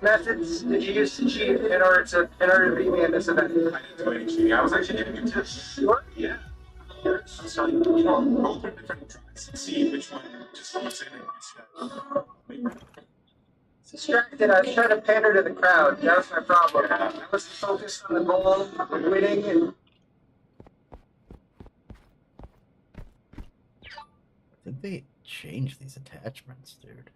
methods did you use to cheat in order to beat me in this event? I didn't do any cheating. I was actually giving you tips. Sure. Yeah. I'm sorry. Go through different tracks and see which one just comes in and gets Distracted, I was trying to pander to the crowd. That was my problem. Yeah. I was focused on the goal of winning and I think they changed these attachments, dude.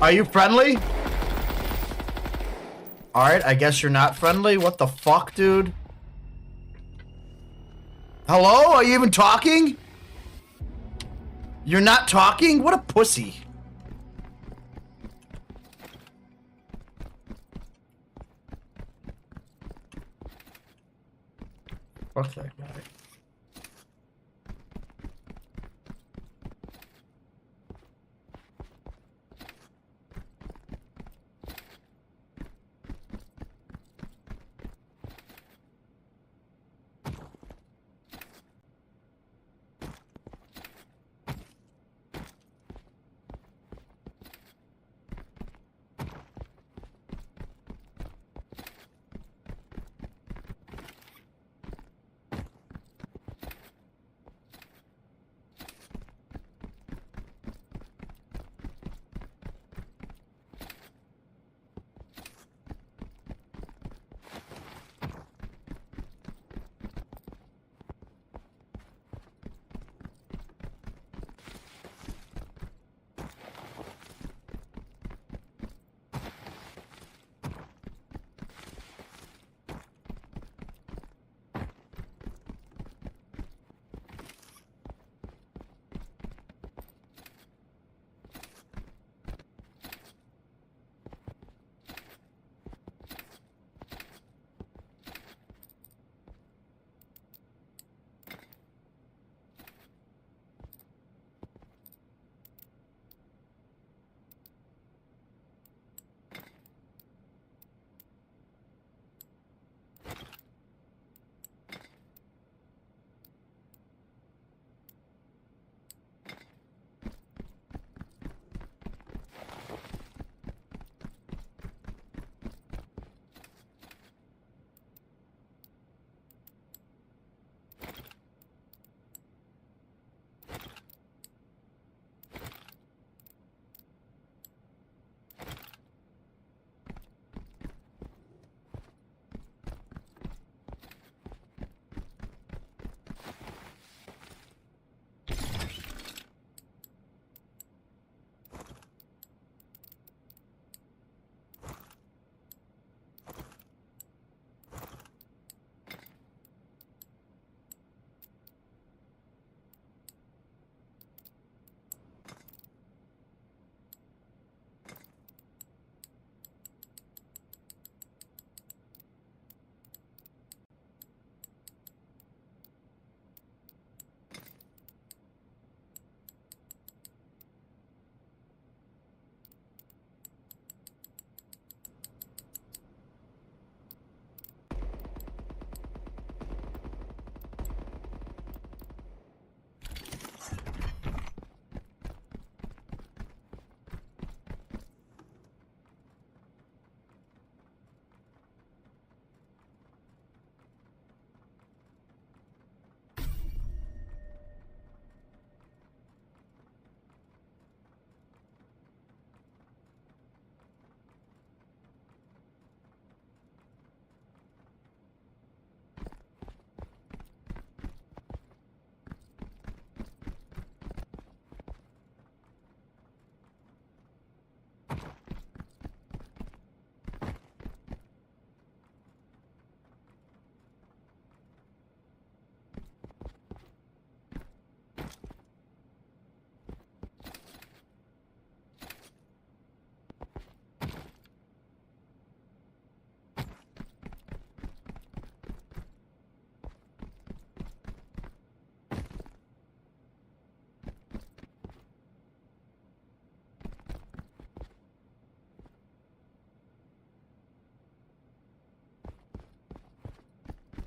Are you friendly? Alright, I guess you're not friendly. What the fuck, dude? Hello? Are you even talking? You're not talking? What a pussy. Fuck that guy.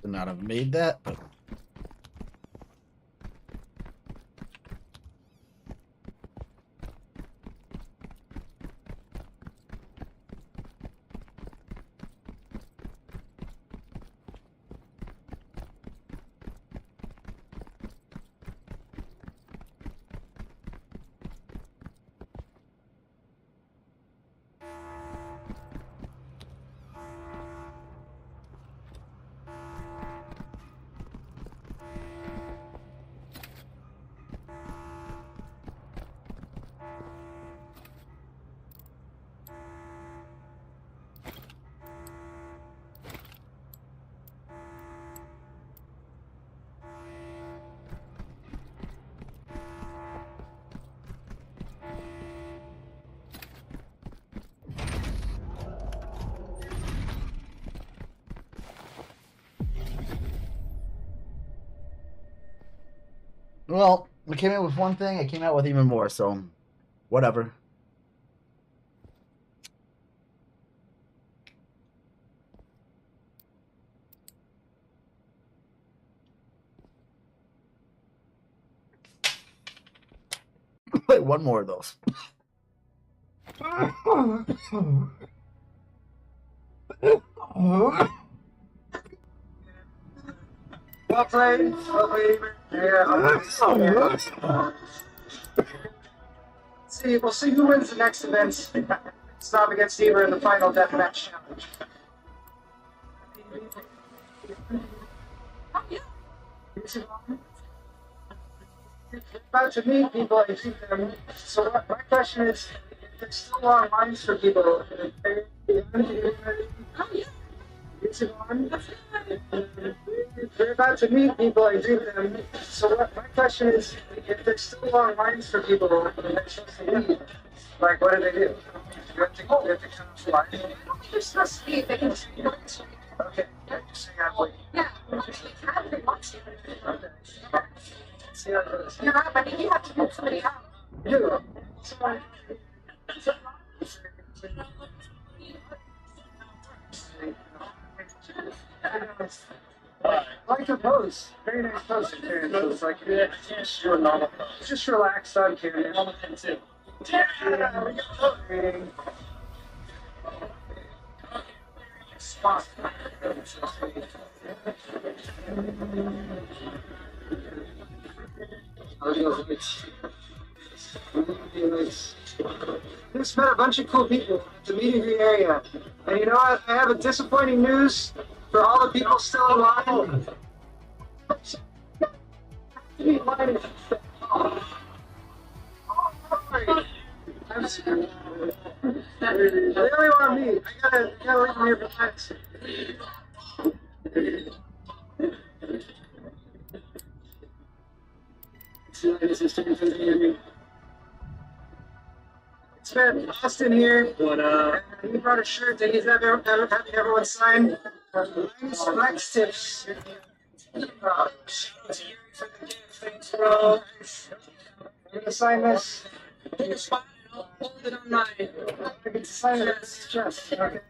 to not have made that, but. Well, I came in with one thing, I came out with even more, so whatever. Wait, one more of those. Well played. Well played. Yeah. See, we'll see who wins the next event. Stop against Eber in the final deathmatch challenge. You're about to meet people and treat them. So my question is, there's still long lines for people. We're about to meet people and greet them. So my question is, if there's still long lines for people and they're supposed to leave, like what do they do? You have to come to line. They're supposed to be, they can just Okay. So you have to wait. yeah, if they want to. Okay. See how it goes. You're right, but you have to get somebody out. You do. I like the pose. Very nice pose, Karen. It's like just normal. Just relaxed on Karen. Normal thing too. Yeah, we got the spot. Just met a bunch of cool people at the meet and greet area. And you know what? I have a disappointing news for all the people still in line. I'm sorry. They really want me. I gotta leave them here for next. It's been Austin here. What he brought a shirt that he's having everyone sign. Nice flex tips. Thanks, bro. I'm gonna sign this. It's fine. I'll hold it on my. I can sign this chest. Okay.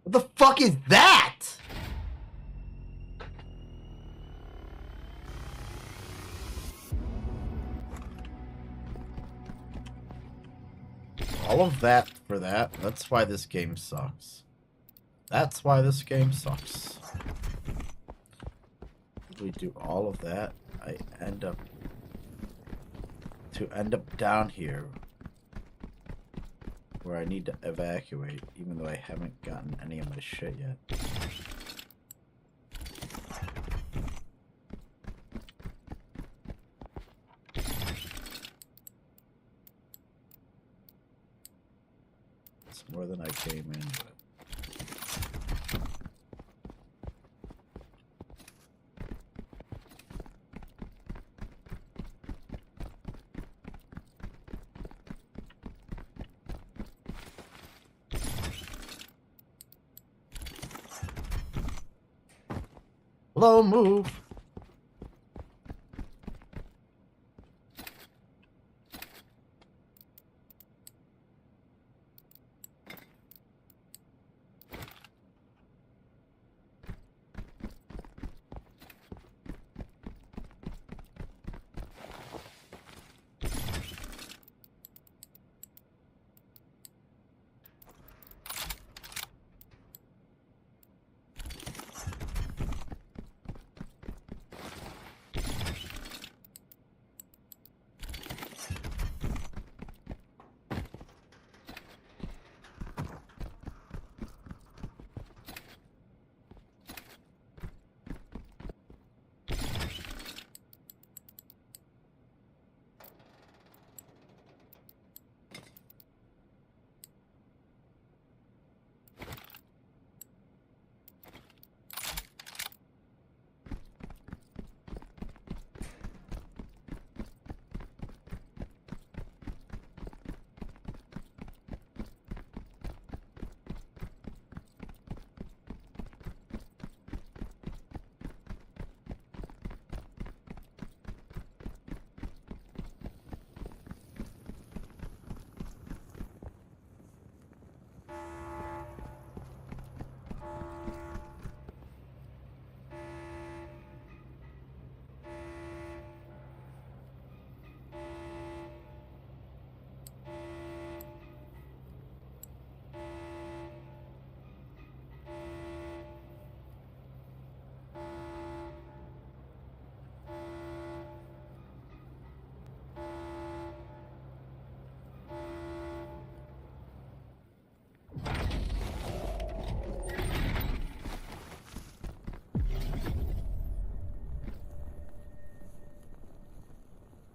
What the fuck is that? All of that for that. That's why this game sucks. That's why this game sucks. If we do all of that, I end up down here where I need to evacuate, even though I haven't gotten any of my shit yet. It's more than I came in with. Hello, move.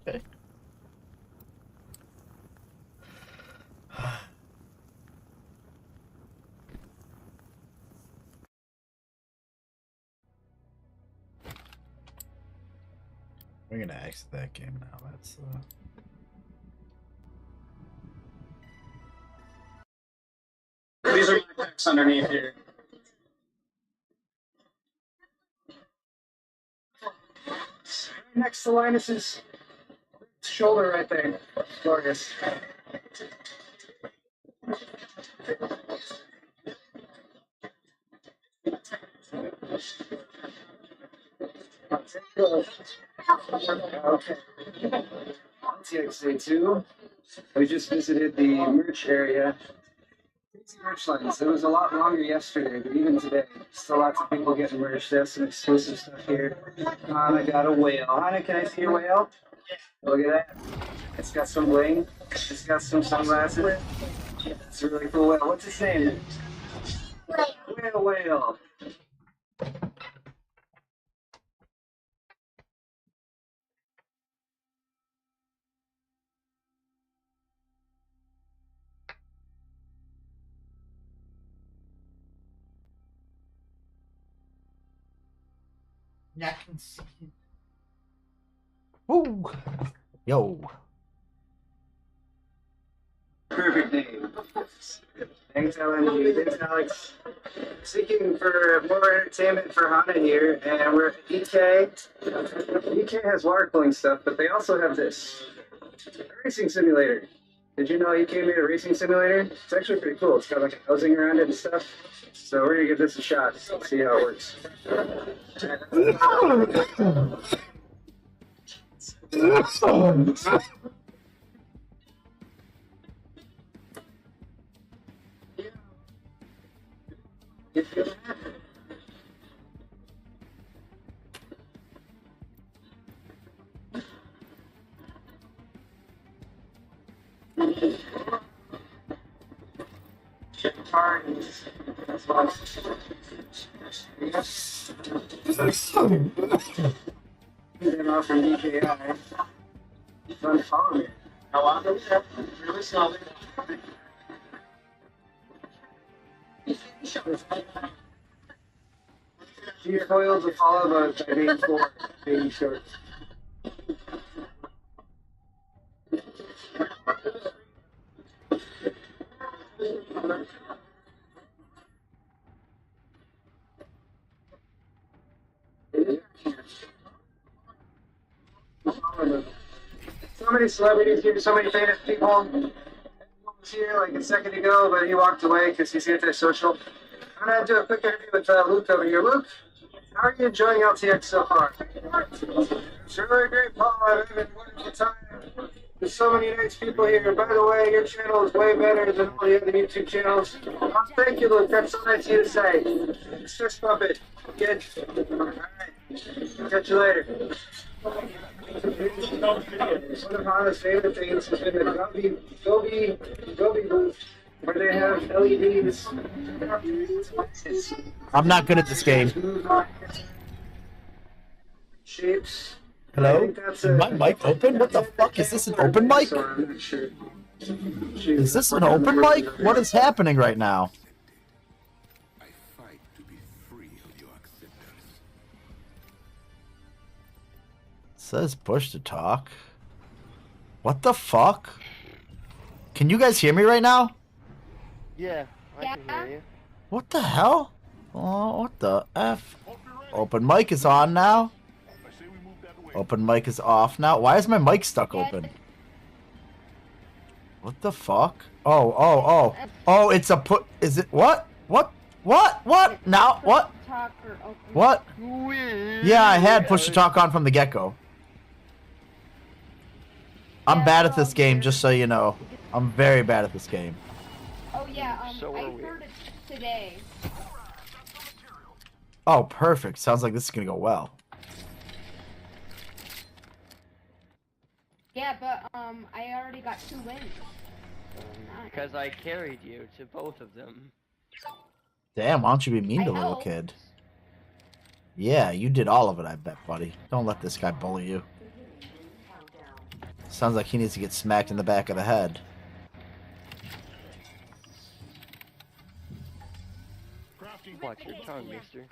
Okay. We're gonna exit that game now. That's These are my picks underneath here. Next to Linus's shoulder right there. Glorious. Okay. TXA2. We just visited the merch area. Merch lines. It was a lot longer yesterday, but even today, still lots of people getting merch. They have some exclusive stuff here. I got a whale. Hana, can I see your whale? Look at that. It's got some bling. It's got some sunglasses. It's a really cool whale. What's his name? Whale. yeah, I can see it. Woo! Yo. Perfect name. Thanks, LMG. Thanks, Alex. Seeking for more entertainment for Hana here, and we're at EK. EK has water cooling stuff, but they also have this racing simulator. Did you know he came here to Racing Simulator? It's actually pretty cool. It's got like a housing around it and stuff. So we're gonna give this a shot. See how it works. You feel that? Parties. That's why. Them off from DJI. Trying to follow me. How long are we there? Really slowly. Your coils will follow the main four baby shorts. So many celebrities here, so many famous people. Everyone was here like a second ago, but he walked away because he's antisocial. I'm gonna do a quick interview with Luke over here. Luke, how are you enjoying LTX so far? It's really great, Paul. I'm having a wonderful time. There's so many nice people here. By the way, your channel is way better than all the other YouTube channels. Thank you, Luke. That's so nice of you to say. Fist bump it. Good. Alright. Catch you later. One of Honda's favorite things has been the Gobi booth, where they have LEDs. I'm not good at this game. Shapes. Hello? Is my mic open? What the fuck? Is this an open mic? Is this an open mic? What is happening right now? I fight to be free of your acceptance. Says push to talk. What the fuck? Can you guys hear me right now? Yeah, I can hear you. What the hell? Oh, what the F? Open mic is on now. Open mic is off now. Why is my mic stuck open? What the fuck? Oh. Oh, it's a put. Is it what? What? Now, what? What? Yeah, I had push to talk on from the get-go. I'm bad at this game, just so you know. I'm very bad at this game. Oh yeah, So I are we. heard it today. Oh, perfect. Sounds like this is gonna go well. Yeah, but I already got 2 wins. So nice. Because I carried you to both of them. Damn, why don't you be mean I to little helped. kid? Yeah, you did all of it, I bet, buddy. Don't let this guy bully you. Sounds like he needs to get smacked in the back of the head. Watch your tongue, mister.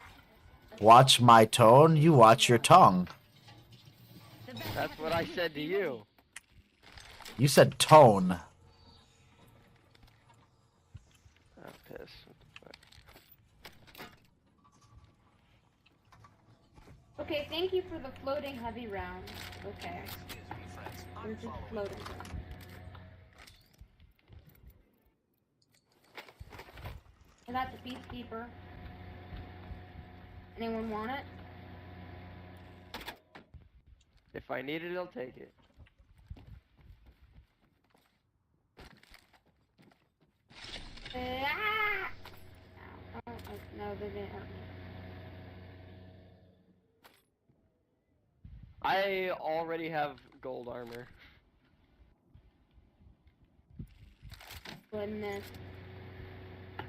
Watch my tone, you watch your tongue. That's what I said to you. You said tone. Oh, piss. What the Okay, thank you for the floating heavy round. Okay. I'm just floating. And that's a Peacekeeper. Anyone want it? If I need it, I'll take it. Ah! Oh, no, they didn't hurt me. I already have gold armor. Goodness.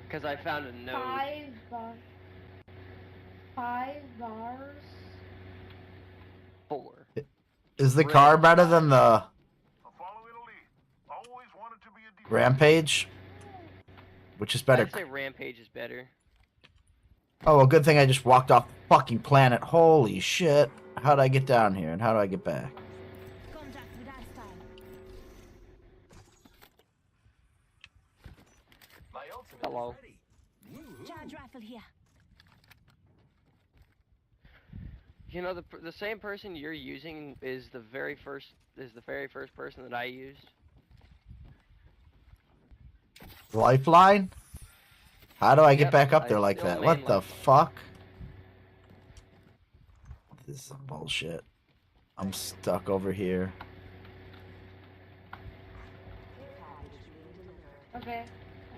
Because I found a node. 5 bars. 4. Is the car better than the Rampage? Which is better? I'd say Rampage is better. Oh, well, good thing I just walked off the fucking planet. Holy shit. How'd I get down here, and how do I get back? Hello. Charge rifle here. You know, the same person you're using is the very first person that I used. Lifeline? How do I get Yep, back up I there like still that? main What the lifeline. fuck? This is bullshit. I'm stuck over here. Okay.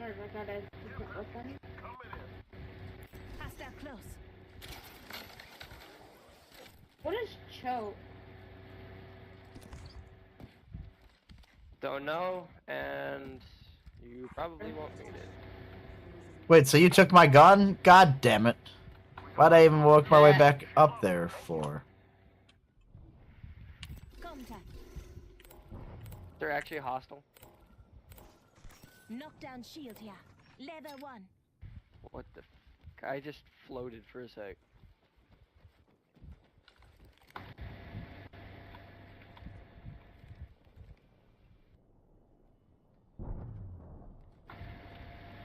Alright, I got it. Open. Hostile close. What is choke? Don't know, and you probably won't need it. Wait, so you took my gun? God damn it. Why'd I even work my way back up there for? Contact. They're actually hostile. Knockdown shield here. Level 1. What the f- I just floated for a sec.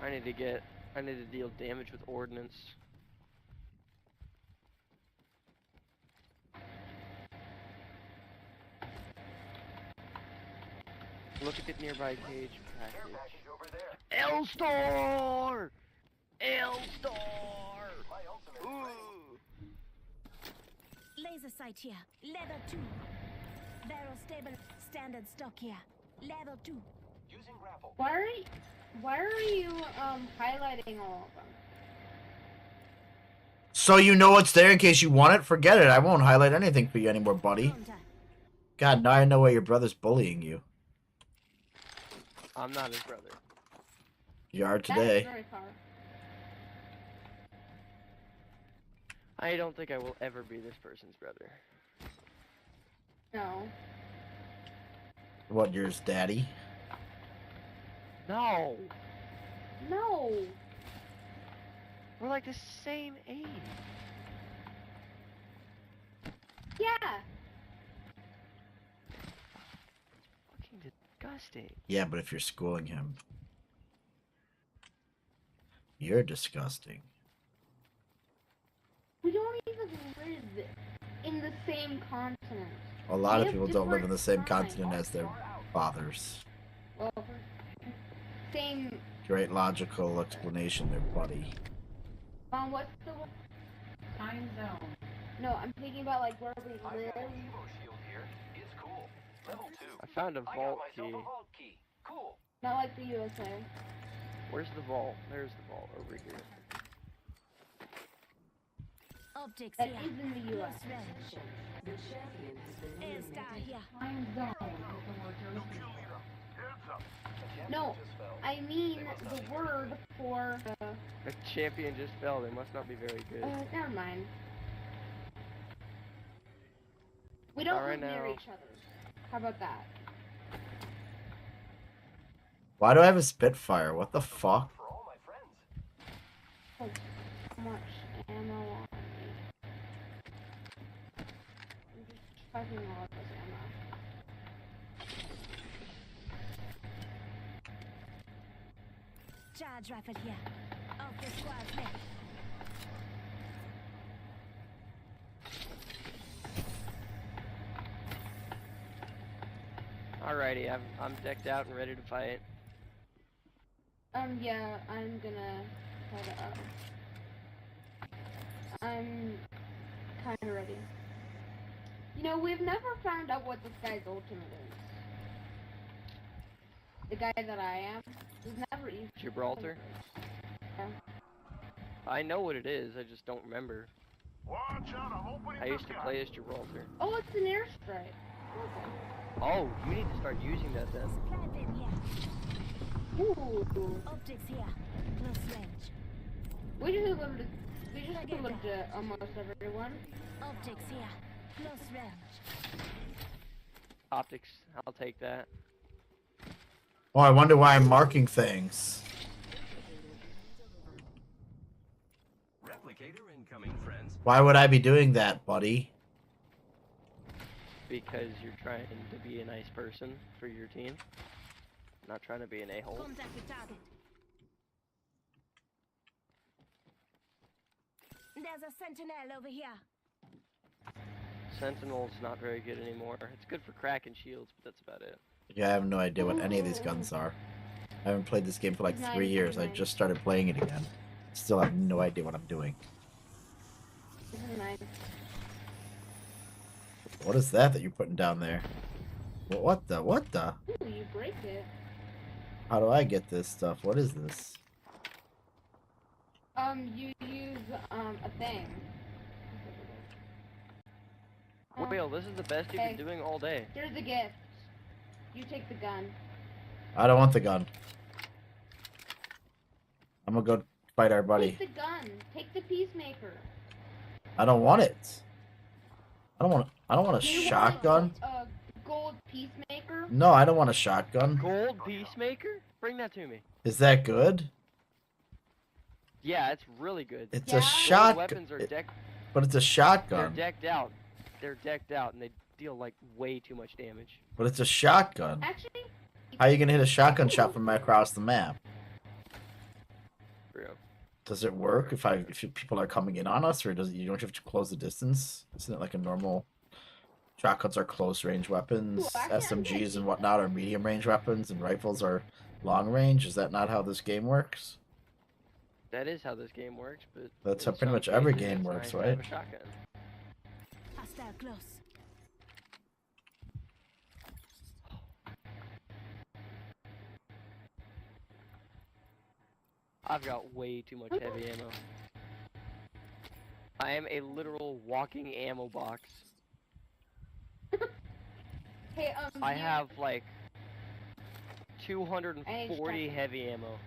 I need to deal damage with ordnance. Look at the nearby cage package. L-Star! L-Star! Ooh! Laser sight here. Level 2. Barrel stable. Standard stock here. Level 2. Why are you highlighting all of them? So you know what's there in case you want it? Forget it. I won't highlight anything for you anymore, buddy. Contact. God, now I know why your brother's bullying you. I'm not his brother. You are That's today. very far. I don't think I will ever be this person's brother. No. What, yours daddy? No! No. We're like the same age. Yeah. Fucking disgusting. Yeah, but if you're schooling him. You're disgusting. We don't even live in the same continent. A lot We of have people don't live in the same different continent as their fathers. Well, same. Great logical explanation there, buddy. What's the time zone? No, I'm thinking about like where we live. I found a vault key. Not like the USA. Where's the vault? There's the vault over here. Optics That here. is in the Close US. range. Air star here. Time zone. No, I mean the word for. A champion just fell. They must not be very good. Never mind. We don't Alright live near now. each other. How about that? Why do I have a Spitfire? What the fuck? Oh, how much ammo on me? I'm just fucking all of this ammo. Charge rifle here. Off the squad's left. Alrighty, I'm decked out and ready to fight. Yeah, I'm gonna head up. I'm kinda ready. You know, we've never found out what this guy's ultimate is. The guy that I am. We've never even. Gibraltar? Yeah. I know what it is, I just don't remember. I used to play as Gibraltar. Oh, it's an airstrike. Okay. Oh, you need to start using that then. Supply bin here. Ooh. Optics here. Close range. We just eliminated almost everyone. Optics here. Close range. Optics, I'll take that. Oh, I wonder why I'm marking things. Replicator incoming, friends. Why would I be doing that, buddy? Because you're trying to be a nice person for your team. Not trying to be an a-hole. Contact with target. There's a sentinel over here. Sentinel's not very good anymore. It's good for cracking shields, but that's about it. Yeah, I have no idea what any of these guns are. I haven't played this game for like It's 3 years. I $9.99. just started playing it again. Still have no idea what I'm doing. This is nice. What is that you're putting down there? What the? What the? Ooh, you break it. How do I get this stuff? What is this? You use, a thing. Will, this is the best you've been Okay. doing all day. Here's a gift. You take the gun. I don't want the gun. I'm gonna go fight our buddy. Take the gun. Take the peacemaker. I don't want it. I don't want a Do you shotgun. Want a gold peacemaker? No, I don't want a shotgun. Gold Peacemaker? Bring that to me. Is that good? Yeah, it's really good. It's Yeah? a Gold shotgun. weapons are But it's a they're shotgun. decked out. They're decked out and they deal like way too much damage. But it's a shotgun. Actually, How are you gonna hit a shotgun shot from across the map? Bro. Does it work if people are coming in on us, or does you don't have to close the distance? Isn't it like a normal? Shotguns are close range weapons. Ooh, I can- SMGs and whatnot are medium range weapons, and rifles are long range. Is that not how this game works? That is how this game works, but That's in how pretty some much every cases, game it's works, nice to have right? a shotgun. Hostile close. I've got way too much heavy ammo. I am a literal walking ammo box. hey, I here. have like 240 shotgun. heavy ammo.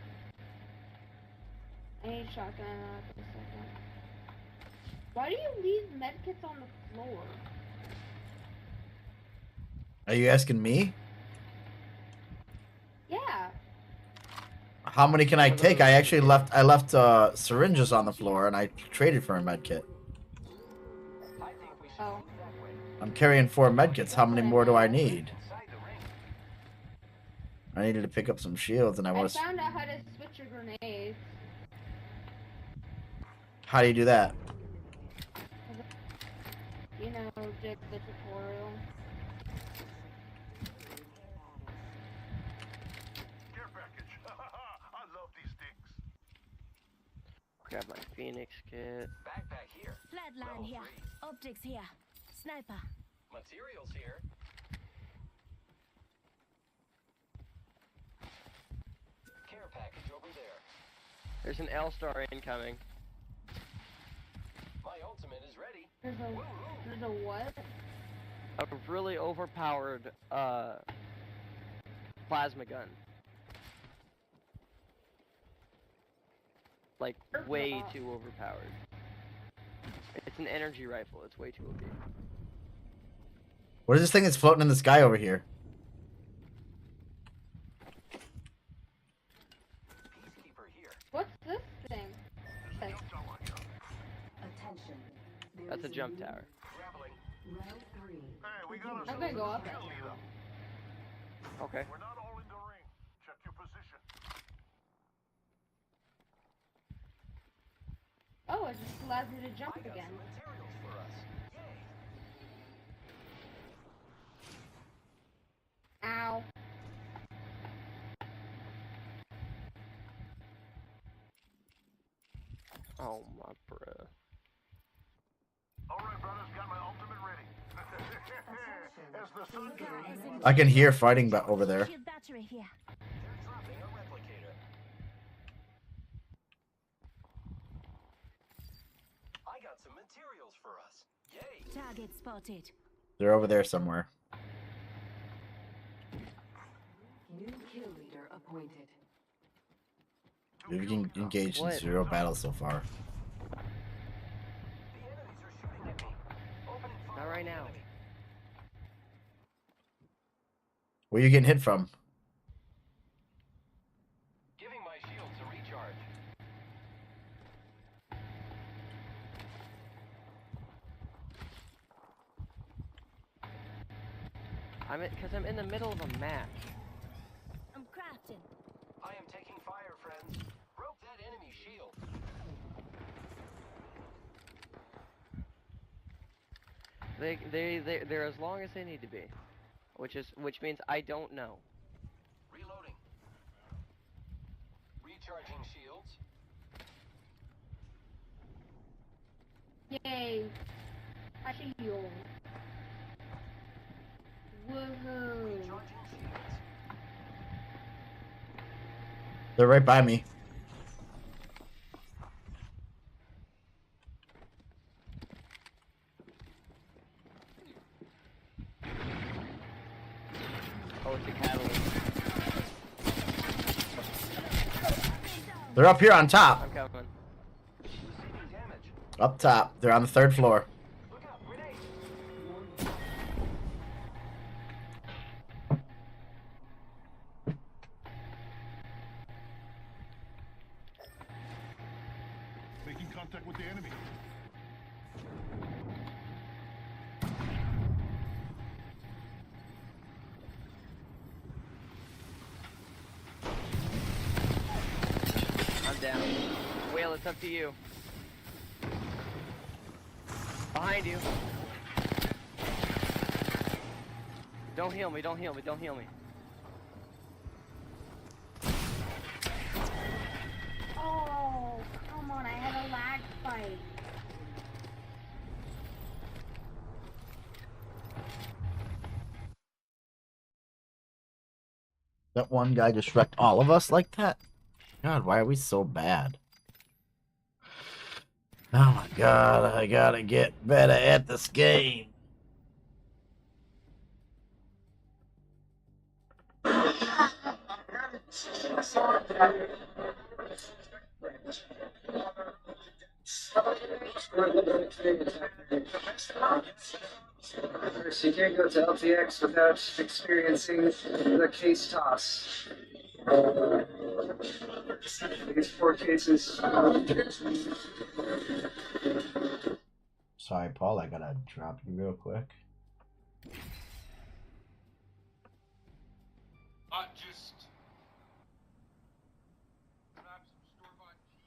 I need shotgun ammo for a second. Why do you leave medkits on the floor? Are you asking me? Yeah. How many can I take? I actually left syringes on the floor, and I traded for a med kit. Oh. I'm carrying 4 medkits. How many more do I need? I needed to pick up some shields, and I I was. found out how to switch your grenades. How do you do that? You know, did the tutorial. Care package. I love these things. Grab my Phoenix kit. Backpack here. Flatline here. Optics here. Sniper. Materials here. Care package over there. There's an L-Star incoming. My ultimate is ready. There's a what? A really overpowered plasma gun. Like way too overpowered. It's an energy rifle. It's way too OP. What is this thing that's floating in the sky over here? Peacekeeper here. What's this thing? Okay. That's a jump tower. Traveling. Hey, we got I'm gonna go up it. Okay. We're not all in the ring. Check your position. Oh, it just allows me to jump again. Materials for us. Yay. Ow. Oh my bruh. Alright, brothers, got my ultimate ready. As the sun comes. I can hear fighting over there. Shield battery here. They're dropping a replicator. I got some materials for us. Yay. Target spotted. They're over there somewhere. New kill leader appointed. We've engaged in What? 0 battles so far. The enemies are shooting at me. Opening fire Not right on the now. enemy. Where are you getting hit from? Giving my shields a recharge. Because I'm in the middle of a match. I'm crafting. I am taking fire, friends. Broke that enemy shield. They're as long as they need to be, which means I don't know. Reloading. shield. Woohoo. They're right by me. Oh, it's a catalyst. They're up here on top. I'm coming. Up top. They're on the 3rd floor. Making contact with the enemy. I'm down. Whale, it's up to you. Behind you. Don't heal me, don't heal me, don't heal me. Oh, come on, I had a lag spike. That one guy just wrecked all of us like that? God, why are we so bad? Oh my god, I gotta get better at this game. So you can't go to LTX without experiencing the case toss. These 4 cases. Sorry, Paul, I gotta drop you real quick. Just grab some store-bought cheese.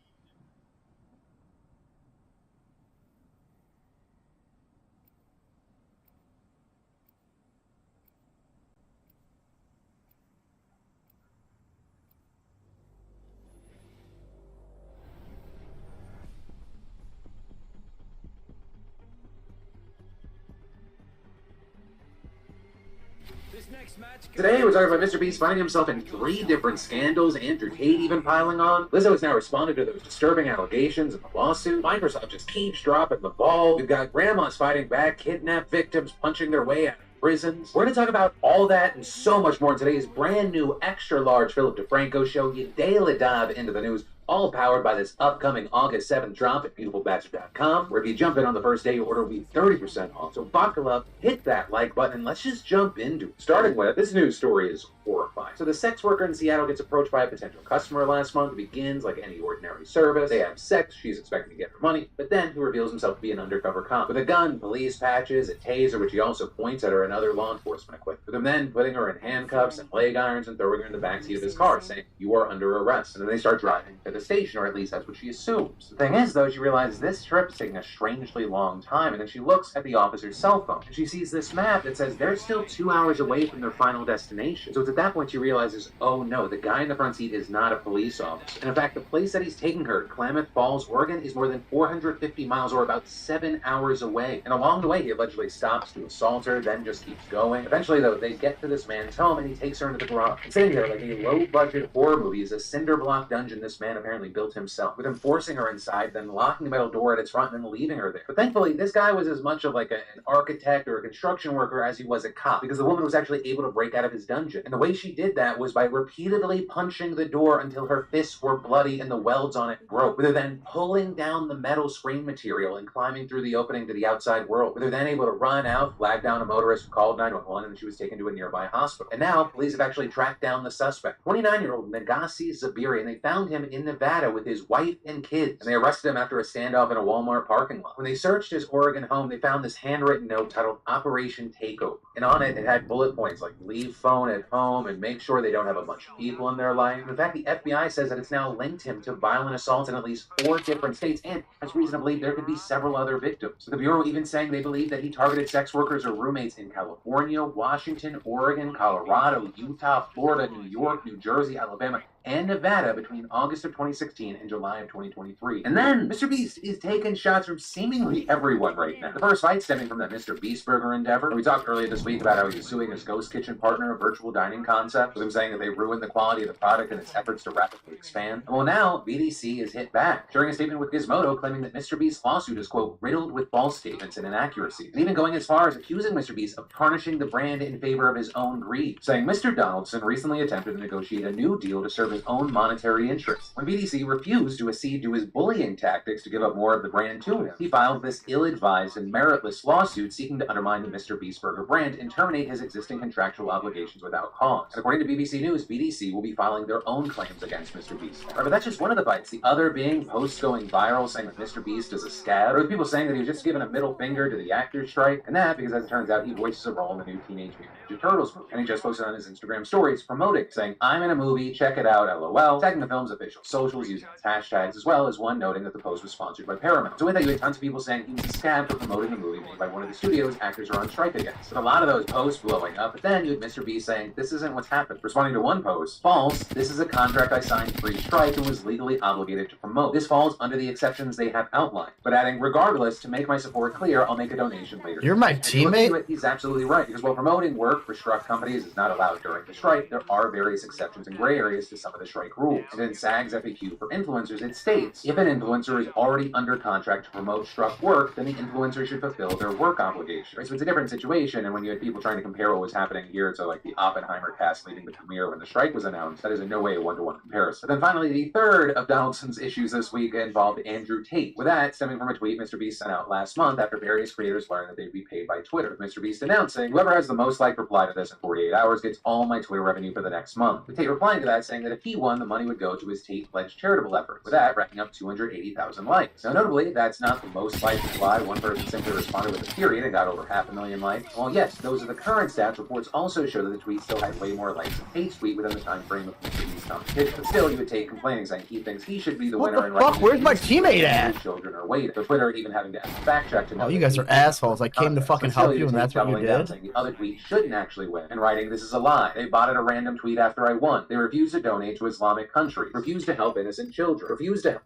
Today, we're talking about Mr. Beast finding himself in 3 different scandals, Andrew Tate even piling on. Lizzo has now responded to those disturbing allegations in the lawsuit. Microsoft just keeps dropping the ball. We've got grandmas fighting back, kidnapped victims punching their way out of prisons. We're going to talk about all that and so much more in today's brand new extra-large Philip DeFranco show. You daily dive into the news, all powered by this upcoming August 7th drop at BeautifulBastard.com, where if you jump in on the first day, your order will be 30% off. So buckle up, hit that like button, and let's just jump into it. Starting with, this news story is horrifying. So the sex worker in Seattle gets approached by a potential customer last month. It begins like any ordinary service. They have sex, she's expecting to get her money, but then he reveals himself to be an undercover cop with a gun, police patches, a taser, which he also points at her, and other law enforcement equipment. With him then putting her in handcuffs and leg irons and throwing her in the backseat of his car, saying, "You are under arrest." And then they start driving to the station, or at least that's what she assumes. The thing is, though, she realizes this trip's taking a strangely long time, and then she looks at the officer's cell phone, and she sees this map that says they're still 2 hours away from their final destination. So it's at that point she realizes, oh no, the guy in the front seat is not a police officer. And in fact, the place that he's taking her, Klamath Falls, Oregon, is more than 450 miles, or about 7 hours away. And along the way, he allegedly stops to assault her, then just keeps going. Eventually, though, they get to this man's home, and he takes her into the garage. And sitting there like a low-budget horror movie is a cinder block dungeon this man apparently built himself, with him forcing her inside, then locking the metal door at its front, and then leaving her there. But thankfully, this guy was as much of like an architect or a construction worker as he was a cop, because the woman was actually able to break out of his dungeon. And the way she did that was by repeatedly punching the door until her fists were bloody and the welds on it broke, with her then pulling down the metal screen material and climbing through the opening to the outside world, with her then able to run out, flag down a motorist who called 911, and she was taken to a nearby hospital. And now, police have actually tracked down the suspect, 29-year-old Negassi Zabiri, and they found him in Nevada with his wife and kids, and they arrested him after a standoff in a Walmart parking lot. When they searched his Oregon home, they found this handwritten note titled Operation Takeover, and on it had bullet points like leave phone at home and make sure they don't have a bunch of people in their life. In fact, the FBI says that it's now linked him to violent assaults in at least 4 different states, and has reason to believe there could be several other victims. The Bureau even saying they believe that he targeted sex workers or roommates in California, Washington, Oregon, Colorado, Utah, Florida, New York, New Jersey, Alabama, and Nevada between August of 2016 and July of 2023. And then Mr. Beast is taking shots from seemingly everyone right now. The first fight stemming from the Mr. Beast Burger endeavor. We talked earlier this week about how he was suing his Ghost Kitchen partner, a virtual dining concept, with him saying that they ruined the quality of the product in its efforts to rapidly expand. And well, now BDC is hit back, sharing a statement with Gizmodo claiming that Mr. Beast's lawsuit is, quote, riddled with false statements and inaccuracies, and even going as far as accusing Mr. Beast of tarnishing the brand in favor of his own greed, saying Mr. Donaldson recently attempted to negotiate a new deal to serve his own monetary interests. When BDC refused to accede to his bullying tactics to give up more of the brand to him, he filed this ill-advised and meritless lawsuit seeking to undermine the Mr. Beast Burger brand and terminate his existing contractual obligations without cause. And according to BBC News, BDC will be filing their own claims against Mr. Beast. Right, but that's just one of the fights. The other being posts going viral saying that Mr. Beast is a scab, or with people saying that he was just giving a middle finger to the actors strike, and that because as it turns out he voices a role in the new Teenage Mutant Ninja Turtles movie. And he just posted on his Instagram stories promoting, saying, I'm in a movie, check it out, LOL, tagging the film's official socials using its hashtags, as well as one noting that the post was sponsored by Paramount. So with that, you had tons of people saying he was a scab for promoting the movie made by one of the studios actors are on strike against. With a lot of those posts blowing up, but then you had Mr. B saying, this isn't what's happened. Responding to one post, false, this is a contract I signed pre-strike and was legally obligated to promote. This falls under the exceptions they have outlined. But adding, regardless, to make my support clear, I'll make a donation later. You're my teammate? He's absolutely right, because while promoting work for struck companies is not allowed during the strike, there are various exceptions and gray areas to some of the strike rules. And in SAG's FAQ for influencers, it states, if an influencer is already under contract to promote struck work, then the influencer should fulfill their work obligation. Right? So it's a different situation, and when you had people trying to compare what was happening here to like the Oppenheimer cast leading the premiere when the strike was announced, that is in no way a one-to-one comparison. But then finally, the third of Donaldson's issues this week involved Andrew Tate. With that, stemming from a tweet Mr. Beast sent out last month after various creators learned that they'd be paid by Twitter. Mr. Beast announcing, whoever has the most liked reply to this in 48 hours gets all my Twitter revenue for the next month. With Tate replying to that saying that if he won, the money would go to his Tate Pledge charitable efforts. With that, racking up 280,000 likes. Now notably, that's not the most liked reply. One person simply responded with a period and got over 500,000 likes. Well, yes, those are the current stats. Reports also show that the tweet still had way more likes than Tate's tweet within the time frame of Mr. Beast's competition. But still, you would Tate complaining saying he thinks he should be the winner. What the fuck? Where's my teammate at? Children are waiting. The Twitter even having to fact check to know. Oh, you guys are assholes. I came to fucking help you, and that's what you did? The other tweet shouldn't actually win, and writing, this is a lie. They botted a random tweet after I won. They refused to donate to Islamic countries. Refused to help innocent children. Refused to...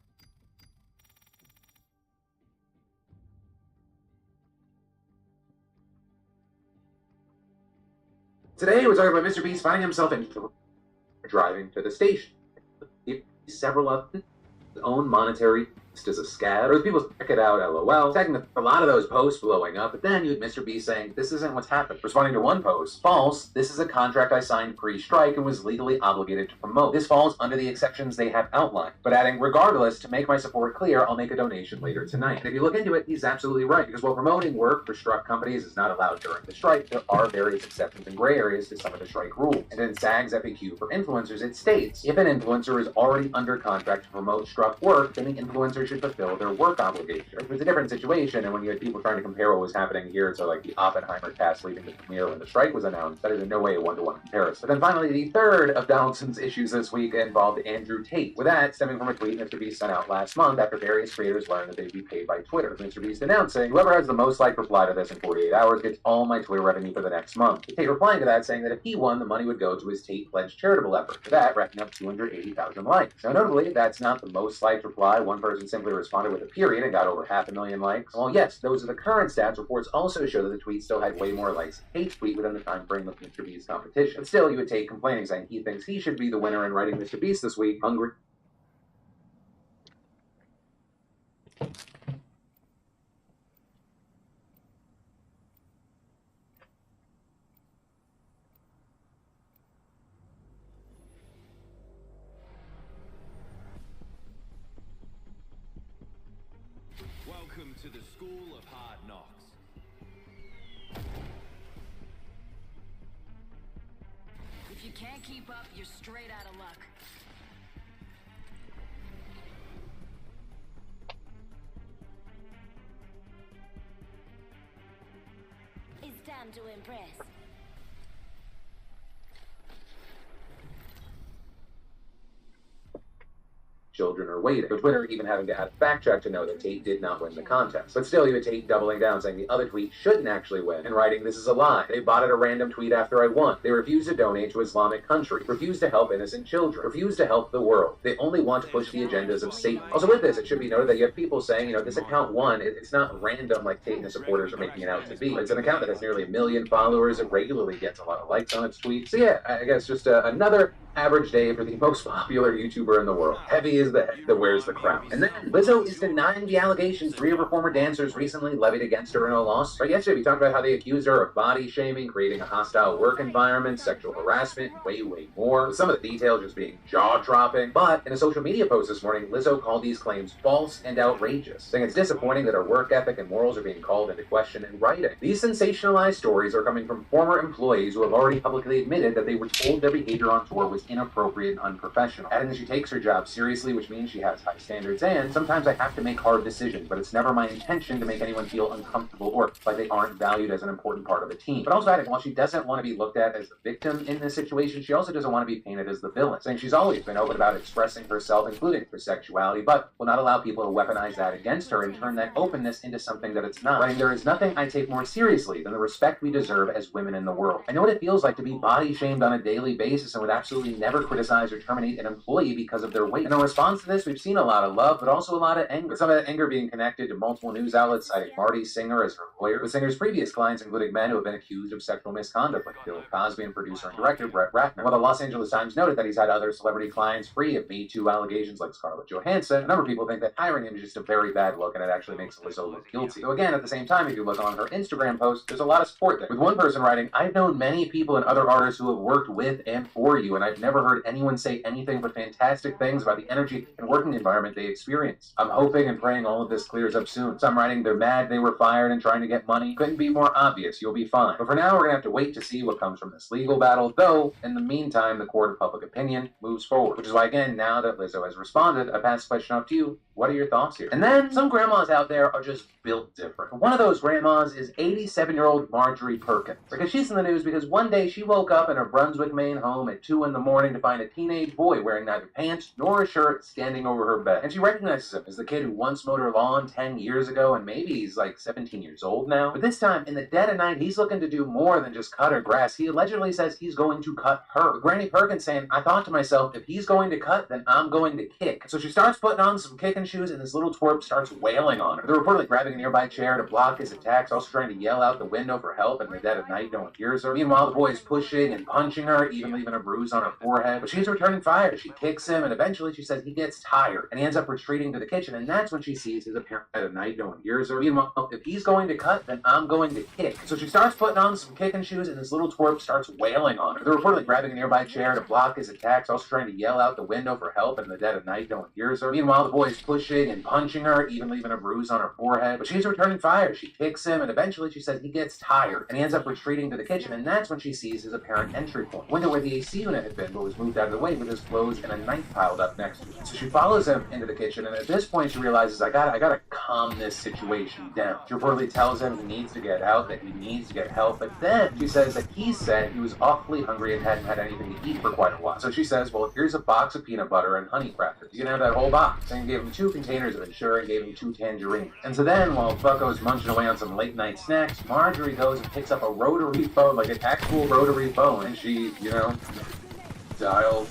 Today, we're talking about Mr. Beast finding himself in driving to the station. Several of his own monetary as a scab, or people check it out, LOL, tagging a lot of those posts blowing up, but then you had Mr. B saying, this isn't what's happened. Responding to one post, false, this is a contract I signed pre-strike and was legally obligated to promote. This falls under the exceptions they have outlined. But adding, regardless, to make my support clear, I'll make a donation later tonight. And if you look into it, he's absolutely right, because while promoting work for struck companies is not allowed during the strike, there are various exceptions and gray areas to some of the strike rules. And in SAG's FAQ for influencers, it states, if an influencer is already under contract to promote struck work, then the influencer should fulfill their work obligation. It was a different situation, and when you had people trying to compare what was happening here to like the Oppenheimer cast leading the premiere when the strike was announced, that is in no way a one-to-one comparison. But then finally, the third of Donaldson's issues this week involved Andrew Tate. With that, stemming from a tweet Mr. Beast sent out last month after various creators learned that they'd be paid by Twitter. Mr. Beast announcing, whoever has the most liked reply to this in 48 hours gets all my Twitter revenue for the next month. With Tate replying to that saying that if he won, the money would go to his Tate Pledge charitable effort. For that, racking up 280,000 likes. Now notably, that's not the most liked reply. One person simply responded with a period and got over 500,000 likes. Well, yes, those are the current stats. Reports also show that the tweet still had way more likes than Tate's tweet within the time frame of Mr. Beast's competition. But still, you would Tate complaining, saying he thinks he should be the winner, and writing Mr. Beast this week, hungry. Welcome to the School of Hard Knocks. If you can't keep up, you're straight out of luck. It's time to impress. children are waiting. With Twitter even having to add a fact check to know that Tate did not win the contest. But still, you had Tate doubling down, saying the other tweet shouldn't actually win, and writing, "This is a lie. They botted a random tweet after I won. They refuse to donate to Islamic country, refuse to help innocent children, refuse to help the world. They only want to push the agendas of Satan." Also with this, it should be noted that you have people saying, this account won. It's not random like Tate and his supporters are making it out to be. It's an account that has nearly 1 million followers. It regularly gets a lot of likes on its tweets. So yeah, I guess just another average day for the most popular YouTuber in the world. Heavy is the head that wears the crown. And then Lizzo is denying the allegations 3 of her former dancers recently levied against her in a lawsuit. Right, yesterday we talked about how they accused her of body shaming, creating a hostile work environment, sexual harassment, way more. With some of the details just being jaw-dropping. But in a social media post this morning, Lizzo called these claims false and outrageous, saying it's disappointing that her work ethic and morals are being called into question in writing. These sensationalized stories are coming from former employees who have already publicly admitted that they were told their behavior on tour was inappropriate and unprofessional, adding that she takes her job seriously, which means she has high standards, and sometimes I have to make hard decisions, but it's never my intention to make anyone feel uncomfortable or like they aren't valued as an important part of the team. But also adding, while she doesn't want to be looked at as the victim in this situation, she also doesn't want to be painted as the villain, saying she's always been open about expressing herself, including her sexuality, but will not allow people to weaponize that against her and turn that openness into something that it's not. Writing, "There is nothing I take more seriously than the respect we deserve as women in the world. I know what it feels like to be body shamed on a daily basis and would absolutely never criticize or terminate an employee because of their weight." And in response to this, we've seen a lot of love, but also a lot of anger. Some of that anger being connected to multiple news outlets citing Marty Singer as her lawyer, with Singer's previous clients including men who have been accused of sexual misconduct, like Bill Cosby and producer and director Brett Ratner. While the Los Angeles Times noted that he's had other celebrity clients free of Me Too allegations like Scarlett Johansson, a number of people think that hiring him is just a very bad look and it actually makes Lizzo look guilty. So again, at the same time, if you look on her Instagram post, there's a lot of support there. With one person writing, "I've known many people and other artists who have worked with and for you, and I've never heard anyone say anything but fantastic things about the energy and working environment they experience. I'm hoping and praying all of this clears up soon." Some writing, "They're mad they were fired and trying to get money. Couldn't be more obvious. You'll be fine." But for now, we're gonna have to wait to see what comes from this legal battle, though in the meantime, the court of public opinion moves forward. Which is why, again, now that Lizzo has responded, I pass the question off to you. What are your thoughts here? And then some grandmas out there are just built different. One of those grandmas is 87-year-old Marjorie Perkins. Because she's in the news because one day she woke up in her Brunswick, Maine home at 2 in the morning to find a teenage boy wearing neither pants nor a shirt standing over her bed. And she recognizes him as the kid who once mowed her lawn 10 years ago, and maybe he's like 17 years old now. But this time, in the dead of night, he's looking to do more than just cut her grass. He allegedly says he's going to cut her. With Granny Perkins saying, "I thought to myself, if he's going to cut, then I'm going to kick." So she starts putting on some kicking shoes, and this little twerp starts wailing on her. They're reportedly grabbing a nearby chair to block his attacks, also trying to yell out the window for help in the dead of night. No one hears her. Meanwhile, the boy is pushing and punching her, even leaving a bruise on her forehead. But she's returning fire. She kicks him, and eventually she says he gets tired, and he ends up retreating to the kitchen, and that's when she sees his appearance at night. No one hears her. Meanwhile, if he's going to cut, then I'm going to kick. So she starts putting on some kicking shoes, and this little twerp starts wailing on her. They're reportedly grabbing a nearby chair to block his attacks, also trying to yell out the window for help in the dead of night. No one hears her. Meanwhile, the boy is pushing and punching her, even leaving a bruise on her forehead. But she's returning fire. She kicks him, and eventually she says he gets tired, and he ends up retreating to the kitchen, and that's when she sees his apparent entry point. Window where the AC unit had been, but was moved out of the way with his clothes and a knife piled up next to it. So she follows him into the kitchen, and at this point she realizes, I gotta calm this situation down. She reportedly tells him he needs to get out, that he needs to get help, but then she says that he said he was awfully hungry and hadn't had anything to eat for quite a while. So she says, well, here's a box of peanut butter and honey crackers. You can have that whole box. And gave him 2 containers of Ensure and gave him 2 tangerines. And so then, while Bucko's munching away on some late night snacks, Marjorie goes and picks up a rotary phone, like an actual rotary phone, and she, dials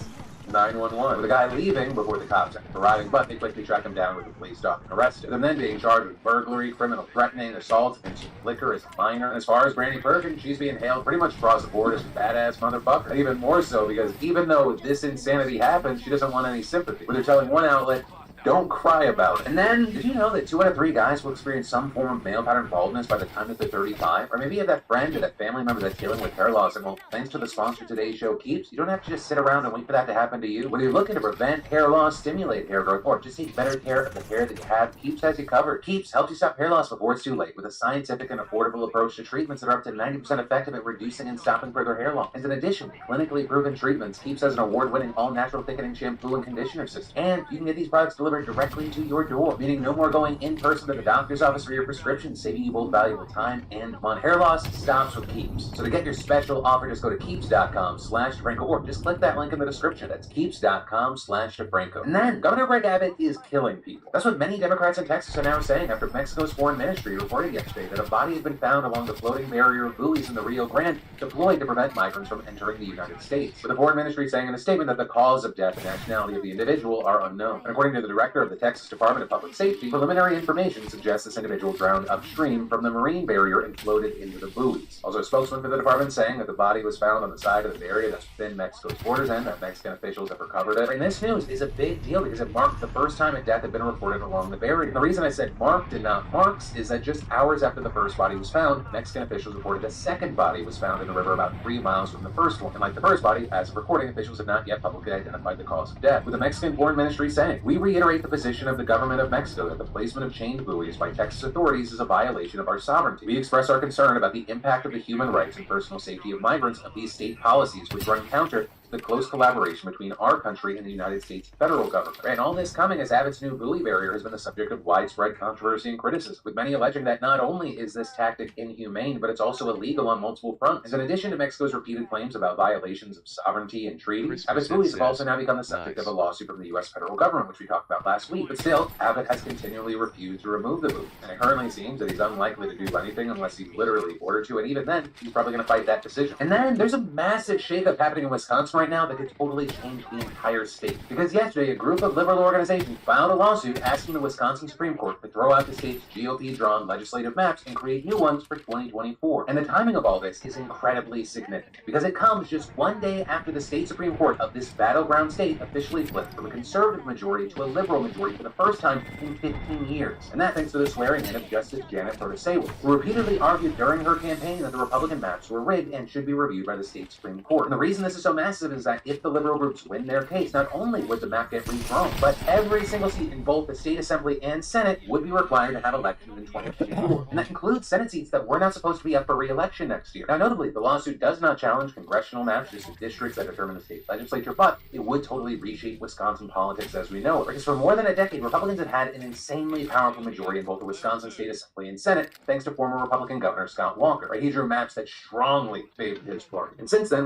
911. With the guy leaving before the cops end up arriving, but they quickly track him down with the police dog and arrested him, then being charged with burglary, criminal threatening, assault, and liquor as a minor. And as far as Granny Perkins, she's being hailed pretty much across the board as a badass motherfucker. And even more so because even though this insanity happens, she doesn't want any sympathy. With her telling one outlet, don't cry about it. And then, did you know that 2 out of 3 guys will experience some form of male pattern baldness by the time that they're 35? Or maybe you have that friend or that family member that's dealing with hair loss, and well, thanks to the sponsor of today's show, Keeps, you don't have to just sit around and wait for that to happen to you. When you're looking to prevent hair loss, stimulate hair growth, or just take better care of the hair that you have, Keeps has you covered. Keeps helps you stop hair loss before it's too late with a scientific and affordable approach to treatments that are up to 90% effective at reducing and stopping further hair loss. And in addition to clinically proven treatments, Keeps has an award-winning all-natural thickening shampoo and conditioner system. And you can get these products delivered delivered directly to your door, meaning no more going in person to the doctor's office for your prescription, saving you both valuable time and money. Hair loss stops with Keeps. So to get your special offer, just go to keeps.com/DeFranco or just click that link in the description. That's keeps.com/DeFranco. And then Governor Greg Abbott is killing people. That's what many Democrats in Texas are now saying after Mexico's foreign ministry reported yesterday that a body had been found along the floating barrier of buoys in the Rio Grande deployed to prevent migrants from entering the United States. With the foreign ministry saying in a statement that the cause of death and nationality of the individual are unknown. And according to the director of the Texas Department of Public Safety, preliminary information suggests this individual drowned upstream from the marine barrier and floated into the buoys. Also, a spokesman for the department saying that the body was found on the side of the barrier that's within Mexico's borders and that Mexican officials have recovered it. And this news is a big deal because it marked the first time a death had been reported along the barrier. The reason I said marked and not marks is that just hours after the first body was found, Mexican officials reported a second body was found in the river about 3 miles from the first one. And like the first body, as of recording, officials have not yet publicly identified the cause of death. With the Mexican foreign ministry saying, "We reiterate the position of the government of Mexico that the placement of chained buoys by Texas authorities is a violation of our sovereignty. We express our concern about the impact of the human rights and personal safety of migrants of these state policies, which run counter to the close collaboration between our country and the United States federal government." And all this coming as Abbott's new buoy barrier has been the subject of widespread controversy and criticism, with many alleging that not only is this tactic inhumane, but it's also illegal on multiple fronts. In addition to Mexico's repeated claims about violations of sovereignty and treaties, Abbott's buoys have also now become the subject of a lawsuit from the U.S. federal government, which we talked about last week. But still, Abbott has continually refused to remove the buoy, and it currently seems that he's unlikely to do anything unless he's literally ordered to, and even then, he's probably going to fight that decision. And then there's a massive shakeup happening in Wisconsin right now that could totally change the entire state. Because yesterday, a group of liberal organizations filed a lawsuit asking the Wisconsin Supreme Court to throw out the state's GOP-drawn legislative maps and create new ones for 2024. And the timing of all this is incredibly significant, because it comes just one day after the state Supreme Court of this battleground state officially flipped from a conservative majority to a liberal majority for the first time in 15 years. And that thanks to the swearing-in of Justice Janet Protasewicz, who repeatedly argued during her campaign that the Republican maps were rigged and should be reviewed by the state Supreme Court. And the reason this is so massive is that if the liberal groups win their case, not only would the map get redrawn, but every single seat in both the state assembly and Senate would be required to have elections in 2024. And that includes Senate seats that were not supposed to be up for re-election next year. Now, notably, the lawsuit does not challenge congressional maps, just the districts that determine the state legislature, but it would totally reshape Wisconsin politics as we know it. Because for more than a decade, Republicans have had an insanely powerful majority in both the Wisconsin State Assembly and Senate, thanks to former Republican Governor Scott Walker. Right? He drew maps that strongly favored his party. And since then,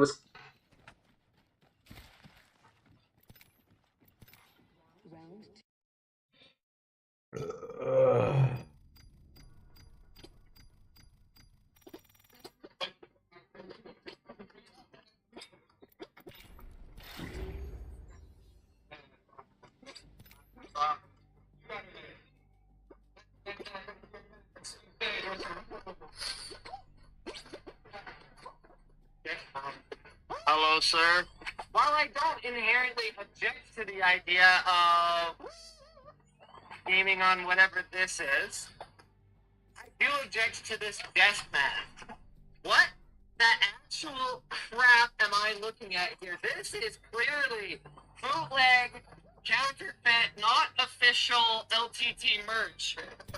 Hello, sir. While I don't inherently object to the idea of gaming on whatever this is, I do object to this death math. What the actual crap am I looking at here? This is clearly bootleg, counterfeit, not official LTT merch,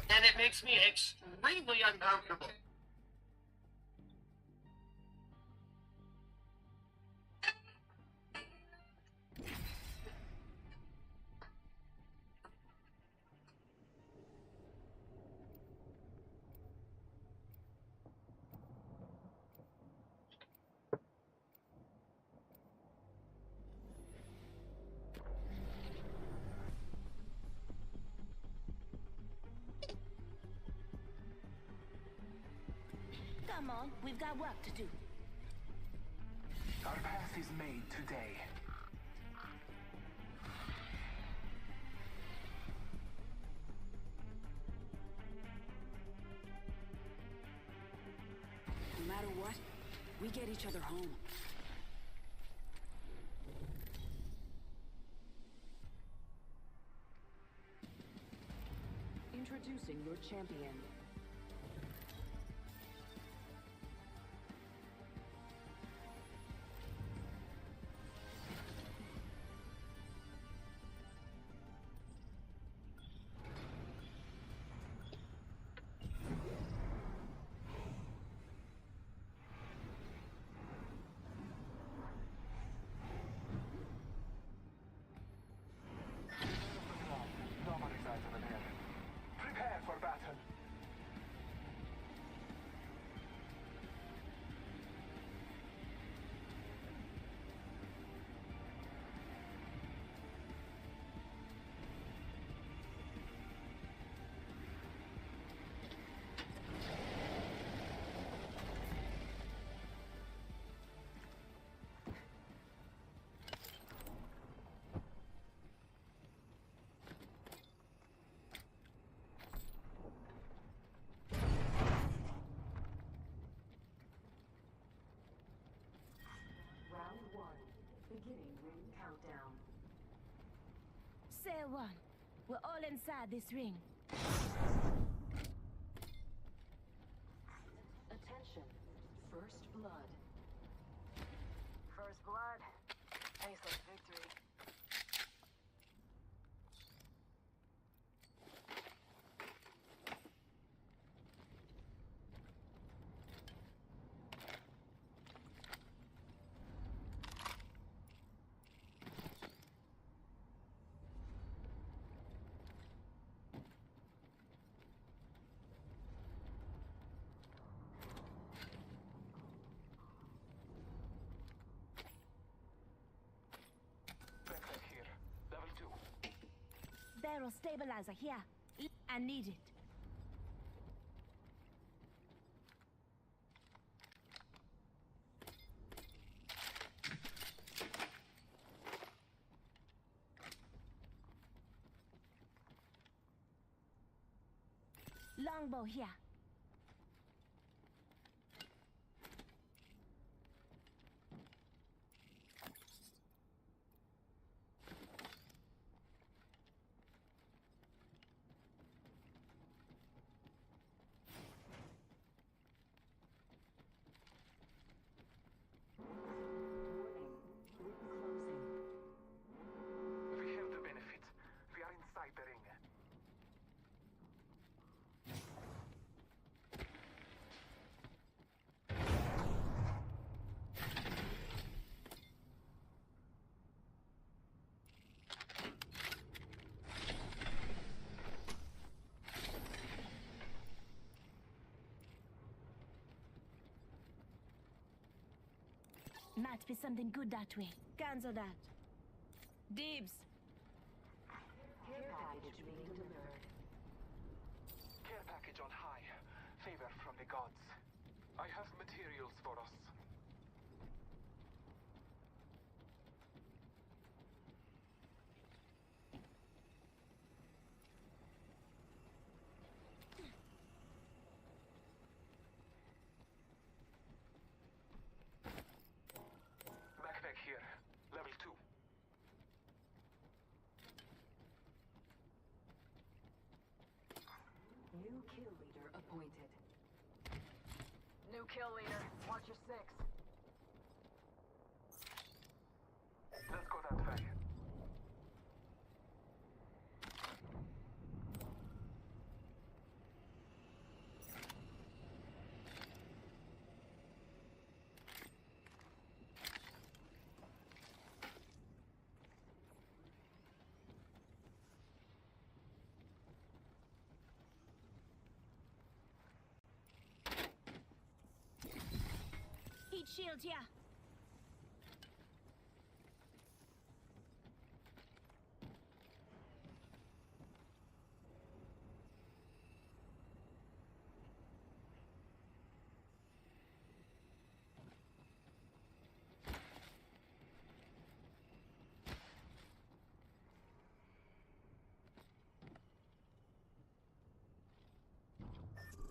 and it makes me extremely uncomfortable. Come on, we've got work to do. Our path is made today. No matter what, we get each other home. Introducing your champion. Say one. We're all inside this ring. Attention. First blood. First blood. Tastes like victory. Barrel stabilizer here. I need it. Longbow here. We have the benefit. We are inside the ring. Might be something good that way. Cancel that. Dibs. Care package being delivered. Care package on high. Favor from the gods. I have materials for us. Backpack here. Level 2. New kill leader appointed. New kill leader. Watch your 6. Let's go that way. Heat shield here.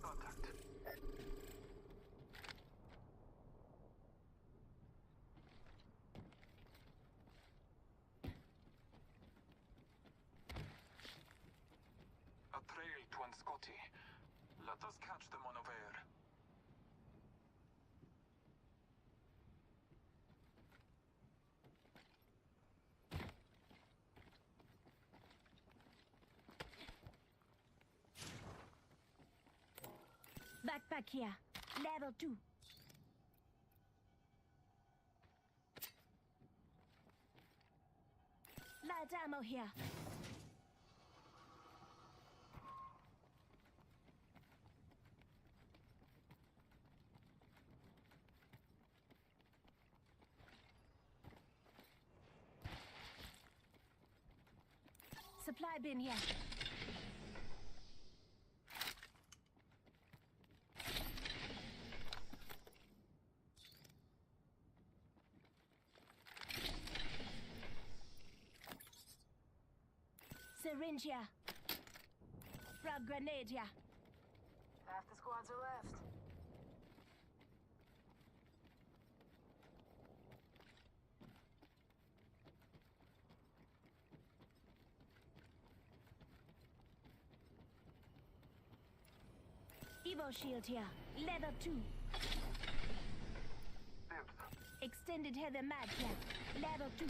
Contact. A trail to Anscotti. Let us catch them unaware. Backpack here. Level 2. Light ammo here. Supply bin here. Syringe here. Frag grenade here. Half the squads are left. Evo shield here. Level 2. Extended heavy mag here. Level 2.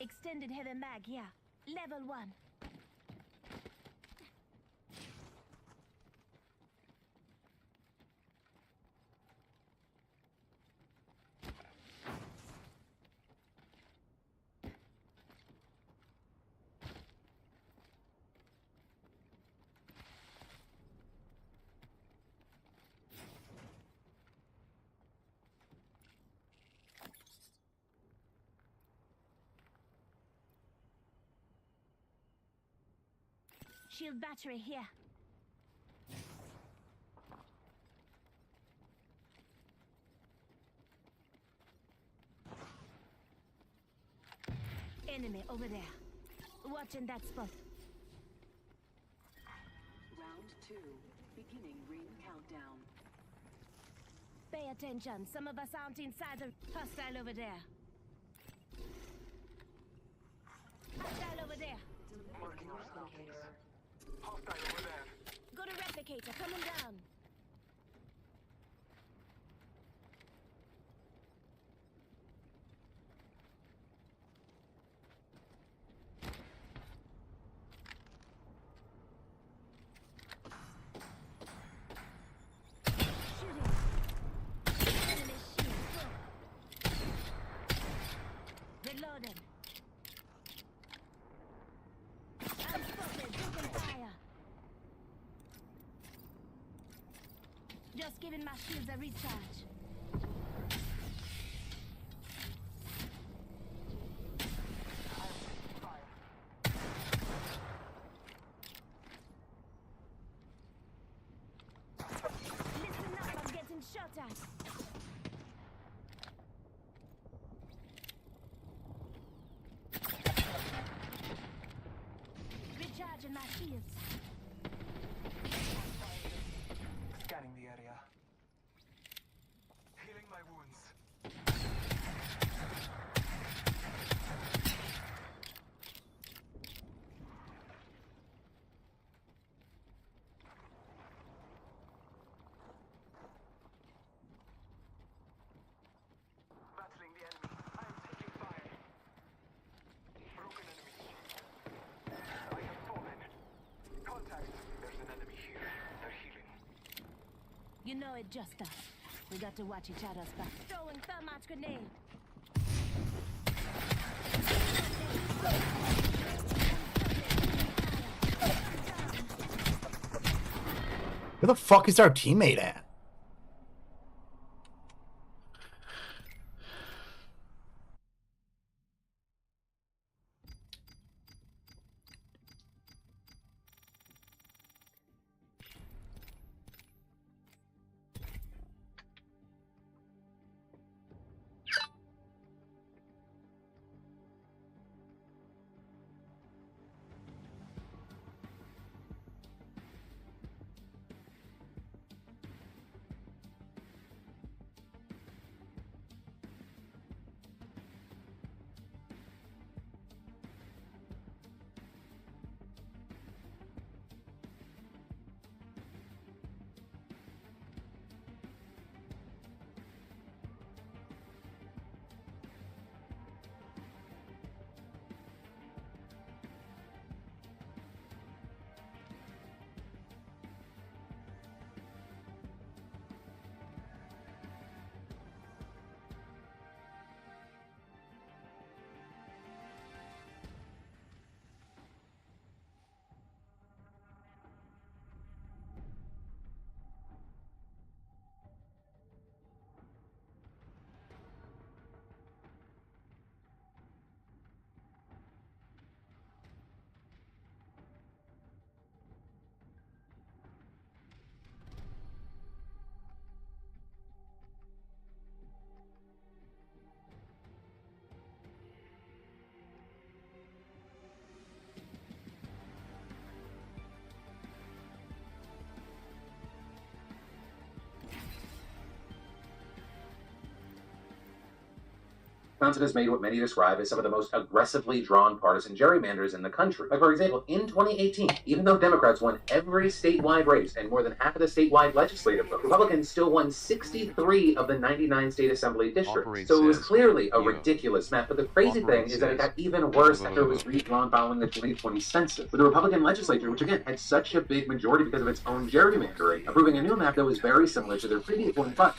Extended heavy mag here. Level 1. Shield battery here. Enemy over there. Watching that spot. Round 2. Beginning ring countdown. Pay attention. Some of us aren't inside the hostile over there. Hostile over there. Marking our locator. Hostile over there. Got a replicator coming down. Reloading. I'm spotted. Taking fire. Just giving my shields a recharge. Listen up, I'm getting shot at. Recharging my shields. Scanning the area. Healing my wounds. Battling the enemy. I am taking fire. Broken enemy. I have fallen. Contact. There's an enemy here. They're healing. You know it just us. We got to watch each other's back. Throwing thermite grenade. Where the fuck is our teammate at? Wisconsin has made what many describe as some of the most aggressively drawn partisan gerrymanders in the country. Like, for example, in 2018, even though Democrats won every statewide race and more than half of the statewide legislative vote, Republicans still won 63 of the 99 state assembly districts. So it was clearly a ridiculous map. But the crazy thing is that it got even worse after it was redrawn following the 2020 census, with the Republican legislature, which again had such a big majority because of its own gerrymandering, approving a new map that was very similar to their previous one, but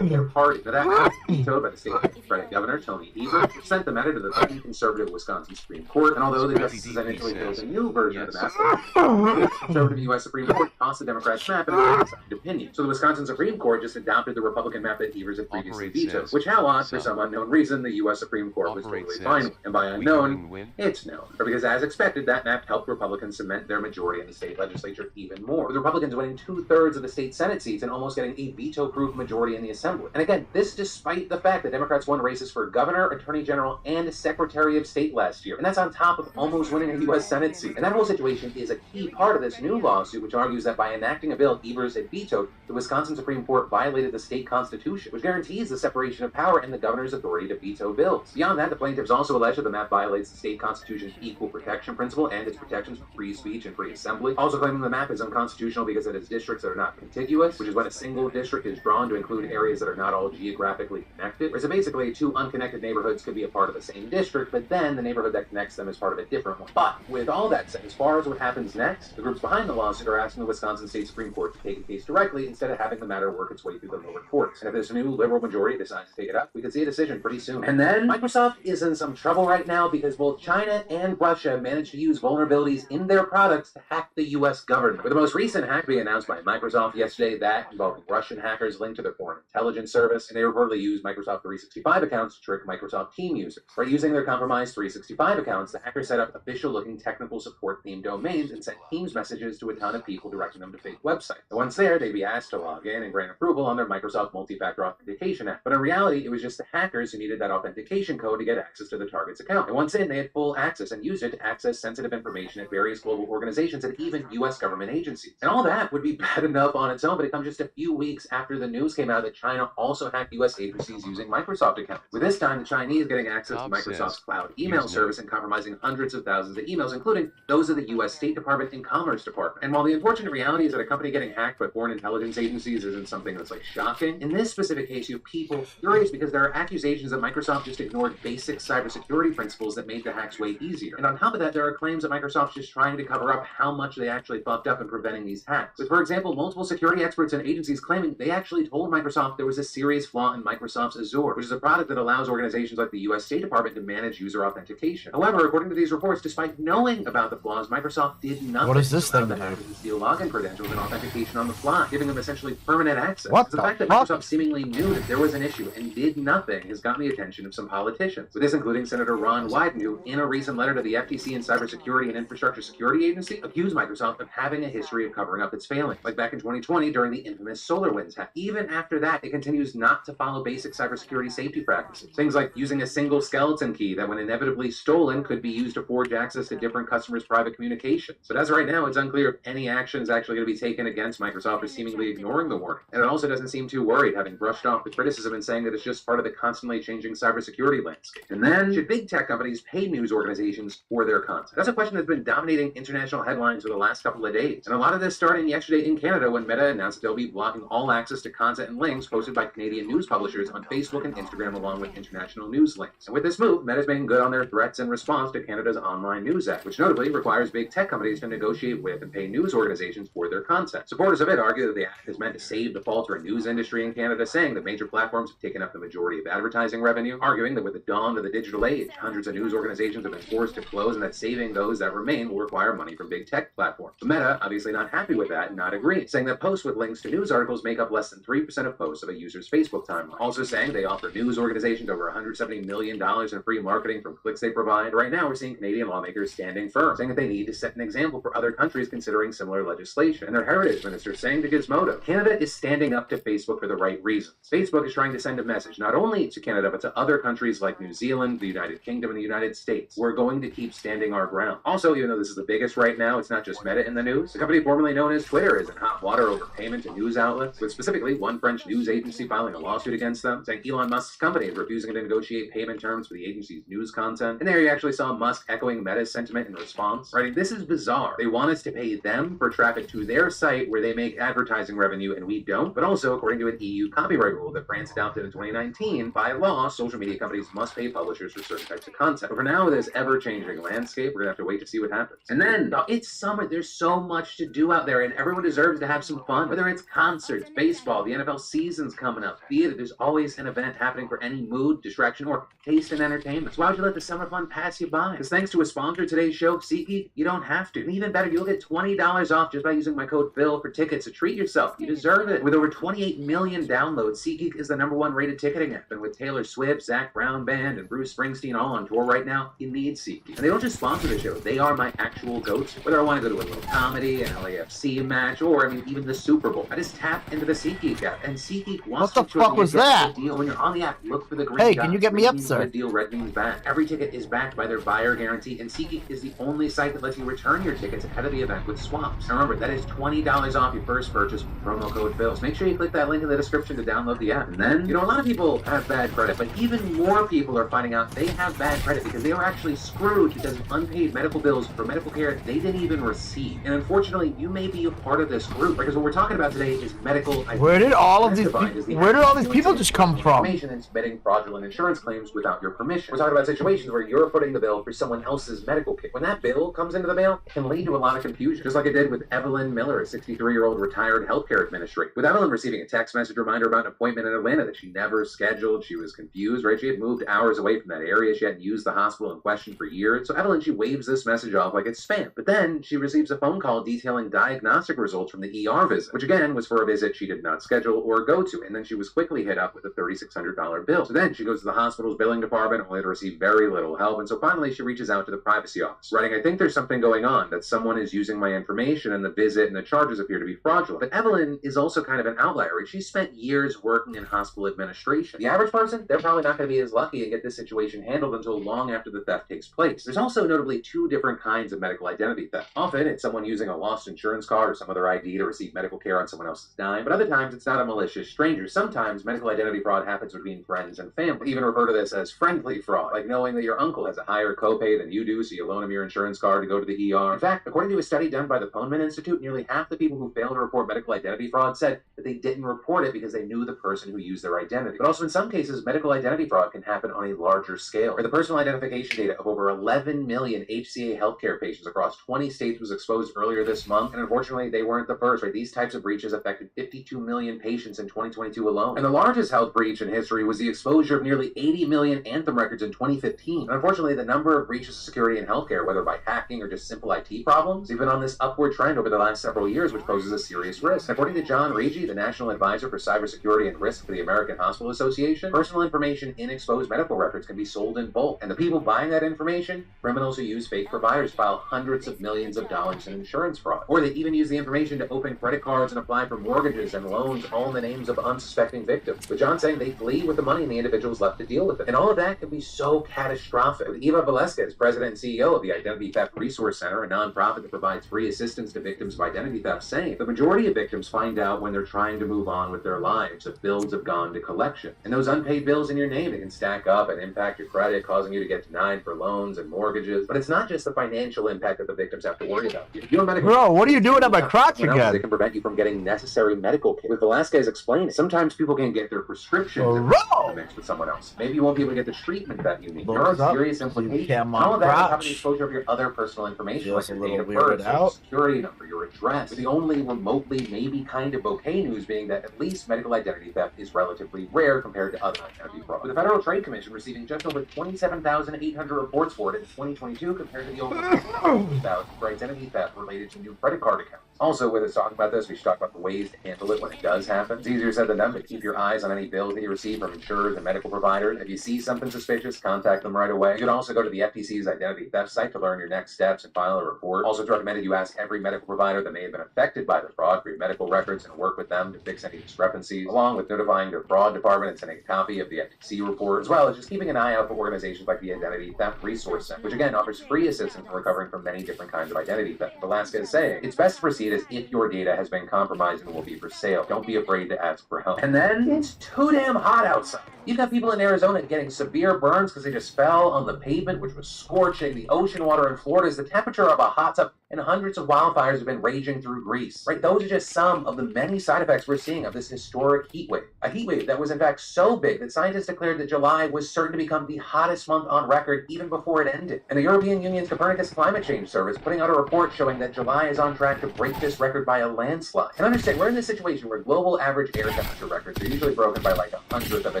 their party. Now that was vetoed by the state Democratic Governor Tony Evers, which sent the matter to the then conservative Wisconsin Supreme Court. And although the justices initially built a new version of the map, the conservative U.S. Supreme Court tossed the Democrats' map in a undecided opinion. So the Wisconsin Supreme Court just adopted the Republican map that Evers had previously vetoed, which how on, for some unknown reason, the U.S. Supreme Court was totally fine with. And by unknown, it's known. Or because as expected, that map helped Republicans cement their majority in the state legislature even more, with Republicans winning 2/3 of the state Senate seats and almost getting a veto-proof majority in the Assembly. And again, this despite the fact that Democrats won races for governor, attorney general, and secretary of state last year. And that's on top of almost winning a U.S. Senate seat. And that whole situation is a key part of this new lawsuit, which argues that by enacting a bill Evers had vetoed, the Wisconsin Supreme Court violated the state constitution, which guarantees the separation of power and the governor's authority to veto bills. Beyond that, the plaintiffs also allege that the map violates the state constitution's equal protection principle and its protections for free speech and free assembly, also claiming the map is unconstitutional because it has districts that are not contiguous, which is when a single district is drawn to include areas that are not all geographically connected. Or so basically, two unconnected neighborhoods could be a part of the same district, but then the neighborhood that connects them is part of a different one. But with all that said, as far as what happens next, the groups behind the lawsuit are asking the Wisconsin State Supreme Court to take the case directly instead of having the matter work its way through the lower courts. And if this new liberal majority decides to take it up, we could see a decision pretty soon. And then Microsoft is in some trouble right now because both China and Russia managed to use vulnerabilities in their products to hack the U.S. government. With the most recent hack being announced by Microsoft yesterday, that involving Russian hackers linked to their foreign intelligence service, and they reportedly used Microsoft 365 accounts to trick Microsoft Team users. By using their compromised 365 accounts, the hackers set up official-looking technical support-themed domains and sent Teams messages to a ton of people directing them to fake websites. And once there, they'd be asked to log in and grant approval on their Microsoft multi-factor authentication app. But in reality, it was just the hackers who needed that authentication code to get access to the target's account. And once in, they had full access and used it to access sensitive information at various global organizations and even U.S. government agencies. And all that would be bad enough on its own, but it comes just a few weeks after the news came out that China also hacked U.S. agencies using Microsoft accounts. With this time, the Chinese getting access to Microsoft's cloud email service and compromising hundreds of thousands of emails, including those of the U.S. State Department and Commerce Department. And while the unfortunate reality is that a company getting hacked by foreign intelligence agencies isn't something that's like shocking, in this specific case, you have people furious because there are accusations that Microsoft just ignored basic cybersecurity principles that made the hacks way easier. And on top of that, there are claims that Microsoft's just trying to cover up how much they actually fucked up in preventing these hacks. With, for example, multiple security experts and agencies claiming they actually told Microsoft there was a serious flaw in Microsoft's Azure, which is a product that allows organizations like the U.S. State Department to manage user authentication. However, according to these reports, despite knowing about the flaws, Microsoft did nothing. What is this thing to hackers to steal login credentials and authentication on the fly, giving them essentially permanent access. What the fact that Microsoft seemingly knew that there was an issue and did nothing has gotten the attention of some politicians, with this including Senator Ron Wyden, who, in a recent letter to the FTC and Cybersecurity and Infrastructure Security Agency, accused Microsoft of having a history of covering up its failings, like back in 2020 during the infamous SolarWinds hack. Even after that, it continues not to follow basic cybersecurity safety practices. Things like using a single skeleton key that, when inevitably stolen, could be used to forge access to different customers' private communications. But as of right now, it's unclear if any action is actually going to be taken against Microsoft for seemingly ignoring the warning. And it also doesn't seem too worried, having brushed off the criticism and saying that it's just part of the constantly changing cybersecurity landscape. And then, should big tech companies pay news organizations for their content? That's a question that's been dominating international headlines for the last couple of days. And a lot of this starting yesterday in Canada when Meta announced that they'll be blocking all access to content and links posted by Canadian news publishers on Facebook and Instagram, along with international news links. And with this move, Meta's making good on their threats in response to Canada's Online News Act, which notably requires big tech companies to negotiate with and pay news organizations for their content. Supporters of it argue that the act is meant to save the faltering news industry in Canada, saying that major platforms have taken up the majority of advertising revenue, arguing that with the dawn of the digital age, hundreds of news organizations have been forced to close and that saving those that remain will require money from big tech platforms. But Meta, obviously not happy with that and not agreeing, saying that posts with links to news articles make up less than 3% of posts of a user's Facebook timeline. Also saying they offer news organizations over $170 million in free marketing from clicks they provide. Right now, we're seeing Canadian lawmakers standing firm, saying that they need to set an example for other countries considering similar legislation. And their heritage minister saying to Gizmodo, Canada is standing up to Facebook for the right reasons. Facebook is trying to send a message not only to Canada, but to other countries like New Zealand, the United Kingdom, and the United States. We're going to keep standing our ground. Also, even though this is the biggest right now, it's not just Meta in the news. The company formerly known as Twitter is in hot water over payment to news outlets, with specifically one French news agency filing a lawsuit against them, saying Elon Musk's company is refusing to negotiate payment terms for the agency's news content. And there you actually saw Musk echoing Meta's sentiment in response, writing, "This is bizarre. They want us to pay them for traffic to their site where they make advertising revenue and we don't." But also, according to an EU copyright rule that France adopted in 2019, by law, social media companies must pay publishers for certain types of content. But for now, with this ever-changing landscape, we're gonna have to wait to see what happens. And then, it's summer. There's so much to do out there, and everyone deserves to have some fun. Whether it's concerts, baseball, the NFL season's coming up, theater, there's always an event happening for any mood, distraction, or taste in entertainment. So why would you let the summer fun pass you by? Because thanks to a sponsor of today's show, SeatGeek, you don't have to. And even better, you'll get $20 off just by using my code Phil for tickets. So treat yourself. You deserve it. With over 28 million downloads, SeatGeek is the #1 rated ticketing app. And with Taylor Swift, Zach Brown Band, and Bruce Springsteen all on tour right now, you need SeatGeek. And they don't just sponsor the show, they are my actual go-to. Whether I want to go to a little comedy, an LAFC match, or even the Super Bowl, I just tap into the SeatGeek app, and SeatGeek wants What the fuck was that? Deal. When you're on the app, look for the green Hey, dot. can you get me Green up, means sir? good deal, red means bad. Every ticket is backed by their buyer guarantee, and SeatGeek is the only site that lets you return your tickets ahead of the event with swaps. And remember, that is $20 off your first purchase with promo code Phil. So make sure you click that link in the description to download the app. And then, a lot of people have bad credit, but even more people are finding out they have bad credit because they were actually screwed because of unpaid medical bills for medical care they didn't even receive. And unfortunately, you may be a part of this group, because what we're talking about today is medical. Where did all of these people just come from? And submitting fraudulent insurance claims without your permission. We're talking about situations where you're footing the bill for someone else's medical care. When that bill comes into the mail, it can lead to a lot of confusion, just like it did with Evelyn Miller, a 63-year-old retired healthcare administrator. With Evelyn receiving a text message reminder about an appointment in Atlanta that she never scheduled, she was confused, right? She had moved hours away from that area. She hadn't used the hospital in question for years. So Evelyn, she waves this message off like it's spam. But then she receives a phone call detailing diagnostic results from the ER visit, which again was for a visit she did not schedule or go to. And then she was quickly hit up with a $3,600 bill. So then she goes to the hospital's billing department, only to receive very little help. And so finally she reaches out to the privacy office, writing, "I think there's something going on, that someone is using my information and the visit and the charges appear to be fraudulent." But Evelyn is also kind of an outlier, right? She spent years working in hospital administration. The average person, they're probably not going to be as lucky and get this situation handled until long after the theft takes place. There's also notably two different kinds of medical identity theft. Often it's someone using a lost insurance card or some other ID to receive medical care on someone else's dime, but other times it's not a malicious stranger. Sometimes medical identity fraud happens between friends and family. We even refer to this as friendly fraud, like knowing that your uncle has a higher copay than you do, so you loan him your insurance card to go to the ER. In fact, according to a study done by the Poneman Institute, nearly half the people who failed to report medical identity fraud said that they didn't report it because they knew the person who used their identity. But also in some cases, medical identity fraud can happen on a larger scale, where the personal identification data of over 11 million HCA healthcare patients across 20 states was exposed earlier this month, and unfortunately they weren't the first, right? These types of breaches affected 52 million patients in 2022 alone. And the largest health breach in history was the exposure of nearly 80 million Anthem records in 2015. And unfortunately, the number of breaches of security in healthcare, whether by hacking or just simple IT problems, has been on this upward trend over the last several years, which poses a serious risk. According to John Regi, the National Advisor for Cybersecurity and Risk for the American Hospital Association, personal information in exposed medical records can be sold in bulk. And the people buying that information, criminals who use fake providers, file hundreds of millions of dollars in insurance fraud. Or they even use the information to open credit cards and apply for mortgages and loans, all in the names of unsuspecting victims. But John's saying they flee with the money and the individuals left to deal with it. And all of that can be so catastrophic. With Eva Velasquez, president and CEO of the Identity Theft Resource Center, a nonprofit that provides free assistance to victims of identity theft, saying the majority of victims find out when they're trying to move on with their lives if bills have gone to collection. And those unpaid bills in your name, they can stack up and impact your credit, causing you to get denied for loans and mortgages. But it's not just the financial impact that the victims have to worry about. If you're medical, bro, what are you doing at my crotch again? They can prevent you from getting necessary medical care. With Velasquez explaining, sometimes people can get their prescriptions mixed with someone else. Maybe you won't be able to get the treatment that you need. There are serious implications. All of that is having exposure of your other personal information, like your date of birth, your security number, your address. With the only remotely maybe kind of okay news being that at least medical identity theft is relatively rare compared to other identity fraud. With the Federal Trade Commission receiving just over 27,800 reports for it in 2022 compared to the over 1,000 for identity theft related to new credit card accounts. Also, with us talking about this, we should talk about the ways to handle it when it does happen. It's easier said than done, but keep your eyes on any bills that you receive from insurers and medical providers. If you see something suspicious, contact them right away. You can also go to the FTC's identity theft site to learn your next steps and file a report. Also, it's recommended you ask every medical provider that may have been affected by the fraud for your medical records and work with them them to fix any discrepancies, along with notifying their fraud department and sending a copy of the FTC report, as well as just keeping an eye out for organizations like the Identity Theft Resource Center, which again offers free assistance in recovering from many different kinds of identity theft. Alaska is saying it's best to proceed as if your data has been compromised and will be for sale. Don't be afraid to ask for help. And then it's too damn hot outside. You've got people in Arizona getting severe burns because they just fell on the pavement, which was scorching. The ocean water in Florida is the temperature of a hot tub, and hundreds of wildfires have been raging through Greece. Right? Those are just some of the many side effects we're seeing of this historic heat wave. A heat wave that was in fact so big that scientists declared that July was certain to become the hottest month on record even before it ended. And the European Union's Copernicus Climate Change Service putting out a report showing that July is on track to break this record by a landslide. And understand, we're in this situation where global average air temperature records are usually broken by like 1/100 of a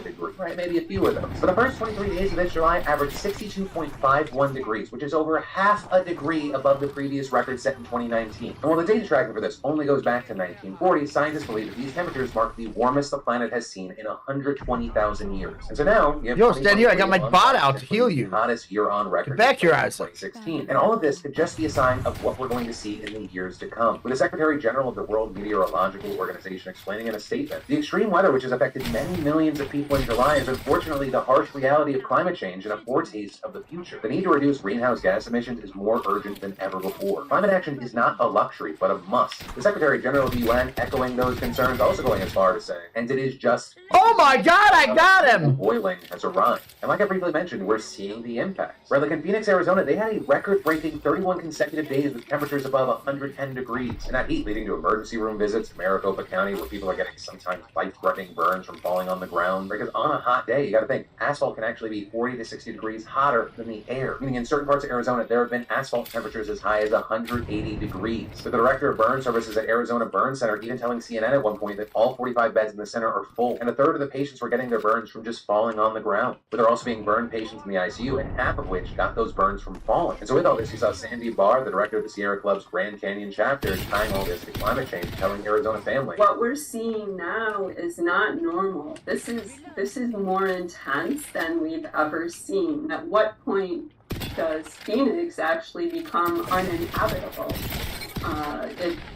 degree. Right? Maybe a few of them. So the first 23 days of this July averaged 62.51 degrees, which is over half a degree above the previous record set in 2019. And while the data tracking for this only goes back to 1940, scientists believe that these temperatures mark the warmest the planet has seen in 120,000 years. And so now, you have Yo, stand here. I got my bot out to heal you. Hottest year on record. Get back here, Isaac. 2016. And all of this could just be a sign of what we're going to see in the years to come. With the Secretary General of the World Meteorological Organization explaining in a statement, the extreme weather which has affected many millions of people in July is unfortunately the harsh reality of climate change and a foretaste of the future. The need to reduce greenhouse gas emissions is more urgent than ever before. Climate action is not a luxury, but a must. The Secretary General of the UN echoing those concerns, also going as far to say, and it is just... Oh my God, I got him! Boiling has arrived. And like I briefly mentioned, we're seeing the impacts. Right, like in Phoenix, Arizona, they had a record-breaking 31 consecutive days with temperatures above 110 degrees. And that heat leading to emergency room visits in Maricopa County where people are getting sometimes life-threatening burns from falling on the ground. Because on a hot day, you gotta think, asphalt can actually be 40 to 60 degrees hotter than the air. Meaning in certain parts of Arizona, there have been asphalt temperatures as high as 180 degrees. With the director of burn services at Arizona Burn Center even telling CNN at one point that all 45 beds in the center are full, and a third of the patients were getting their burns from just falling on the ground. But there are also being burn patients in the ICU, and half of which got those burns from falling. And so with all this, you saw Sandy Barr, the director of the Sierra Club's Grand Canyon chapter, tying all this to climate change, telling Arizona families. What we're seeing now is not normal. This is more intense than we've ever seen. At what point does Phoenix actually become uninhabitable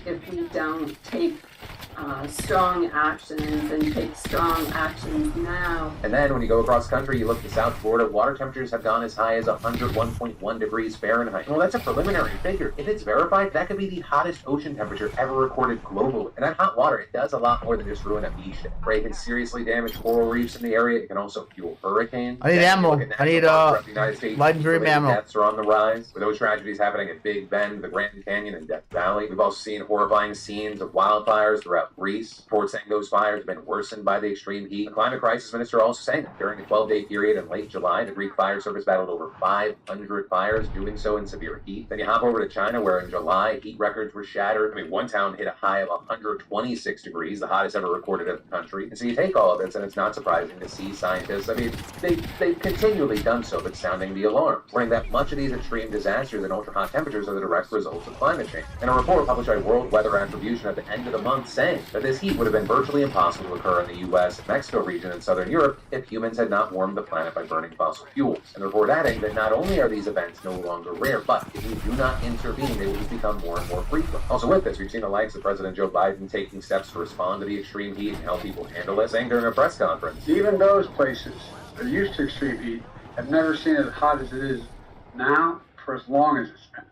if we don't take strong actions and take strong actions now? And then when you go across country, you look to South Florida, water temperatures have gone as high as 101.1 degrees Fahrenheit. Well, that's a preliminary figure. If it's verified, that could be the hottest ocean temperature ever recorded globally. And that hot water, it does a lot more than just ruin a beach day. Right? It can seriously damage coral reefs in the area. It can also fuel hurricanes. I need ammo. I need light and green ammo. Deaths are on the rise. With those tragedies happening at Big Bend, the Grand Canyon, and Death Valley, we've also seen horrifying scenes of wildfires throughout Greece. Reports saying those fires have been worsened by the extreme heat. The climate crisis minister also saying that during a 12-day period in late July, the Greek fire service battled over 500 fires, doing so in severe heat. Then you hop over to China, where in July, heat records were shattered. I mean, one town hit a high of 126 degrees, the hottest ever recorded in the country. And so you take all of this, and it's not surprising to see scientists, I mean, they've continually done so, but sounding the alarm, warning that much of these extreme disasters and ultra-hot temperatures are the direct results of climate change. And a report published by World Weather Attribution at the end of the month saying that this heat would have been virtually impossible to occur in the U.S. and Mexico region and southern Europe if humans had not warmed the planet by burning fossil fuels. And the report adding that not only are these events no longer rare, but if we do not intervene, they will just become more and more frequent. Also with this, we've seen the likes of President Joe Biden taking steps to respond to the extreme heat and help people handle it, saying during a press conference. Even those places that are used to extreme heat have never seen it as hot as it is now for as long as it's been.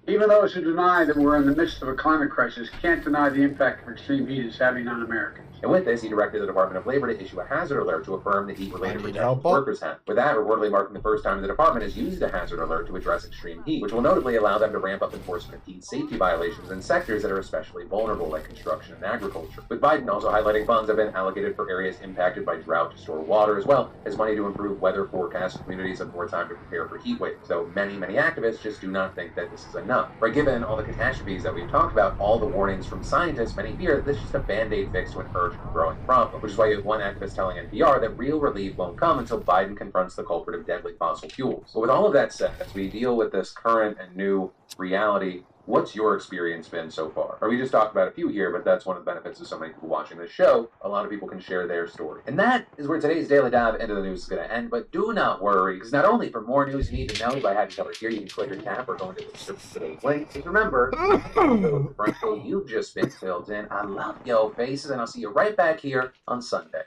Even those who deny that we're in the midst of a climate crisis can't deny the impact of extreme heat is having on Americans. And with this, he directed the Department of Labor to issue a hazard alert to affirm the heat-related protections workers have. With that, reportedly marking the first time the department has used a hazard alert to address extreme heat, which will notably allow them to ramp up enforcement of heat safety violations in sectors that are especially vulnerable, like construction and agriculture. With Biden also highlighting funds have been allocated for areas impacted by drought to store water, as well as money to improve weather forecasts so communities have more time to prepare for heat waves. Though many activists just do not think that this is enough. Right, given all the catastrophes that we've talked about, all the warnings from scientists, many fear that this is just a band-aid fix to an urgent growing problem, which is why you have one activist telling NPR that real relief won't come until Biden confronts the culprit of deadly fossil fuels. But with all of that said, as we deal with this current and new reality What's your experience been so far? Or we just talked about a few here, but that's one of the benefits of so many people watching this show. A lot of people can share their story. And that is where today's Daily Dive into the news is going to end. But do not worry, because not only for more news you need to know by having covered here, you can click your tab or go into the description of today's link. Just remember, you've just been filled in. I love yo faces, and I'll see you right back here on Sunday.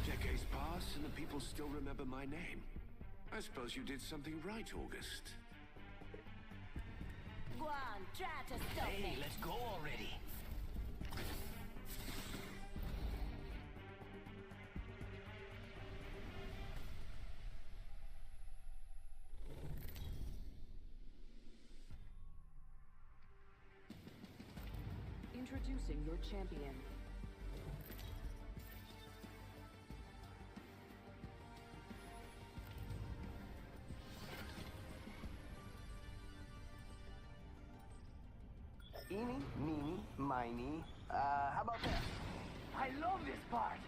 Decades pass and the people still remember my name. I suppose you did something right, August. Go on, try to stop me. Let's go already. Introducing your champion. Eeny, meeny, miny. How about that? I love this part.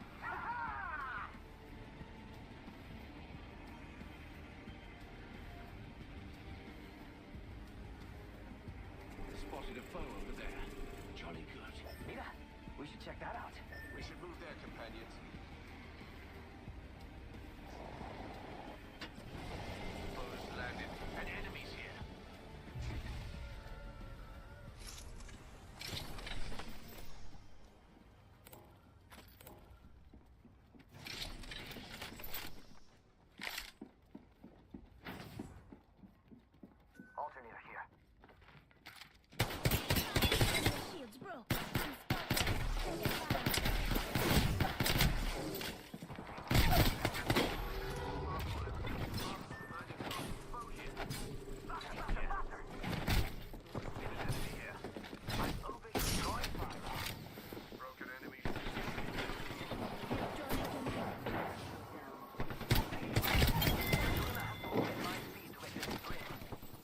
Spotted a foe over there. Jolly good. Mira, we should check that out. We should move there, companions. Foes landed, and enemies here. Alternator here. Shields broke. Broken enemies.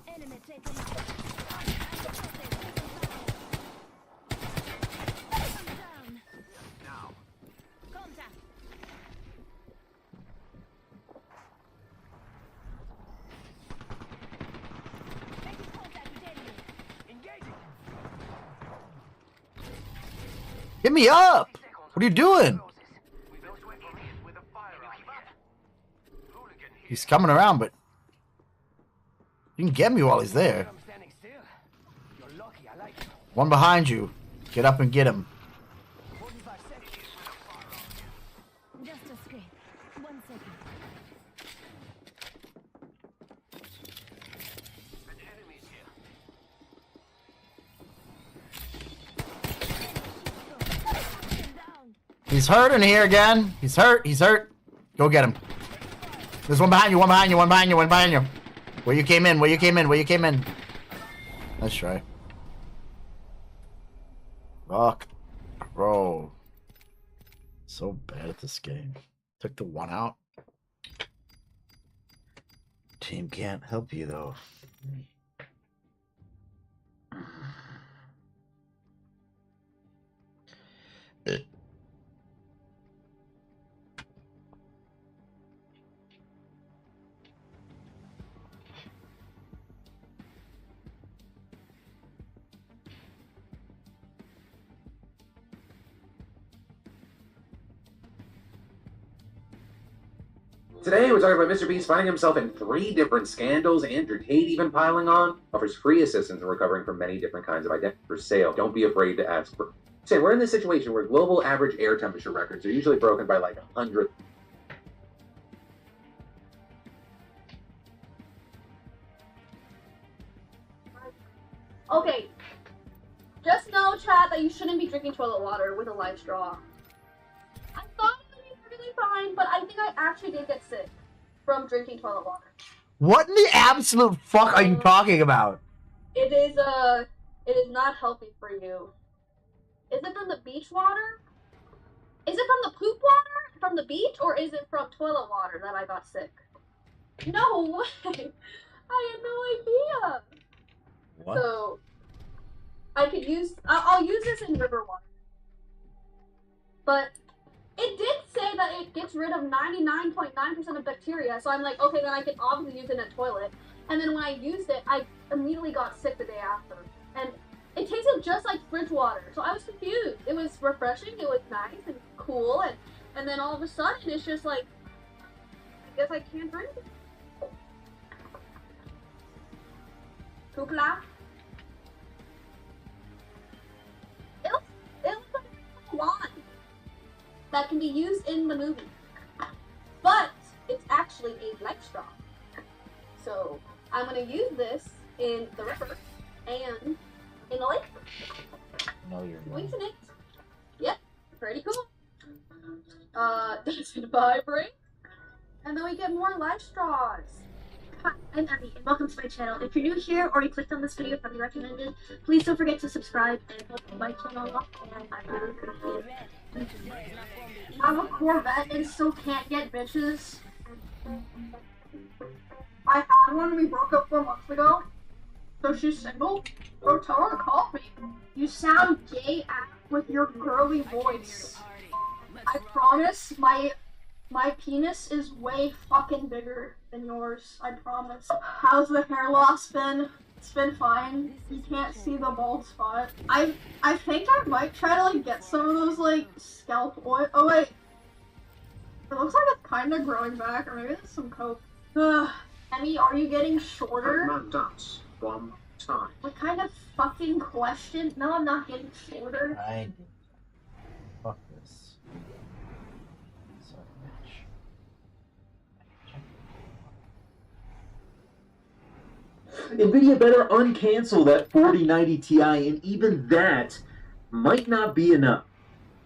Enemy taken out. Down. Now. Contact. Making contact with enemy. Engaging. Get me up! What are you doing? Those were idiots with a firearm here. Hooligan here. He's coming around, but you can get me while he's there. I'm standing still. You're lucky, I like it. One behind you. Get up and get him. 45 seconds. Just a scrape. 1 second. An enemy's here. Down. He's hurt in here again. He's hurt. He's hurt. Go get him. There's one behind you. One behind you. One behind you. One behind you. Where you came in. Where you came in. Where you came in. Let's try. Fuck. Bro. So bad at this game. Took the one out. Team can't help you though. Today, we're talking about Mr. Beast finding himself in 3 different scandals, Andrew Tate even piling on, offers free assistance in recovering from many different kinds of identity for sale. Don't be afraid to ask for. Say, we're in this situation where global average air temperature records are usually broken by like 100. Okay, just know, chat, that you shouldn't be drinking toilet water with a live straw. I thought it would be really fine, but I think I actually did get sick from drinking toilet water. What in the absolute fuck are you talking about? It is not healthy for you. Is it from the beach water? Is it from the poop water from the beach, or is it from toilet water that I got sick? No way! I had no idea! What? So, I could use, I'll use this in river water. But, it did say that it gets rid of 99.9% of bacteria, so I'm like, okay, then I can obviously use it in a toilet. And then when I used it, I immediately got sick the day after. And it tasted just like fridge water, so I was confused. It was refreshing, it was nice and cool, and then all of a sudden it's just like, I guess I can't drink it. Hoopla. It looks like a wand that can be used in the movie, but it's actually a light straw. So I'm gonna use this in the river and in the lake. No, you're not. Wings in it. Yep, pretty cool. Does it vibrate? And then we get more life straws. Hi, I'm Abby, and welcome to my channel. If you're new here or you clicked on this video from the recommended, please don't forget to subscribe and help my channel up, and I really appreciate it. I'm a Corvette and still can't get bitches. I had one, we broke up 4 months ago. So she's single? Bro, tell her to call me. You sound gay with your girly voice. I promise my penis is way fucking bigger than yours. I promise. How's the hair loss been? It's been fine. You can't see the bald spot. I think I might try to like get some of those like scalp oil. Oh wait. It looks like it's kind of growing back, or maybe it's some coke. Emmy, are you getting shorter? Dance one time. What kind of fucking question? No, I'm not getting shorter. I did. Fuck this. NVIDIA better uncancel that 4090 Ti, and even that might not be enough.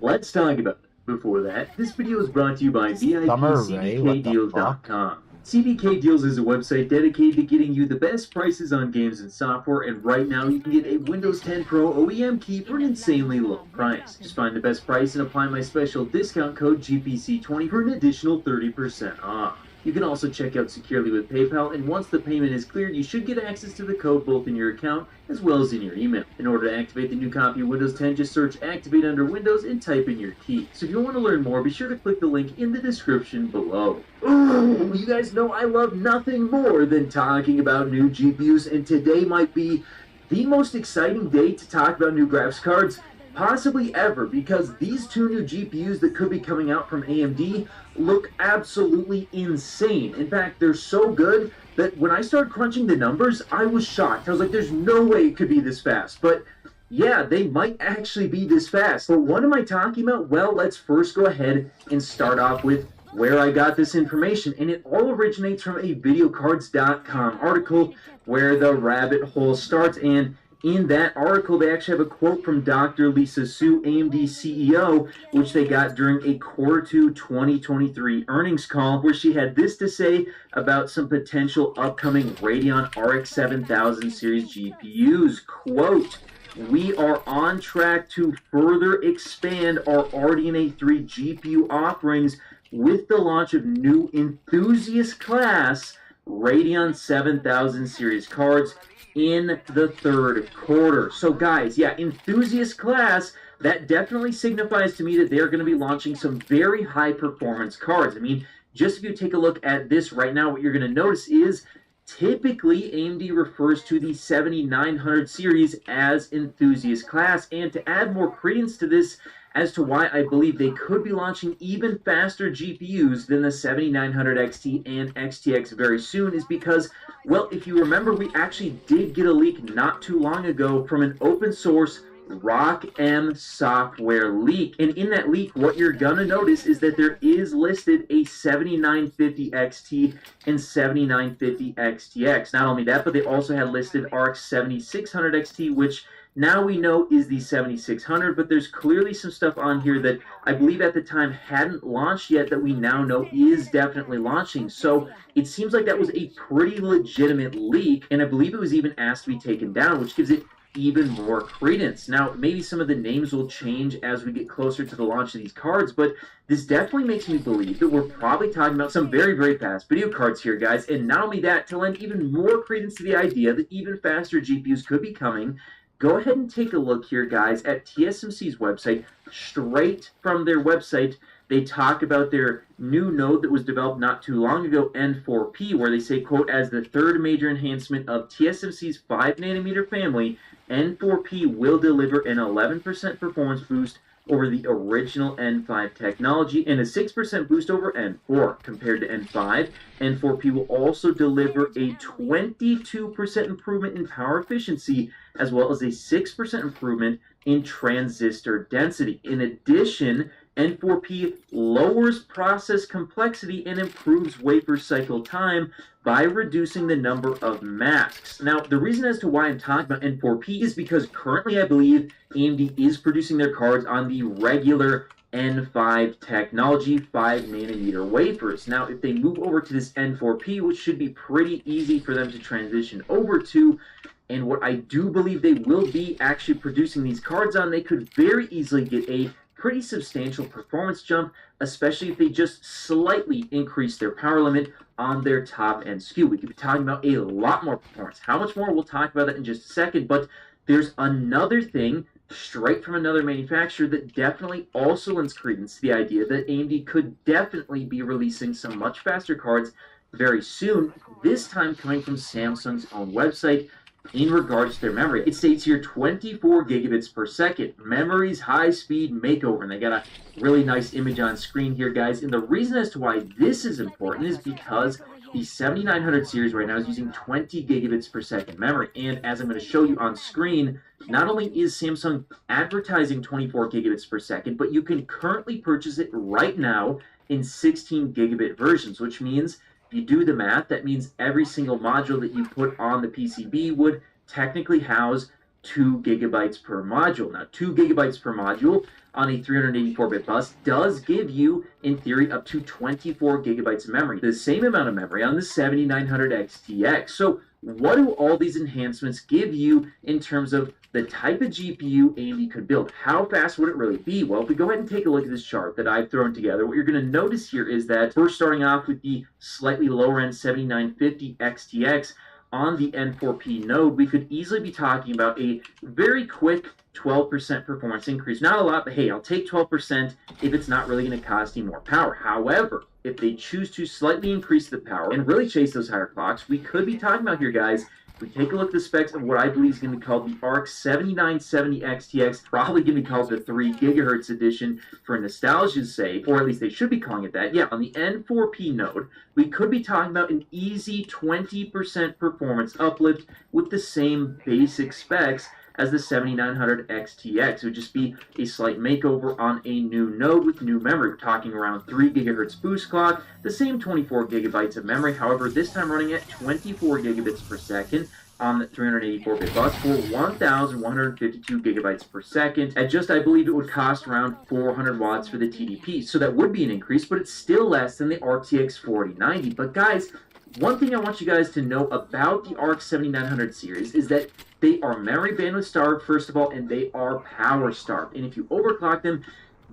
Let's talk about it. Before that, this video is brought to you by VIPCBKDeals.com. CBK Deals is a website dedicated to getting you the best prices on games and software, and right now you can get a Windows 10 Pro OEM key for an insanely low price. Just find the best price and apply my special discount code GPC20 for an additional 30% off. You can also check out securely with PayPal, and once the payment is cleared, you should get access to the code both in your account as well as in your email. In order to activate the new copy of Windows 10, just search Activate under Windows and type in your key. So if you want to learn more, be sure to click the link in the description below. Ooh, you guys know I love nothing more than talking about new GPUs, and today might be the most exciting day to talk about new graphics cards possibly ever, because these 2 new GPUs that could be coming out from AMD look absolutely insane. In fact, they're so good that when I started crunching the numbers, I was shocked. I was like, there's no way it could be this fast. But yeah, they might actually be this fast. But what am I talking about? Well, let's first go ahead and start off with where I got this information, and it all originates from a videocards.com article where the rabbit hole starts. And in that article, they actually have a quote from Dr. Lisa Su, AMD CEO, which they got during a Q2 2023 earnings call, where she had this to say about some potential upcoming Radeon RX 7000 series GPUs. Quote, "We are on track to further expand our RDNA 3 GPU offerings with the launch of new enthusiast class Radeon 7000 series cards in the Q3. So guys, yeah, enthusiast class, that definitely signifies to me that they're going to be launching some very high performance cards. I mean, just if you take a look at this right now, what you're going to notice is typically AMD refers to the 7900 series as enthusiast class, and to add more credence to this, as to why I believe they could be launching even faster GPUs than the 7900 XT and XTX very soon is because, well, if you remember, we actually did get a leak not too long ago from an open source ROCm software leak. And in that leak, what you're gonna notice is that there is listed a 7950 XT and 7950 XTX. Not only that, but they also had listed RX 7600 XT, which now we know is the 7600, but there's clearly some stuff on here that I believe at the time hadn't launched yet that we now know is definitely launching. So it seems like that was a pretty legitimate leak, and I believe it was even asked to be taken down, which gives it even more credence. Now, maybe some of the names will change as we get closer to the launch of these cards, but this definitely makes me believe that we're probably talking about some very, very fast video cards here, guys. And not only that, to lend even more credence to the idea that even faster GPUs could be coming, go ahead and take a look here, guys, at TSMC's website. Straight from their website, they talk about their new node that was developed not too long ago, N4P, where they say, quote, as the third major enhancement of TSMC's 5nm family, N4P will deliver an 11% performance boost over the original N5 technology and a 6% boost over N4. Compared to N5, N4P will also deliver a 22% improvement in power efficiency, as well as a 6% improvement in transistor density. In addition, N4P lowers process complexity and improves wafer cycle time by reducing the number of masks. Now, the reason as to why I'm talking about N4P is because currently I believe AMD is producing their cards on the regular N5 technology 5nm wafers. Now, if they move over to this N4P, which should be pretty easy for them to transition over to, and what I do believe they will be actually producing these cards on, they could very easily get a pretty substantial performance jump, especially if they just slightly increase their power limit on their top end SKU. We could be talking about a lot more performance. How much more? We'll talk about that in just a second, but there's another thing straight from another manufacturer that definitely also lends credence to the idea that AMD could definitely be releasing some much faster cards very soon, this time coming from Samsung's own website. In regards to their memory, it states here 24 gigabits per second. Memory's high-speed makeover. And they got a really nice image on screen here, guys. And the reason as to why this is important is because the 7900 series right now is using 20 gigabits per second memory. And as I'm going to show you on screen, not only is Samsung advertising 24 gigabits per second, but you can currently purchase it right now in 16 gigabit versions, which means you do the math, that means every single module that you put on the PCB would technically house 2 gigabytes per module. Now, 2 gigabytes per module on a 384-bit bus does give you, in theory, up to 24 gigabytes of memory. The same amount of memory on the 7900 XTX. So what do all these enhancements give you in terms of the type of GPU AMD could build? How fast would it really be? Well, if we go ahead and take a look at this chart that I've thrown together, what you're going to notice here is that first starting off with the slightly lower end 7950 XTX on the N4P node, we could easily be talking about a very quick 12% performance increase. Not a lot, but hey, I'll take 12% if it's not really going to cost me more power. However, if they choose to slightly increase the power and really chase those higher clocks, we could be talking about here, guys, if we take a look at the specs of what I believe is going to be called the RX 7970 XTX, probably going to be called the 3 gigahertz edition for nostalgia's sake, or at least they should be calling it that. Yeah, on the N4P node, we could be talking about an easy 20% performance uplift with the same basic specs as the 7900 XTX. It would just be a slight makeover on a new node with new memory. We're talking around 3 gigahertz boost clock, the same 24 gigabytes of memory, however, this time running at 24 gigabits per second on the 384-bit bus for 1,152 gigabytes per second. At just, I believe it would cost around 400 watts for the TDP. So that would be an increase, but it's still less than the RTX 4090. But guys, one thing I want you guys to know about the RX 7900 series is that they are memory bandwidth starved, first of all, and they are power starved. And if you overclock them,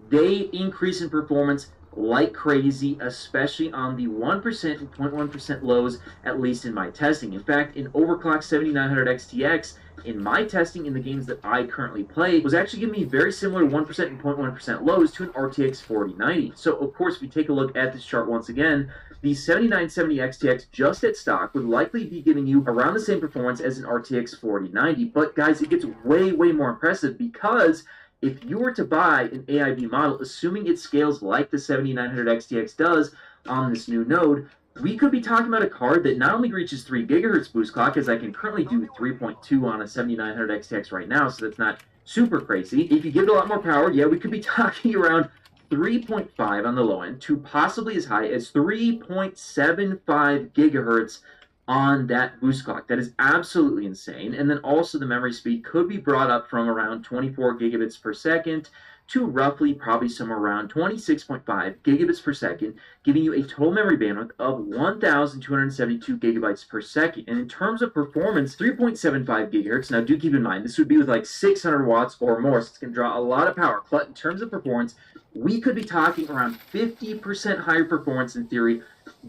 they increase in performance like crazy, especially on the 1% and 0.1% lows, at least in my testing. In fact, in overclock 7900 XTX, in my testing in the games that I currently play, was actually giving me very similar 1% and 0.1% lows to an RTX 4090. So, of course, if we take a look at this chart once again, the 7970 XTX just at stock would likely be giving you around the same performance as an RTX 4090. But guys, it gets way, way more impressive because if you were to buy an AIB model, assuming it scales like the 7900 XTX does on this new node, we could be talking about a card that not only reaches 3 gigahertz boost clock, as I can currently do 3.2 on a 7900 XTX right now, so that's not super crazy. If you give it a lot more power, yeah, we could be talking around 3.5 on the low end to possibly as high as 3.75 gigahertz on that boost clock. That is absolutely insane. And then also the memory speed could be brought up from around 24 gigabits per second to roughly probably somewhere around 26.5 gigabits per second, giving you a total memory bandwidth of 1,272 gigabytes per second. And in terms of performance, 3.75 gigahertz, now do keep in mind, this would be with like 600 watts or more, so it's going to draw a lot of power. But in terms of performance, we could be talking around 50% higher performance in theory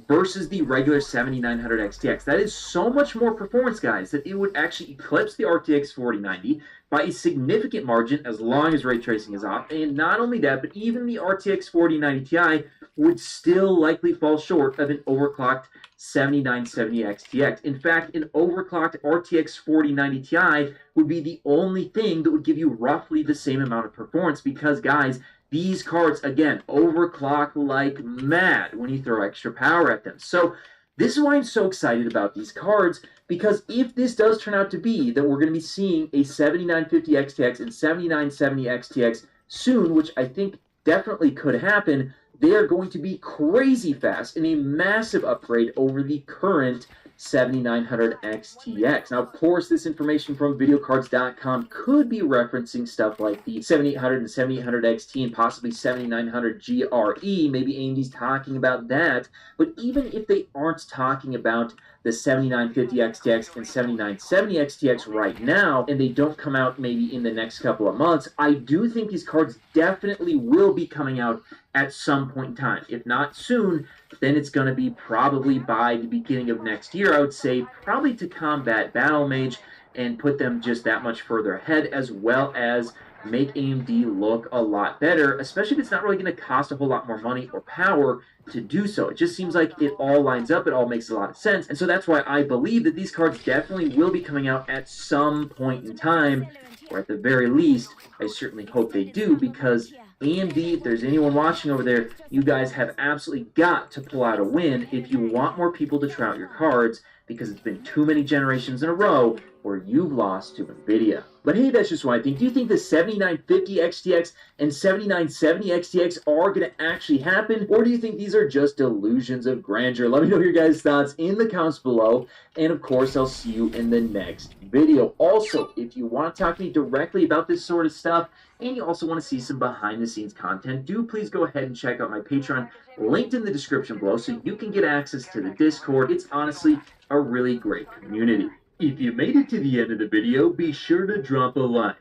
versus the regular 7900 XTX. That is so much more performance, guys, that it would actually eclipse the RTX 4090 by a significant margin as long as ray tracing is off. And not only that, but even the RTX 4090 Ti would still likely fall short of an overclocked 7970 XTX. In fact, an overclocked RTX 4090 Ti would be the only thing that would give you roughly the same amount of performance because, guys, these cards, again, overclock like mad when you throw extra power at them. So this is why I'm so excited about these cards, because if this does turn out to be that we're going to be seeing a 7950 XTX and 7970 XTX soon, which I think definitely could happen, they are going to be crazy fast and a massive upgrade over the current 7900 XTX. Now, of course, this information from videocards.com could be referencing stuff like the 7800 and 7800 XT and possibly 7900 GRE. Maybe AMD's talking about that. But even if they aren't talking about the 7950 XTX and 7970 XTX right now, and they don't come out maybe in the next couple of months, I do think these cards definitely will be coming out at some point in time. If not soon, then it's going to be probably by the beginning of next year, I would say, probably to combat Battle Mage and put them just that much further ahead, as well as make AMD look a lot better, especially if it's not really going to cost a whole lot more money or power to do so. It just seems like it all lines up, it all makes a lot of sense, and so that's why I believe that these cards definitely will be coming out at some point in time, or at the very least, I certainly hope they do, because AMD, if there's anyone watching over there, you guys have absolutely got to pull out a win if you want more people to try out your cards, because it's been too many generations in a row where you've lost to NVIDIA. But hey, that's just what I think. Do you think the 7950 XTX and 7970 XTX are going to actually happen? Or do you think these are just delusions of grandeur? Let me know your guys' thoughts in the comments below. And of course, I'll see you in the next video. Also, if you want to talk to me directly about this sort of stuff, and you also want to see some behind-the-scenes content, do please go ahead and check out my Patreon, linked in the description below, so you can get access to the Discord. It's honestly a really great community. If you made it to the end of the video, be sure to drop a like.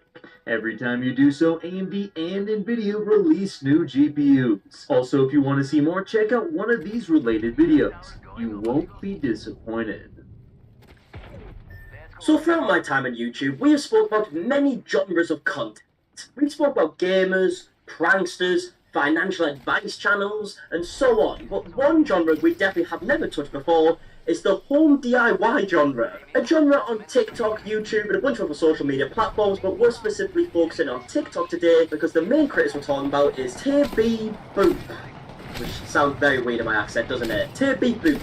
Every time you do so, AMD and NVIDIA release new GPUs. Also, if you want to see more, check out one of these related videos. You won't be disappointed. So throughout my time on YouTube, we have spoke about many genres of content. We've spoke about gamers, pranksters, financial advice channels, and so on. But one genre we definitely have never touched before is the home DIY genre. A genre on TikTok, YouTube, and a bunch of other social media platforms, but we're specifically focusing on TikTok today because the main creators we're talking about is TB Boop. Which sounds very weird in my accent, doesn't it? TB Boop.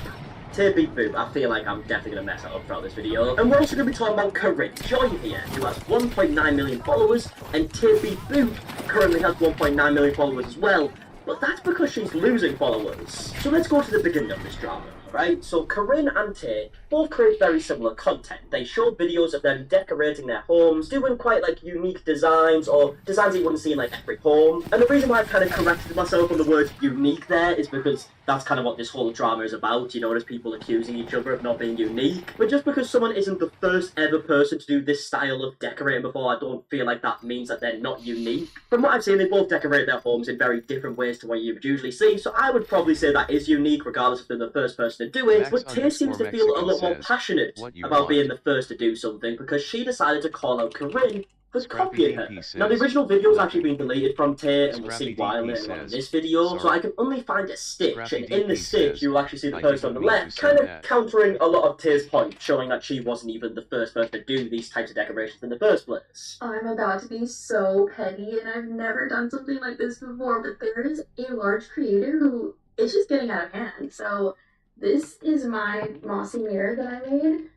TB Boop. I feel like I'm definitely going to mess that up throughout this video. And we're also going to be talking about Corinne Joy here, who has 1.9 million followers, and TB Boop currently has 1.9 million followers as well. But that's because she's losing followers. So let's go to the beginning of this drama. Right, so Corinne and Tate both create very similar content. They show videos of them decorating their homes, doing quite like unique designs or designs that you wouldn't see in like every home. And the reason why I kind of corrected myself on the word unique there is because that's kind of what this whole drama is about, you know, there's people accusing each other of not being unique. But just because someone isn't the first ever person to do this style of decorating before, I don't feel like that means that they're not unique. From what I've seen, they both decorate their homes in very different ways to what you would usually see, so I would probably say that is unique regardless if they're the first person to do it. But Tay seems to feel a lot more passionate about being the first to do something because she decided to call out Corinne for copying her. Now, the original video has actually been deleted from Tay, and we'll see why later on in this video, so I can only find a stitch, and in the stitch you will actually see the person on the left, kind of countering a lot of Tay's points, showing that she wasn't even the first person to do these types of decorations in the first place. I'm about to be so petty, and I've never done something like this before, but there is a large creator who is just getting out of hand. So this is my mossy mirror that I made,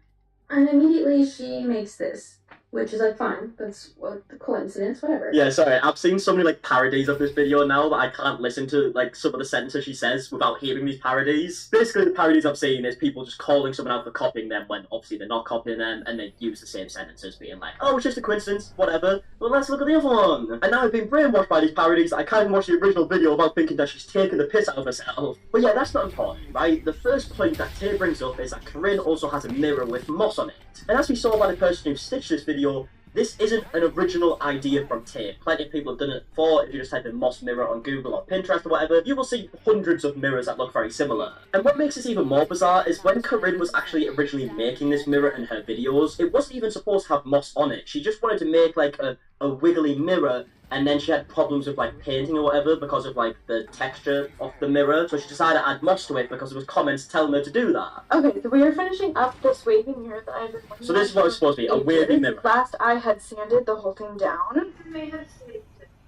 and immediately she makes this, which is like fine. That's what the coincidence, whatever. Yeah, sorry, I've seen so many like parodies of this video now that I can't listen to like some of the sentences she says without hearing these parodies. Basically, the parodies I've seen is people just calling someone out for copying them when obviously they're not copying them, and they use the same sentences, being like, "Oh, it's just a coincidence, whatever." Well, let's look at the other one. And now I've been brainwashed by these parodies. I can't even watch the original video without thinking that she's taking the piss out of herself. But yeah, that's not important, right? The first point that Tay brings up is that Corinne also has a mirror with moss on it. And as we saw by the person who stitched this video, this isn't an original idea from Tay. Plenty of people have done it before. If you just type in moss mirror on Google or Pinterest or whatever, you will see hundreds of mirrors that look very similar. And what makes this even more bizarre is when Corinne was actually originally making this mirror in her videos, it wasn't even supposed to have moss on it. She just wanted to make like a wiggly mirror, and then she had problems with like painting or whatever because of like the texture of the mirror, so she decided to add moss to it because there was comments telling her to do that. Okay, so we are finishing up this wavy mirror that I've been working So this is what it's supposed to be, a wavy mirror. Last I had sanded the whole thing down.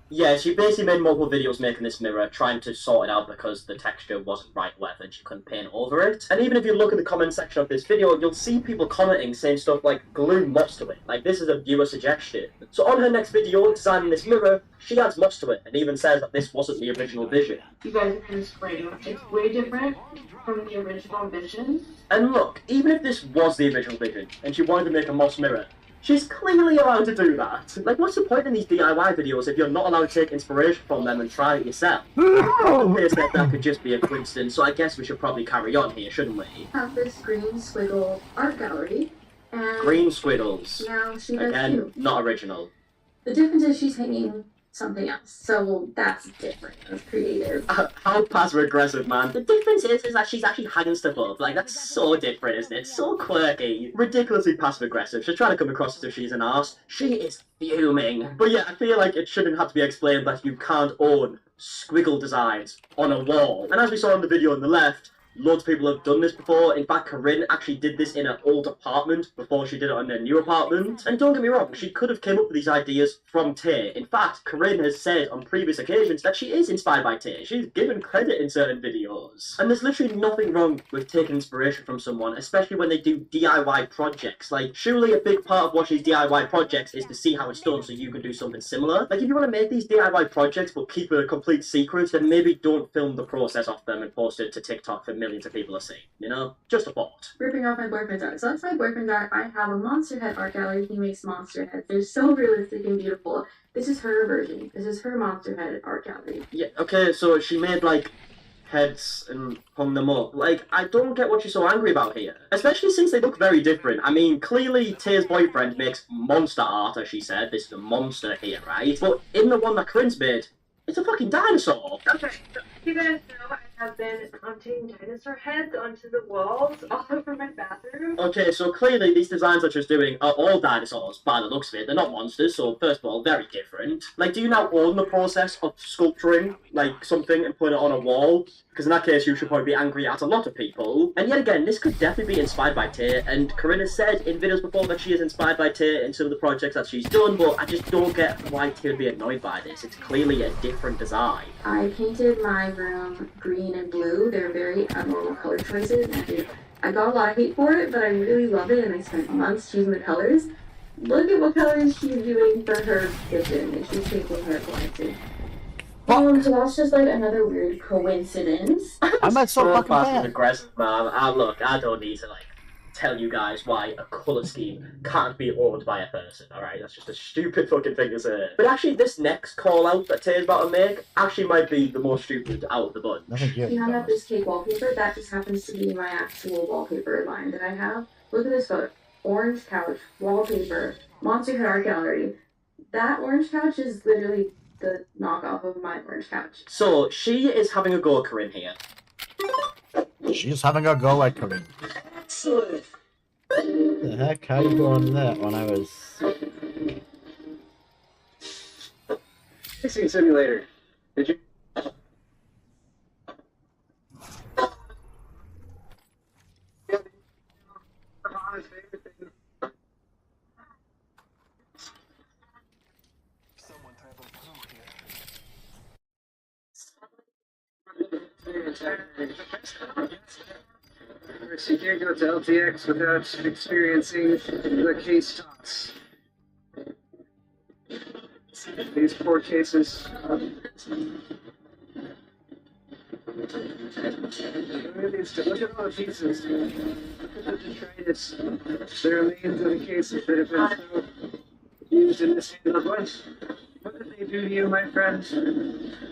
Yeah, she basically made multiple videos making this mirror, trying to sort it out because the texture wasn't right wet and she couldn't paint over it. And even if you look at the comment section of this video, you'll see people commenting saying stuff like, glue moss to it. Like, this is a viewer suggestion. So on her next video, designing this mirror, she adds moss to it and even says that this wasn't the original vision. You guys can explain it. It's way different from the original vision. And look, even if this was the original vision, and she wanted to make a moss mirror, she's clearly allowed to do that. Like, what's the point in these DIY videos if you're not allowed to take inspiration from them and try it yourself? It appears that could just be a coincidence, so I guess we should probably carry on here, shouldn't we? Have this green squiggle art gallery, and Green squiggles. now she has Again, two. not original. The difference is she's hanging something else, so that's different. That's creative. How passive-aggressive, man. The difference is that she's actually hanging stuff up. Like, that's so different, isn't it? So quirky. Ridiculously passive-aggressive. She's trying to come across as if she's an arse. She is fuming. But yeah, I feel like it shouldn't have to be explained that you can't own squiggle designs on a wall. And as we saw in the video on the left, loads of people have done this before. In fact, Corinne actually did this in her old apartment before she did it on her new apartment. And don't get me wrong, she could have came up with these ideas from Tay. In fact, Corinne has said on previous occasions that she is inspired by Tay. She's given credit in certain videos. And there's literally nothing wrong with taking inspiration from someone, especially when they do DIY projects. Like, surely a big part of watching these DIY projects is to see how it's done so you can do something similar. Like, if you want to make these DIY projects but keep it a complete secret, then maybe don't film the process of them and post it to TikTok for millions of people to see, you know? Just a thought. Ripping off my boyfriend's art. So that's my boyfriend's art. I have a monster head art gallery. He makes monster heads. They're so realistic and beautiful. This is her version. This is her monster head art gallery. Yeah, okay, so she made, like, heads and hung them up. Like, I don't get what you're so angry about here. Especially since they look very different. I mean, clearly Tay's boyfriend makes monster art, as she said. This is a monster here, right? But in the one that Corinne's made, it's a fucking dinosaur. Okay, so you guys know I have been mounting dinosaur heads onto the walls, also for my bathroom. Okay, so clearly these designs that she's doing are all dinosaurs, by the looks of it. They're not monsters, so first of all, very different. Like, do you now own the process of sculpturing, like, something and putting it on a wall? Because in that case, you should probably be angry at a lot of people. And yet again, this could definitely be inspired by Tay, and Corinne has said in videos before that she is inspired by Tay in some of the projects that she's done, but I just don't get why Tay would be annoyed by this. It's clearly a different design. I painted my room green and blue. They're very abnormal color choices. And I got a lot of hate for it, but I really love it, and I spent months choosing the colors. Look at what colors she's doing for her kitchen, and she's taking her appliances. So that's just like another weird coincidence. I'm not so fucking bad. Aggressive, man. Look, I don't need to, like, tell you guys why a colour scheme can't be owned by a person, alright? That's just a stupid fucking thing to say. But actually, this next call-out that Tay's about to make actually might be the most stupid out of the bunch. He hung up this cake wallpaper. That just happens to be my actual wallpaper line that I have. Look at this photo. Orange couch, wallpaper, monster head art gallery. That orange couch is literally the knockoff of my orange couch. So, she is having a go at Corinne here. She's having a go at Corinne. Excellent. The heck? How you go on that when I was... Racing simulator. Did you? You can't go to LTX without experiencing the case toss. These 4 cases. Look at all the pieces. Look at the detritus. There are millions of the cases that have been so used in this field. What did they do to you, my friend?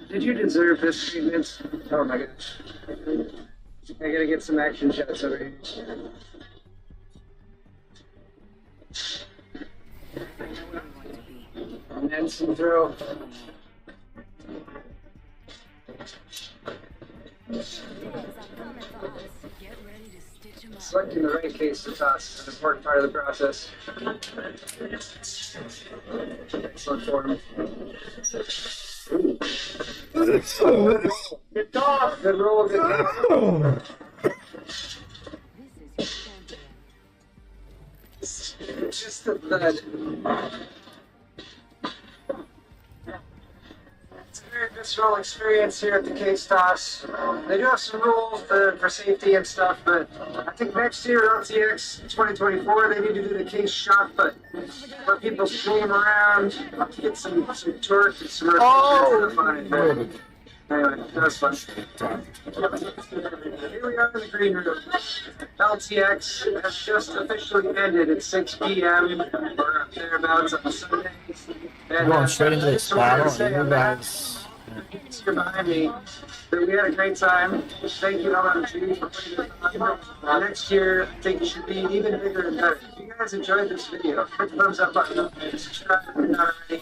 Did you deserve this treatment? Oh my gosh. I gotta get some action shots over here. Nansen throw. Selecting the right case to toss is an important part of the process. Excellent form. Good toss! Good roll, good toss. It's just the thud. It's a very visceral experience here at the case toss. They do have some rules for safety and stuff, but I think next year at RTX 2024 they need to do the case shot, but let people swim around, get some torque and some fun. Anyway, that was fun. Here we are in the green room. LTX has just officially ended at 6 p.m. or thereabouts on Sunday. We're going straight into this battle, and you guys... You're behind me. But we had a great time. Thank you, LMG, for putting it on. Next year, I think it should be even bigger and better. If you guys enjoyed this video, hit the thumbs up button, subscribe if you're not already.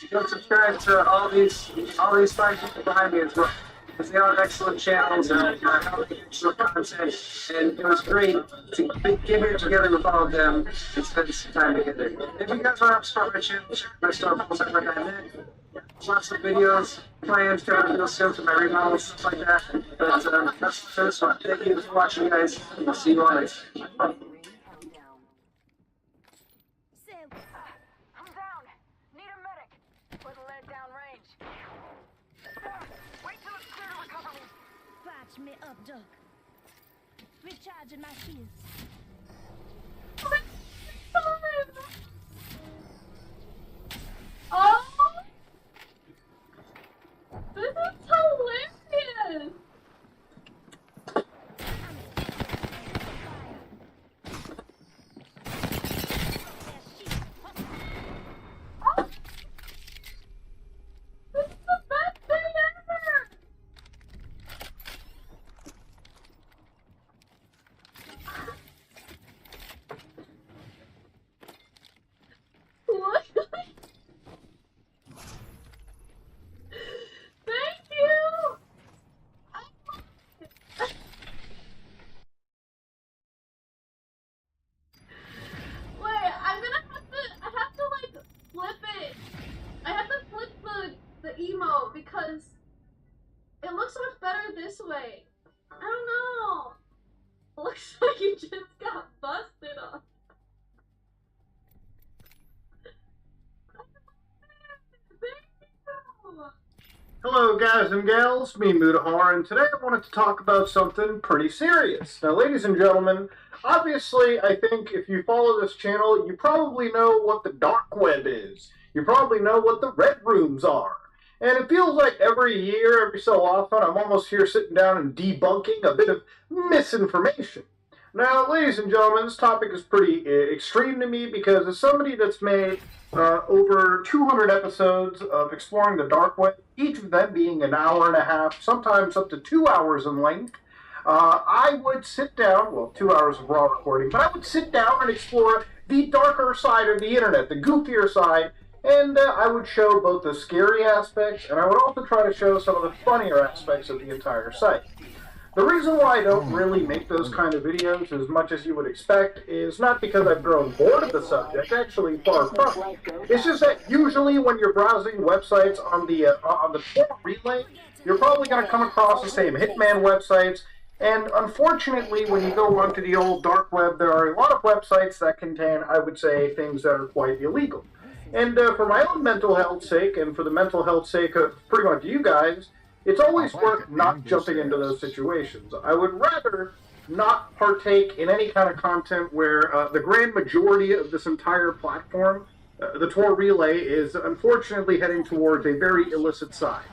Go subscribe to all these fine people behind me as well, because they all have excellent channels and helping excellent content. And it was great to get here together with all of them and spend some time together. If you guys want to support my channel, check my store posts at Red.net. Lots of videos planned coming real soon for my remodels, stuff like that. But that's for this one. Thank you for watching, guys. I'll see you all next time. I'm down. Need a medic. With lead down range. Wait till it's clear to recover me. Patch me up, Doc. Recharging my shields. Oh! This is hilarious! This is the best thing ever! Look! Thank you! Wait, I have to like flip it. I have to flip the emote because it looks so much better this way. I don't know. It looks like you just got busted on. Hello guys and gals, me Mudahar, and today I wanted to talk about something pretty serious. Now ladies and gentlemen, obviously I think if you follow this channel, you probably know what the dark web is. You probably know what the red rooms are. And it feels like every year, every so often, I'm almost here sitting down and debunking a bit of misinformation. Now, ladies and gentlemen, this topic is pretty extreme to me because as somebody that's made over 200 episodes of exploring the dark web, each of them being an hour and a half, sometimes up to 2 hours in length, I would sit down, well, 2 hours of raw recording, but I would sit down and explore the darker side of the internet, the goofier side, and I would show both the scary aspects, and I would also try to show some of the funnier aspects of the entire site. The reason why I don't really make those kind of videos as much as you would expect is not because I've grown bored of the subject, actually far from it. It's just that usually when you're browsing websites on the Tor Relay, you're probably going to come across the same Hitman websites, and unfortunately when you go onto the old dark web, there are a lot of websites that contain, I would say, things that are quite illegal. And for my own mental health sake, and for the mental health sake of pretty much you guys, it's always worth not jumping into those situations. I would rather not partake in any kind of content where the grand majority of this entire platform, the Tor Relay, is unfortunately heading towards a very illicit side.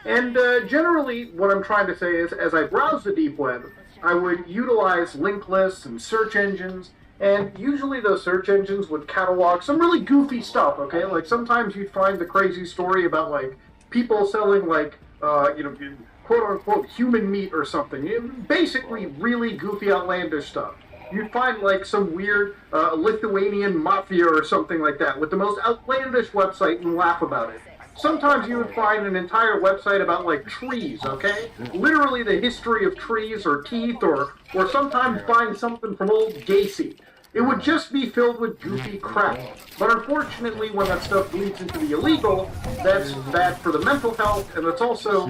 And generally, what I'm trying to say is, as I browse the deep web, I would utilize link lists and search engines, and usually those search engines would catalog some really goofy stuff, okay? Like, sometimes you'd find the crazy story about, like, people selling, like, quote-unquote human meat or something. Basically really goofy, outlandish stuff. You'd find, like, some weird Lithuanian mafia or something like that with the most outlandish website and laugh about it. Sometimes you would find an entire website about, like, trees, okay? Literally the history of trees or teeth, or sometimes find something from old Gacy. It would just be filled with goofy crap. But unfortunately, when that stuff bleeds into the illegal, that's bad for the mental health, and it's also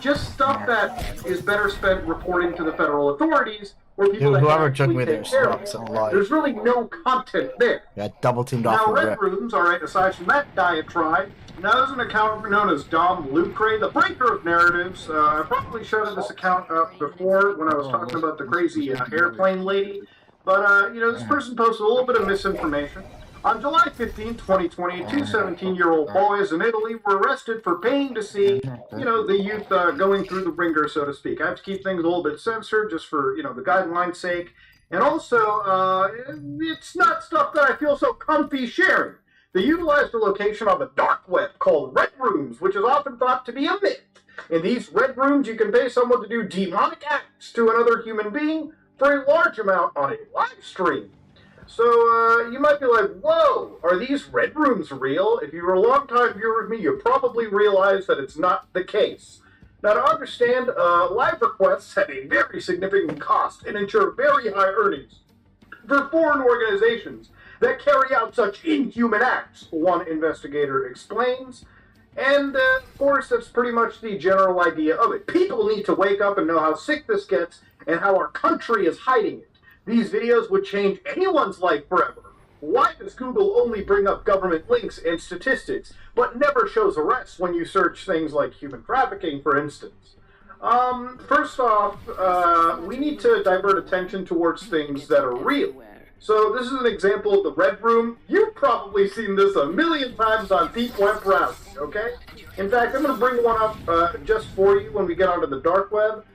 just stuff that is better spent reporting to the federal authorities, or people that whoever can took me actually there take care of sucks it. a lot. There's really no content there. Got double teamed off Now, the Red rip. Rooms, alright, aside from that diatribe, now there's an account known as Dom Lucre, the breaker of narratives. I probably showed this account up before when I was talking about the crazy airplane lady. But, you know, this person posted a little bit of misinformation. On July 15, 2020, two 17-year-old boys in Italy were arrested for paying to see, you know, the youth going through the ringer, so to speak. I have to keep things a little bit censored just for, you know, the guideline's sake. And also, it's not stuff that I feel so comfy sharing. They utilized a location on the dark web called Red Rooms, which is often thought to be a myth. In these Red Rooms, you can pay someone to do demonic acts to another human being for a large amount on a live stream. So, you might be like, whoa, are these Red Rooms real? If you were a long-time viewer of me, you probably realize that it's not the case. Now, to understand, live requests have a very significant cost and ensure very high earnings for foreign organizations that carry out such inhuman acts, one investigator explains. And, of course, that's pretty much the general idea of it. People need to wake up and know how sick this gets and how our country is hiding it. These videos would change anyone's life forever. Why does Google only bring up government links and statistics, but never shows arrests when you search things like human trafficking, for instance? First off, we need to divert attention towards things that are real. So this is an example of the Red Room. You've probably seen this a million times on deep web browsing, okay? In fact, I'm going to bring one up just for you when we get onto the dark web.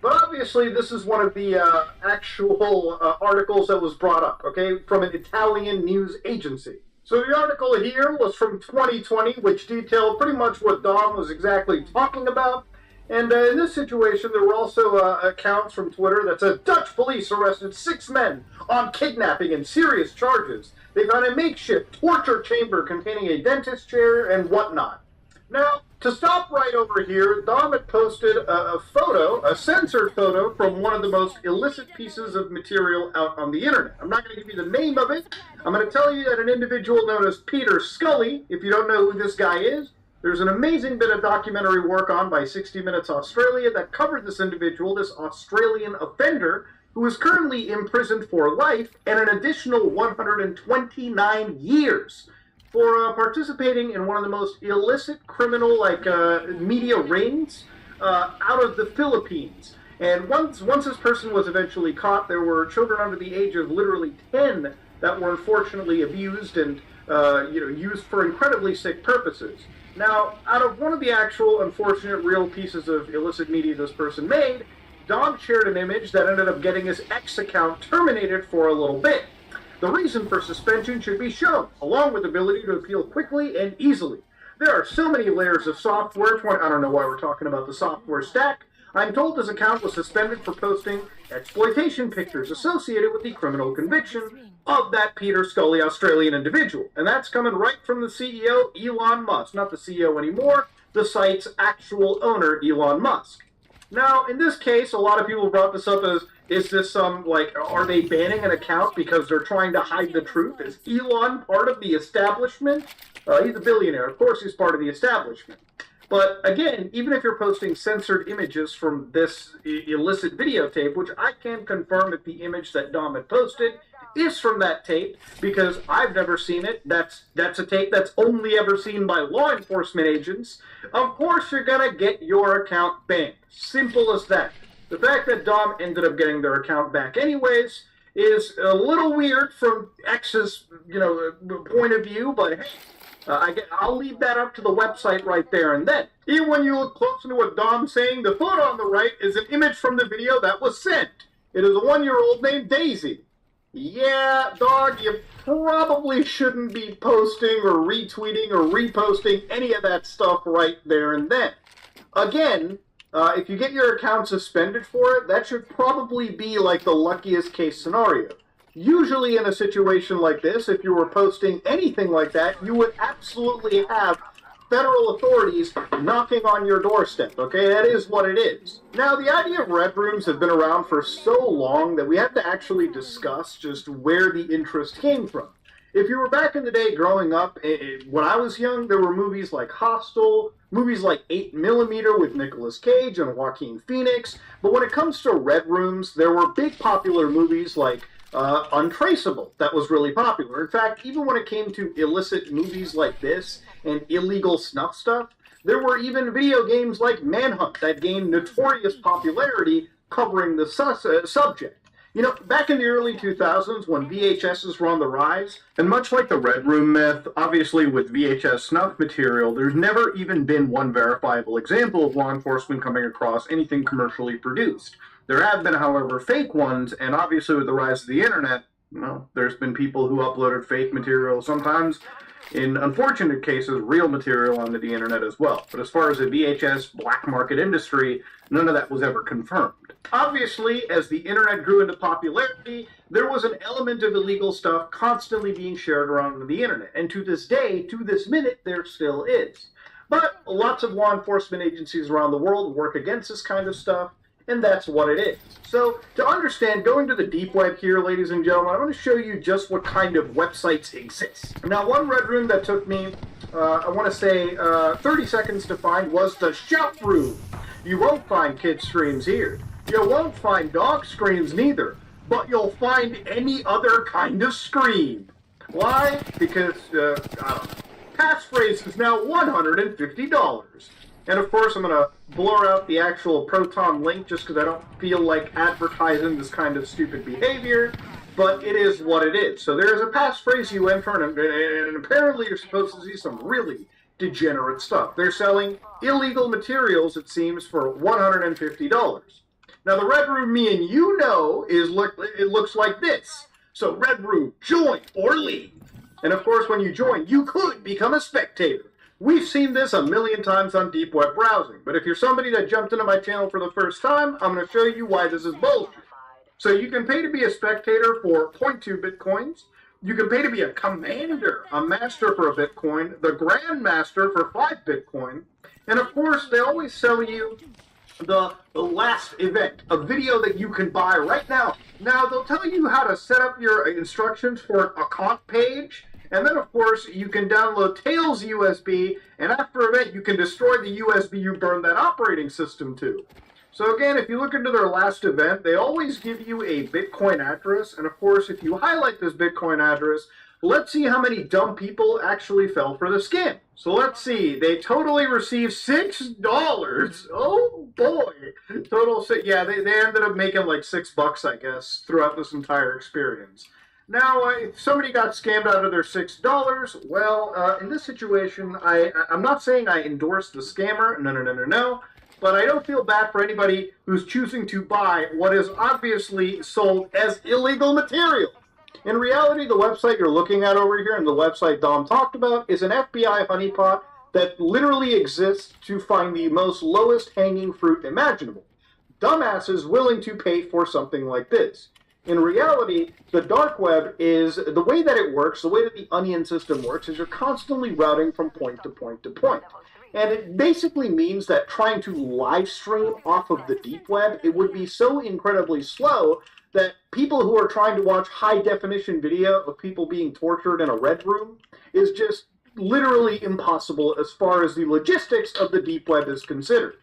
But obviously, this is one of the actual articles that was brought up, okay, from an Italian news agency. So the article here was from 2020, which detailed pretty much what Dom was exactly talking about. And in this situation, there were also accounts from Twitter that said Dutch police arrested 6 men on kidnapping and serious charges. They found a makeshift torture chamber containing a dentist chair and whatnot. Now, to stop right over here, Dom had posted a photo, a censored photo, from one of the most illicit pieces of material out on the internet. I'm not going to give you the name of it. I'm going to tell you that an individual known as Peter Scully, if you don't know who this guy is, there's an amazing bit of documentary work on by 60 Minutes Australia that covered this individual, this Australian offender, who is currently imprisoned for life and an additional 129 years. For participating in one of the most illicit criminal, media rings out of the Philippines. And once this person was eventually caught, there were children under the age of literally 10 that were unfortunately abused and used for incredibly sick purposes. Now, out of one of the actual unfortunate real pieces of illicit media this person made, Dom shared an image that ended up getting his X account terminated for a little bit. The reason for suspension should be shown, along with the ability to appeal quickly and easily. There are so many layers of software, I don't know why we're talking about the software stack. I'm told his account was suspended for posting exploitation pictures associated with the criminal conviction of that Peter Scully Australian individual. And that's coming right from the CEO, Elon Musk. Not the CEO anymore, the site's actual owner, Elon Musk. Now, in this case, a lot of people brought this up as, is this some, like, are they banning an account because they're trying to hide the truth? Is Elon part of the establishment? He's a billionaire. Of course he's part of the establishment. But again, even if you're posting censored images from this illicit videotape, which I can confirm that the image that Dom had posted is from that tape, because I've never seen it. That's a tape that's only ever seen by law enforcement agents. Of course you're gonna get your account banned. Simple as that. The fact that Dom ended up getting their account back anyways is a little weird from X's, point of view, but hey, I'll leave that up to the website right there and then. Even when you look closer to what Dom's saying, the photo on the right is an image from the video that was sent. It is a 1-year-old named Daisy. Yeah, dog, you probably shouldn't be posting or retweeting or reposting any of that stuff right there and then. Again, if you get your account suspended for it, that should probably be like the luckiest case scenario. Usually in a situation like this, if you were posting anything like that, you would absolutely have federal authorities knocking on your doorstep, okay? That is what it is. Now, the idea of red rooms have been around for so long that we have to actually discuss just where the interest came from. If you were back in the day growing up, when I was young, there were movies like Hostel, movies like 8mm with Nicolas Cage and Joaquin Phoenix, but when it comes to red rooms, there were big popular movies like Untraceable that was really popular. In fact, even when it came to illicit movies like this and illegal snuff stuff, there were even video games like Manhunt that gained notorious popularity covering the subject. Back in the early 2000s when VHSs were on the rise, and much like the Red Room myth, obviously with VHS snuff material, there's never even been one verifiable example of law enforcement coming across anything commercially produced. There have been, however, fake ones, and obviously with the rise of the internet, there's been people who uploaded fake material, sometimes, in unfortunate cases, real material onto the internet as well. But as far as the VHS black market industry, none of that was ever confirmed. Obviously, as the internet grew into popularity, there was an element of illegal stuff constantly being shared around the internet. And to this day, to this minute, there still is. But lots of law enforcement agencies around the world work against this kind of stuff, and that's what it is. So, to understand, going to the deep web here, ladies and gentlemen, I want to show you just what kind of websites exist. Now, one red room that took me, I want to say, 30 seconds to find was the Shout Room. You won't find kid streams here. You won't find dog screams neither, but you'll find any other kind of scream. Why? Because, passphrase is now $150. And of course, I'm going to blur out the actual Proton link just because I don't feel like advertising this kind of stupid behavior, but it is what it is. So there's a passphrase you enter, and apparently you're supposed to see some really degenerate stuff. They're selling illegal materials, it seems, for $150. Now, the Red Room me and you know it looks like this. So, Red Room, join or leave. And of course, when you join, you could become a spectator. We've seen this a million times on deep web browsing, but if you're somebody that jumped into my channel for the first time, I'm going to show you why this is bullshit. So you can pay to be a spectator for 0.2 bitcoins. You can pay to be a commander, a master for a bitcoin, the grandmaster for 5 bitcoin, and of course they always sell you the last event, a video that you can buy right now. Now they'll tell you how to set up your instructions for a comp page. And then, of course, you can download Tails USB, and after event, you can destroy the USB you burned that operating system to. So again, if you look into their last event, they always give you a Bitcoin address, and of course, if you highlight this Bitcoin address, let's see how many dumb people actually fell for the scam. So let's see, they totally received $6. Oh boy. Total, yeah, they ended up making like $6, I guess, throughout this entire experience. Now, if somebody got scammed out of their $6, well, in this situation, I'm not saying I endorse the scammer, no, but I don't feel bad for anybody who's choosing to buy what is obviously sold as illegal material. In reality, the website you're looking at over here and the website Dom talked about is an FBI honeypot that literally exists to find the most lowest hanging fruit imaginable. Dumbasses willing to pay for something like this. In reality, the dark web is, the way that it works, the way that the onion system works, is you're constantly routing from point to point to point. And it basically means that trying to live stream off of the deep web, it would be so incredibly slow that people who are trying to watch high-definition video of people being tortured in a red room is just literally impossible as far as the logistics of the deep web is considered.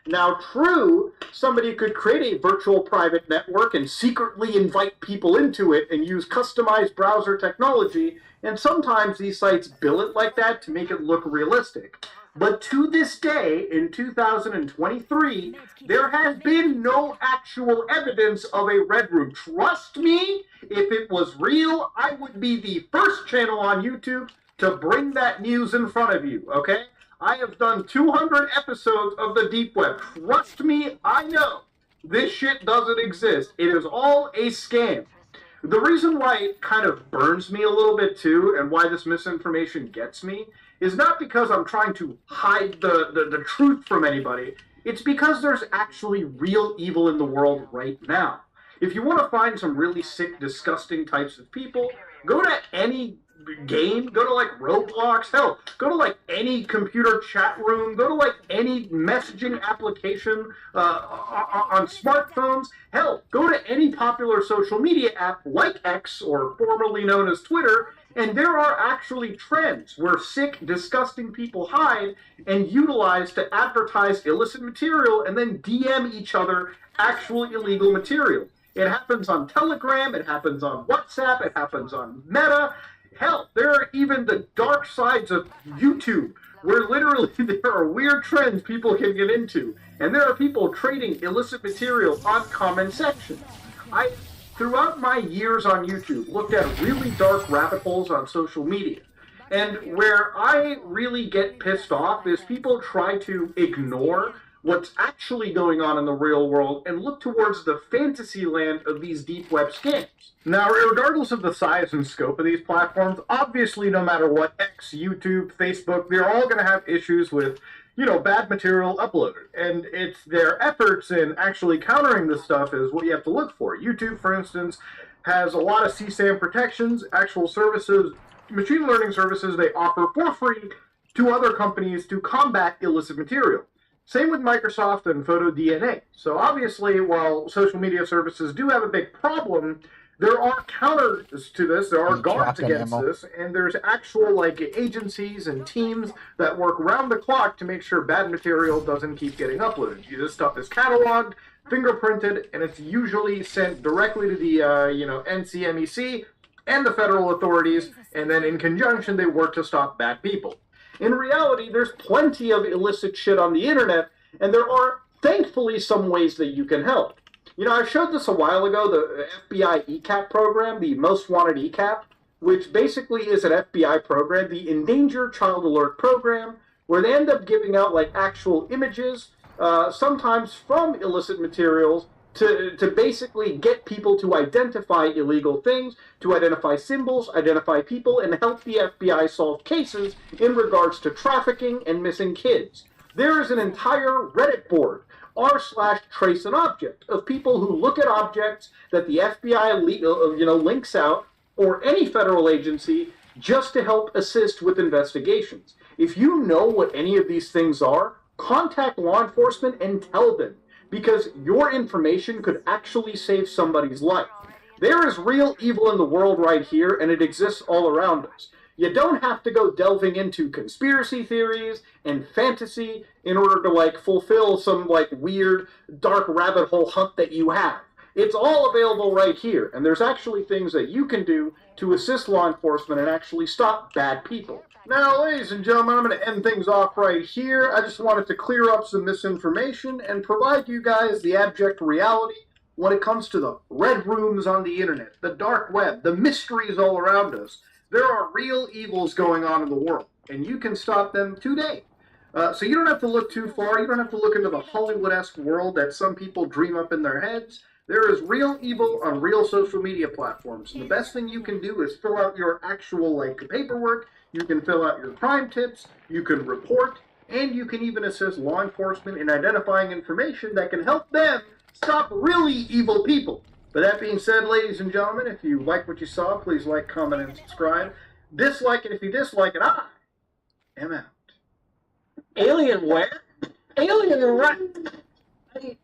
Now, true, somebody could create a virtual private network and secretly invite people into it and use customized browser technology, and sometimes these sites bill it like that to make it look realistic. But to this day, in 2023, there has been no actual evidence of a red room. Trust me, if it was real, I would be the first channel on YouTube to bring that news in front of you, okay? I have done 200 episodes of the deep web. Trust me, I know. This shit doesn't exist. It is all a scam. The reason why it kind of burns me a little bit too, and why this misinformation gets me, is not because I'm trying to hide the truth from anybody. It's because there's actually real evil in the world right now. If you want to find some really sick, disgusting types of people, go to any game, go to like Roblox, hell, go to like any computer chat room, go to like any messaging application on smartphones, hell, go to any popular social media app like X, or formerly known as Twitter, and there are actually trends where sick, disgusting people hide and utilize to advertise illicit material and then DM each other actual illegal material. It happens on Telegram, it happens on WhatsApp, it happens on Meta. Hell, there are even the dark sides of YouTube, where literally there are weird trends people can get into, and there are people trading illicit material on comment sections. I, throughout my years on YouTube, looked at really dark rabbit holes on social media, and where I really get pissed off is people try to ignore what's actually going on in the real world and look towards the fantasy land of these deep web scams. Now, regardless of the size and scope of these platforms, obviously no matter what, X, YouTube, Facebook, they're all going to have issues with, you know, bad material uploaded. And it's their efforts in actually countering this stuff is what you have to look for. YouTube, for instance, has a lot of CSAM protections, actual services, machine learning services they offer for free to other companies to combat illicit material. Same with Microsoft and PhotoDNA. So obviously, while social media services do have a big problem, there are counters to this, there are guards against this, and there's actual like agencies and teams that work round the clock to make sure bad material doesn't keep getting uploaded. This stuff is cataloged, fingerprinted, and it's usually sent directly to the NCMEC and the federal authorities, and then in conjunction they work to stop bad people. In reality, there's plenty of illicit shit on the internet, and there are, thankfully, some ways that you can help. You know, I showed this a while ago, the FBI ECAP program, the Most Wanted ECAP, which basically is an FBI program, the Endangered Child Alert program, where they end up giving out, like, actual images, sometimes from illicit materials, to basically get people to identify illegal things, to identify symbols, identify people, and help the FBI solve cases in regards to trafficking and missing kids. There is an entire Reddit board, r/traceanobject, of people who look at objects that the FBI links out, or any federal agency, just to help assist with investigations. If you know what any of these things are, contact law enforcement and tell them, because your information could actually save somebody's life. There is real evil in the world right here, and it exists all around us. You don't have to go delving into conspiracy theories and fantasy in order to, like, fulfill some, like, weird, dark rabbit hole hunt that you have. It's all available right here, and there's actually things that you can do to assist law enforcement and actually stop bad people. Now, ladies and gentlemen, I'm going to end things off right here. I just wanted to clear up some misinformation and provide you guys the abject reality when it comes to the red rooms on the internet, the dark web, the mysteries all around us. There are real evils going on in the world, and you can stop them today. So you don't have to look too far. You don't have to look into the Hollywood-esque world that some people dream up in their heads. There is real evil on real social media platforms. And the best thing you can do is fill out your actual, like, paperwork. You can fill out your crime tips, you can report, and you can even assist law enforcement in identifying information that can help them stop really evil people. But that being said, ladies and gentlemen, if you like what you saw, please like, comment, and subscribe. Dislike it if you dislike it. I am out. Alienware? Alien right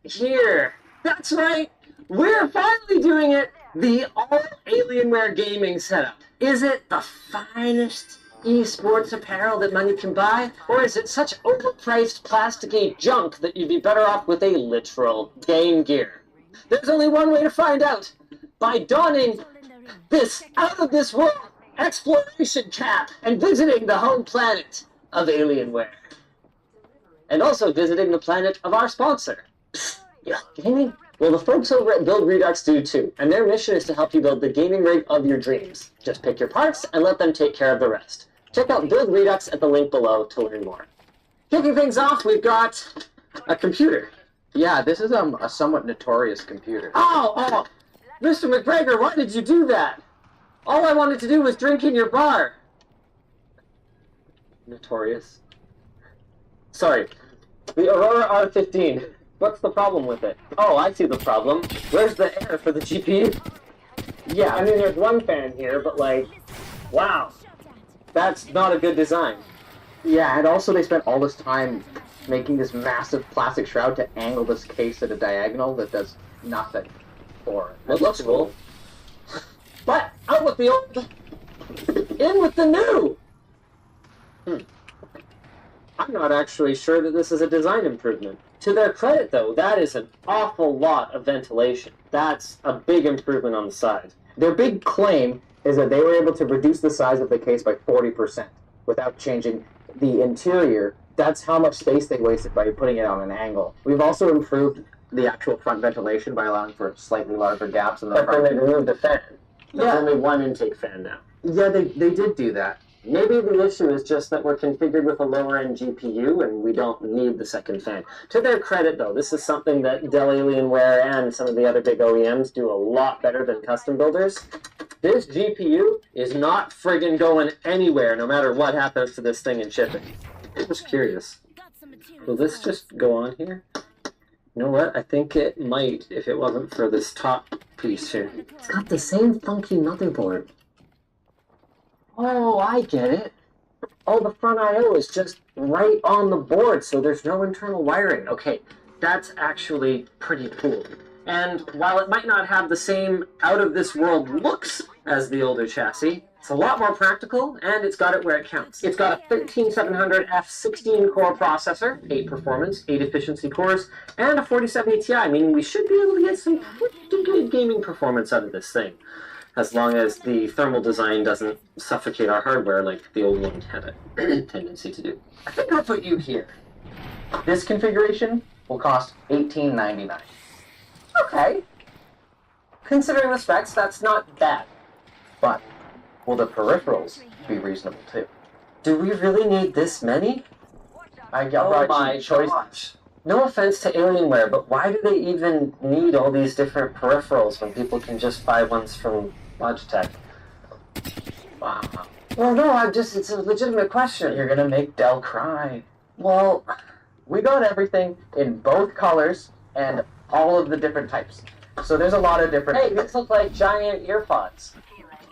here. That's right. We're finally doing it. The all Alienware gaming setup. Is it the finest esports apparel that money can buy? Or is it such overpriced plasticky junk that you'd be better off with a literal game gear? There's only one way to find out. By donning this out-of-this-world exploration cap and visiting the home planet of Alienware. And also visiting the planet of our sponsor. Psst, you like gaming? Well, the folks over at Build Redux do too, and their mission is to help you build the gaming rig of your dreams. Just pick your parts and let them take care of the rest. Check out Build Redux at the link below to learn more. Kicking things off, we've got a computer. Yeah, this is a somewhat notorious computer. Oh, Mr. McGregor, why did you do that? All I wanted to do was drink in your bar. Notorious. Sorry. The Aurora R15. What's the problem with it? Oh, I see the problem. Where's the air for the GPU? Yeah, I mean, there's one fan here, but like, wow. That's not a good design. Yeah, and also they spent all this time making this massive plastic shroud to angle this case at a diagonal that does nothing for it. It looks cool. But out with the old, in with the new! I'm not actually sure that this is a design improvement. To their credit, though, that is an awful lot of ventilation. That's a big improvement on the side. Their big claim is that they were able to reduce the size of the case by 40% without changing the interior. That's how much space they wasted by putting it on an angle. We've also improved the actual front ventilation by allowing for slightly larger gaps in the front. But then they removed the fan. There's Yeah. only one intake fan now. Yeah, they did do that. Maybe the issue is just that we're configured with a lower-end GPU and we don't need the second fan. To their credit, though, this is something that Dell Alienware and some of the other big OEMs do a lot better than custom builders. This GPU is not friggin' going anywhere, no matter what happens to this thing in shipping. I'm just curious. Will this just go on here? You know what? I think it might if it wasn't for this top piece here. It's got the same funky motherboard. Oh, I get it. Oh, the front I/O is just right on the board, so there's no internal wiring. Okay, that's actually pretty cool. And while it might not have the same out-of-this-world looks as the older chassis, it's a lot more practical, and it's got it where it counts. It's got a 13700F 16-core processor, 8 performance, 8 efficiency cores, and a 4070 Ti, meaning we should be able to get some pretty good gaming performance out of this thing, as long as the thermal design doesn't suffocate our hardware like the old one had a tendency to do. I think I'll put you here. This configuration will cost $18.99. Okay. Considering the specs, that's not bad. But will the peripherals be reasonable too? Do we really need this many? Oh my choice. gosh. No offense to Alienware, but why do they even need all these different peripherals when people can just buy ones from Logitech? Wow. Well, no, it's a legitimate question. You're gonna make Dell cry. Well, we got everything in both colors and all of the different types. So there's a lot of different... Hey, these look like giant earpods.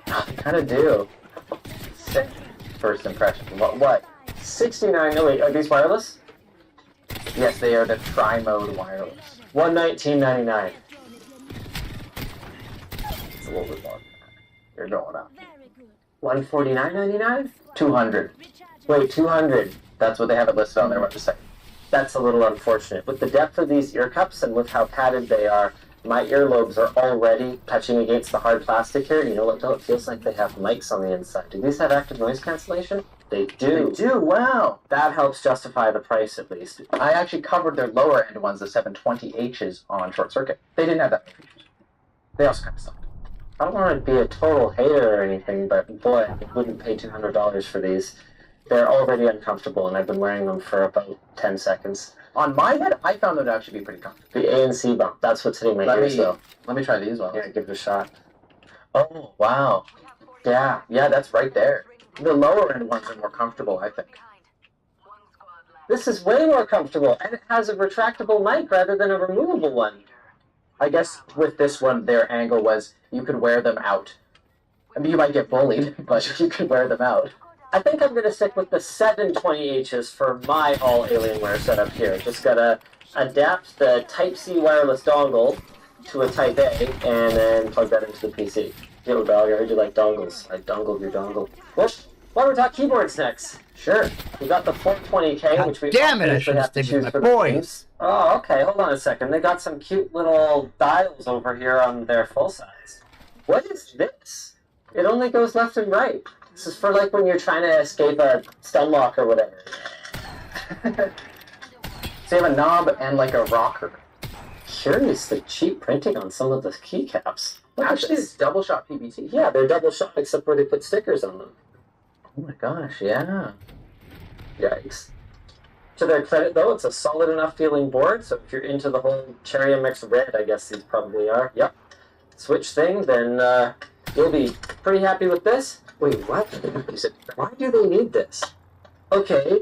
They kind of do. Sick first impression. What? 69, no wait, are these wireless? Yes, they are the tri-mode wireless. $119.99. It's a little bit more. You're going up. $149.99? 200. Wait, 200. That's what they have it listed on their website. That's a little unfortunate. With the depth of these ear cups and with how padded they are, my earlobes are already touching against the hard plastic here. You know what, though? It feels like they have mics on the inside. Do these have active noise cancellation? They do. They do, wow. That helps justify the price, at least. I actually covered their lower end ones, the 720Hs, on Short Circuit. They didn't have that many features. They also kind of sucked. I don't want to be a total hater or anything, but boy, I wouldn't pay $200 for these. They're already uncomfortable, and I've been wearing them for about 10 seconds. On my head, I found them to actually be pretty comfortable. The ANC bump, that's what's hitting my ears, though. Let me try these ones. Yeah, give it a shot. Oh, wow. Yeah, that's right there. The lower end ones are more comfortable, I think. This is way more comfortable, and it has a retractable mic rather than a removable one. I guess with this one, their angle was you could wear them out. I mean, you might get bullied, but you could wear them out. I think I'm gonna stick with the 720Hs for my all Alienware setup here. Just gotta adapt the Type-C wireless dongle to a Type-A and then plug that into the PC. Yo, dog, I heard you like dongles. I dongled your dongle. Well, why don't we talk keyboards next? Sure. We got the 420K, which we damn it, I obviously should have have to stayed with choose my for the boys. games. Oh, okay, hold on a second. They got some cute little dials over here on their full size. What is this? It only goes left and right. This is for like when you're trying to escape a stun lock or whatever. So you have a knob and like a rocker. Curious the cheap printing on some of the keycaps. Actually, it's double shot PBT. Yeah, they're double shot except where they put stickers on them. Oh my gosh, yeah. Yikes. To their credit, though, it's a solid enough feeling board, so if you're into the whole Cherry MX Red, I guess these probably are. Yep. Switch thing, then you'll be pretty happy with this. Wait, what? Why do they need this? Okay,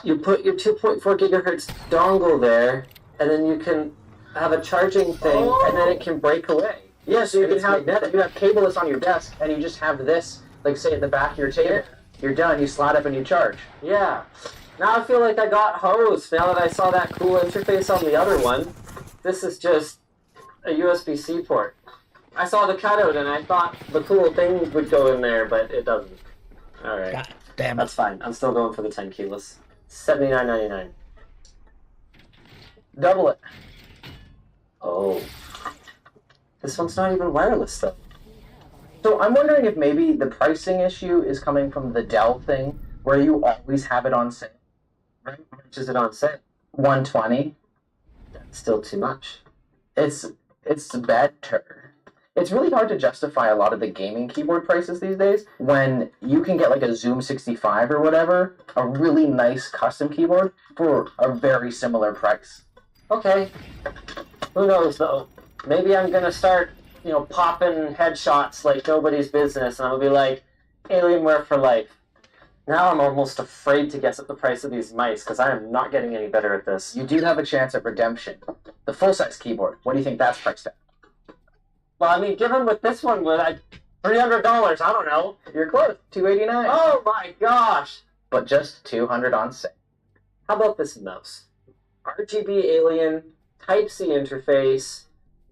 you put your 2.4 gigahertz dongle there, and then you can have a charging thing, and then it can break away. Yeah, so you And can it's have magnetic. you have cableless on your desk, and you just have this, like say at the back of your table. You're done. You slide up and you charge. Yeah. Now I feel like I got hosed now that I saw that cool interface on the other one. This is just a USB-C port. I saw the cutout and I thought the cool thing would go in there, but it doesn't. Alright. God damn it. That's fine. I'm still going for the 10 keyless. $79.99. Double it. Oh. This one's not even wireless though. So I'm wondering if maybe the pricing issue is coming from the Dell thing, where you always have it on sale. Right? How much is it on sale? $120. That's still too much. It's better. It's really hard to justify a lot of the gaming keyboard prices these days when you can get like a Zoom 65 or whatever, a really nice custom keyboard for a very similar price. Okay. Who knows though? Maybe I'm gonna start, popping headshots like nobody's business, and I'll be like, Alienware for life. Now I'm almost afraid to guess at the price of these mice, because I am not getting any better at this. You do have a chance at redemption. The full-size keyboard, what do you think that's priced at? Well, I mean, given with this one, with $300, I don't know. You're close, $289. Oh my gosh! But just $200 on sale. How about this mouse? RGB Alien, Type-C interface,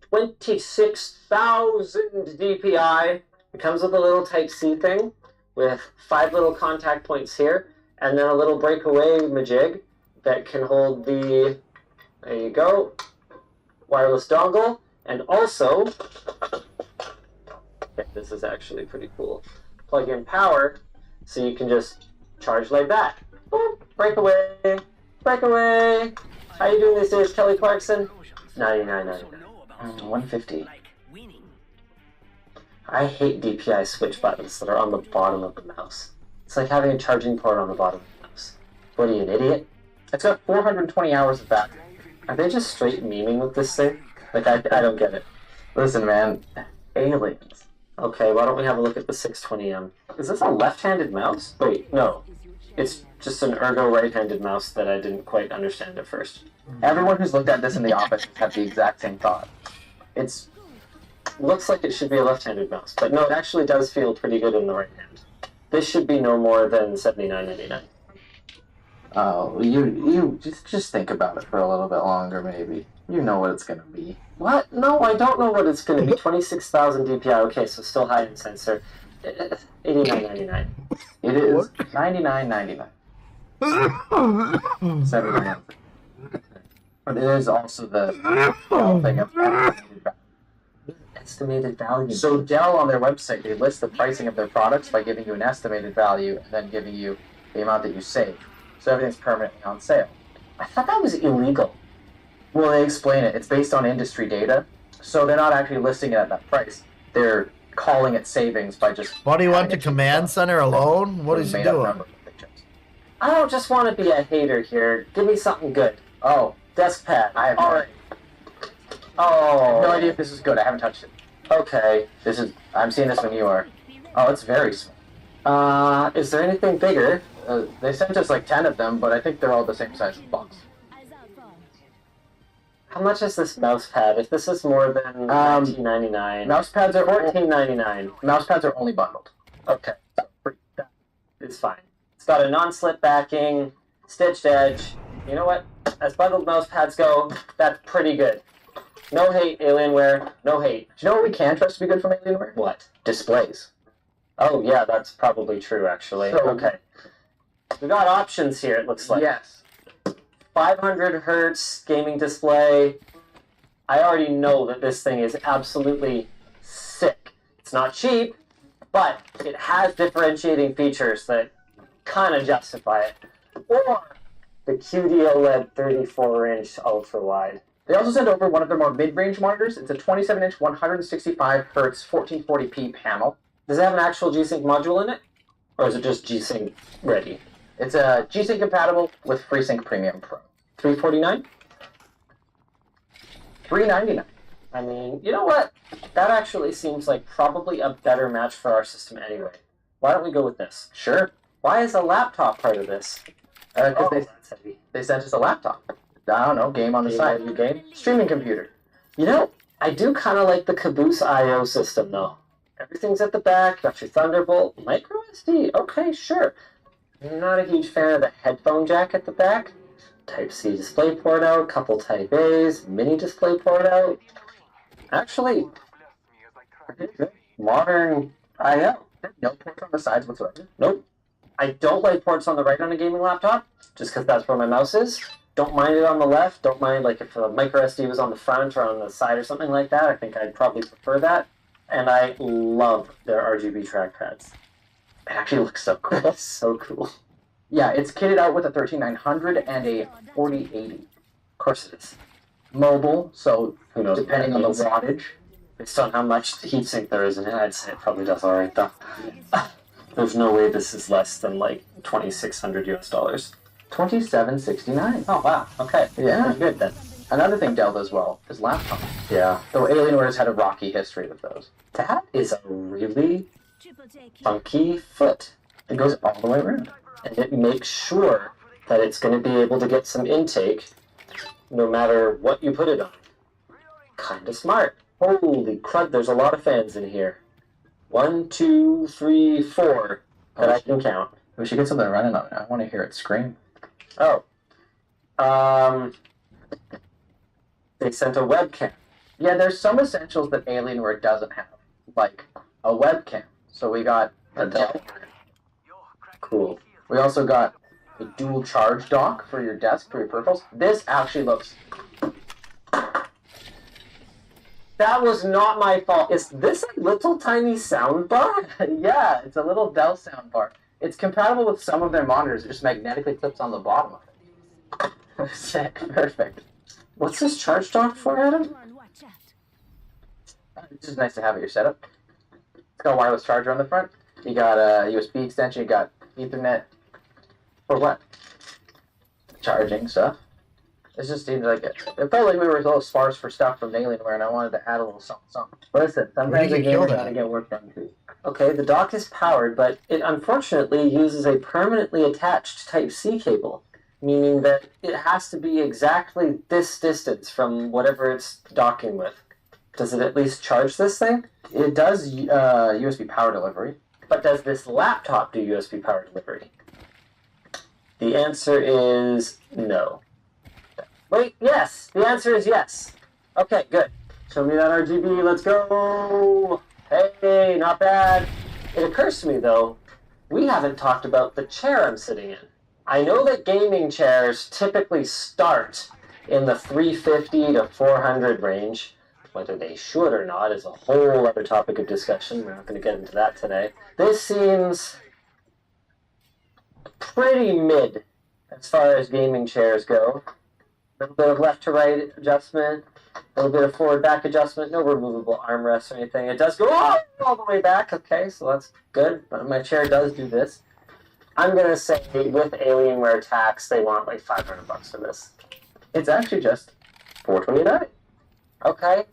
26,000 DPI. It comes with a little Type-C thing with 5 little contact points here, and then a little breakaway majig that can hold the, there you go, wireless dongle, and also, okay, this is actually pretty cool, plug-in power, so you can just charge like that. Boop, breakaway, breakaway. How you doing these days, Kelly Clarkson? $99.99. $150. I hate DPI switch buttons that are on the bottom of the mouse. It's like having a charging port on the bottom of the mouse. What are you, an idiot? It's got 420 hours of battery. Are they just straight memeing with this thing? Like, I don't get it. Listen, man. Aliens. Okay, why don't we have a look at the 620M? Is this a left-handed mouse? Wait, no. It's just an ergo right-handed mouse that I didn't quite understand at first. Everyone who's looked at this in the office has had the exact same thought. It's looks like it should be a left-handed mouse, but no, it actually does feel pretty good in the right hand. This should be no more than $79.99. Oh, you just think about it for a little bit longer, maybe. You know what it's gonna be. What? No, I don't know what it's gonna be. 26,000 DPI. Okay, so still high in sensor. $89.99. It is $99.99. $79. But there's also the thing of estimated value. So Dell on their website, they list the pricing of their products by giving you an estimated value and then giving you the amount that you save. So everything's permanently on sale. I thought that was illegal. Well, they explain it. It's based on industry data, so they're not actually listing it at that price. They're calling it savings by just... What do you want, the command center alone? What is he doing? I don't just want to be a hater here. Give me something good. Oh, desk pad. I have no idea if this is good. I haven't touched it. Okay. I'm seeing this when you are. Oh, it's very small. Is there anything bigger? They sent us like 10 of them, but I think they're all the same size box. How much is this mouse pad? If this is more than $19.99, mouse pads are $14.99. Mouse pads are only bundled. Okay, that is is fine. It's got a non-slip backing, stitched edge. You know what? As bundled mouse pads go, that's pretty good. No hate, Alienware. No hate. Do you know what we can trust to be good from Alienware? What? Displays. Oh, yeah, that's probably true, actually. So- Okay. We got options here, it looks like. Yes. 500 hertz gaming display. I already know that this thing is absolutely sick. It's not cheap, but it has differentiating features that kind of justify it. Or the QD OLED 34-inch ultra-wide. They also sent over one of their more mid-range monitors. It's a 27-inch, 165 hertz, 1440p panel. Does it have an actual G-Sync module in it? Or is it just G-Sync ready? It's a G-Sync compatible with FreeSync Premium Pro. $349? $399. I mean, you know what? That actually seems like probably a better match for our system anyway. Why don't we go with this? Sure. Why is a laptop part of this? Because they sent us a laptop. I don't know, game on the side. You game? Streaming computer. You know, I do kind of like the Caboose I/O system, though. Everything's at the back. Got your Thunderbolt, micro SD. Okay, sure. Not a huge fan of the headphone jack at the back. Type-C display port out, couple Type-A's, mini display port out. Actually, modern I/O. No ports on the sides whatsoever. Nope. I don't like ports on the right on a gaming laptop, just because that's where my mouse is. Don't mind it on the left. Don't mind like if the micro SD was on the front or on the side or something like that. I think I'd probably prefer that. And I love their RGB trackpads. It actually looks so cool. So cool. Yeah, it's kitted out with a 13900 and a 4080. Of course it is. Mobile, so who knows? Depending on the wattage. Based on how much heatsink there is in it, I'd say it probably does alright though. There's no way this is less than like $2,600 US. $2769. Oh wow, okay. Yeah. Pretty good then. Another thing Dell does well is laptops. Yeah. Though Alienware's had a rocky history with those. That is a really funky foot. It goes all the way around. And it makes sure that it's going to be able to get some intake no matter what you put it on. Kinda smart. Holy crud, there's a lot of fans in here. 1, 2, 3, 4 that I can count. We should get something running on it. I want to hear it scream. Oh. They sent a webcam. Yeah, there's some essentials that Alienware doesn't have, like a webcam. So we got a Dell. Cool. We also got a dual charge dock for your desk, for your peripherals. This actually looks... That was not my fault. Is this a little tiny sound bar? Yeah, it's a little Dell sound bar. It's compatible with some of their monitors. It just magnetically clips on the bottom of it. Sick. Perfect. What's this charge dock for, Adam? It's just nice to have at your setup. It's got a wireless charger on the front. You got a USB extension. You got Ethernet. For what? Charging stuff. It just seemed like it felt like we were a little sparse for stuff from Alienware, and I wanted to add a little something. Listen, sometimes a gamer gotta get work done too. Okay, the dock is powered, but it unfortunately uses a permanently attached Type-C cable, meaning that it has to be exactly this distance from whatever it's docking with. Does it at least charge this thing? It does USB power delivery. But does this laptop do USB power delivery? The answer is no. Wait, yes! The answer is yes! Okay, good. Show me that RGB, let's go! Hey, not bad! It occurs to me, though, we haven't talked about the chair I'm sitting in. I know that gaming chairs typically start in the $350 to $400 range. Whether they should or not is a whole other topic of discussion. We're not going to get into that today. This seems pretty mid as far as gaming chairs go. A little bit of left to right adjustment, a little bit of forward back adjustment, no removable armrests or anything. It does go all the way back, okay, so that's good. But my chair does do this. I'm going to say with Alienware tax, they want like $500 for this. It's actually just $429. Okay.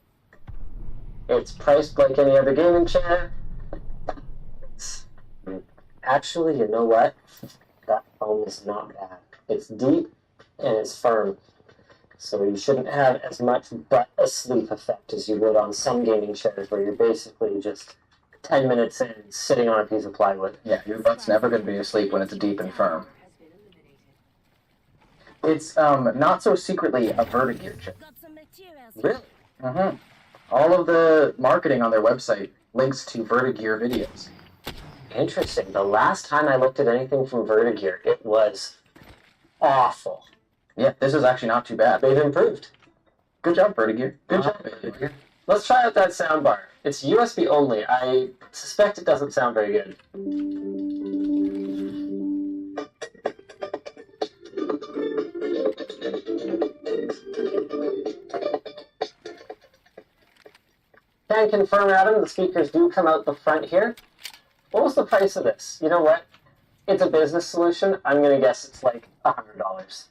It's priced like any other gaming chair. Actually, you know what? That foam is not bad. It's deep and it's firm. So you shouldn't have as much butt asleep effect as you would on some gaming chairs where you're basically just 10 minutes in, sitting on a piece of plywood. Yeah, your butt's never going to be asleep when it's deep and firm. It's not so secretly a Vertigear chip. Really? Mm-hmm. All of the marketing on their website links to Vertigear videos. Interesting. The last time I looked at anything from Vertigear, it was awful. Yeah, this is actually not too bad. They've improved. Good job, Vertigear. Good job, Vertigear. Let's try out that soundbar. It's USB only. I suspect it doesn't sound very good. Can confirm, Adam, the speakers do come out the front here. What was the price of this? You know what? It's a business solution. I'm going to guess it's like $100.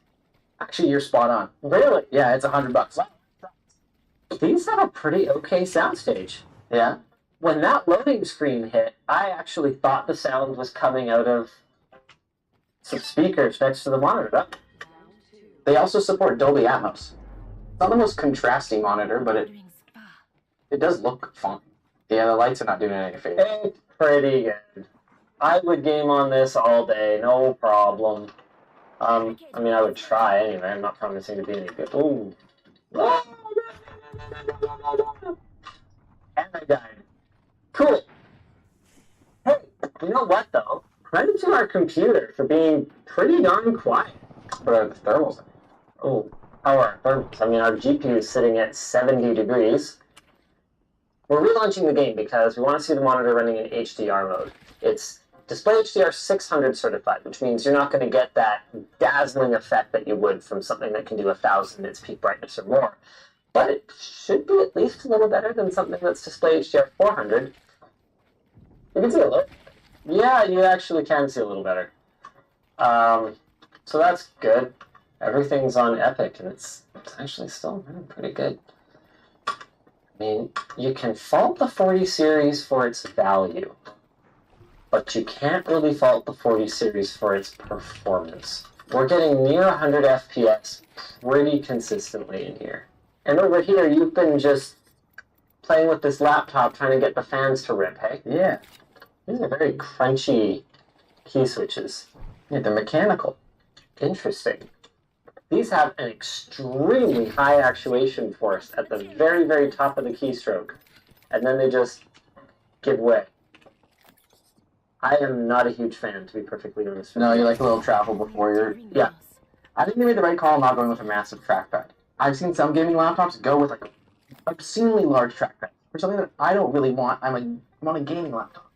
Actually, you're spot on. Really? Yeah, it's $100. These have a pretty okay soundstage. Yeah. When that loading screen hit, I actually thought the sound was coming out of some speakers next to the monitor. They also support Dolby Atmos. It's not the most contrasting monitor, but it does look fun. Yeah, the lights are not doing any favor. It's pretty good. I would game on this all day, no problem. I mean, I would try anyway. I'm not promising to be any good. Ooh. And I died. Cool. Hey, you know what though? Credit to our computer for being pretty darn quiet. What are the thermals? Oh, how are our thermals? I mean, our GPU is sitting at 70 degrees. We're relaunching the game because we want to see the monitor running in HDR mode. It's Display HDR 600 certified, which means you're not going to get that dazzling effect that you would from something that can do 1,000 nits peak brightness or more. But it should be at least a little better than something that's Display HDR 400. You can see a little. Yeah, you actually can see a little better. So that's good. Everything's on Epic, and it's actually still running pretty good. I mean, you can fault the 40 series for its value, but you can't really fault the 40 series for its performance. We're getting near 100 FPS pretty consistently in here. And over here, you've been just playing with this laptop trying to get the fans to rip, hey? Yeah. These are very crunchy key switches. Yeah, they're mechanical. Interesting. These have an extremely high actuation force at the very, very top of the keystroke, and then they just give way. I am not a huge fan, to be perfectly honest. No, you like a little travel before you're... Yeah. I think they made the right call not going with a massive trackpad. I've seen some gaming laptops go with like an obscenely large trackpad for something that I don't really want. I want a gaming laptop.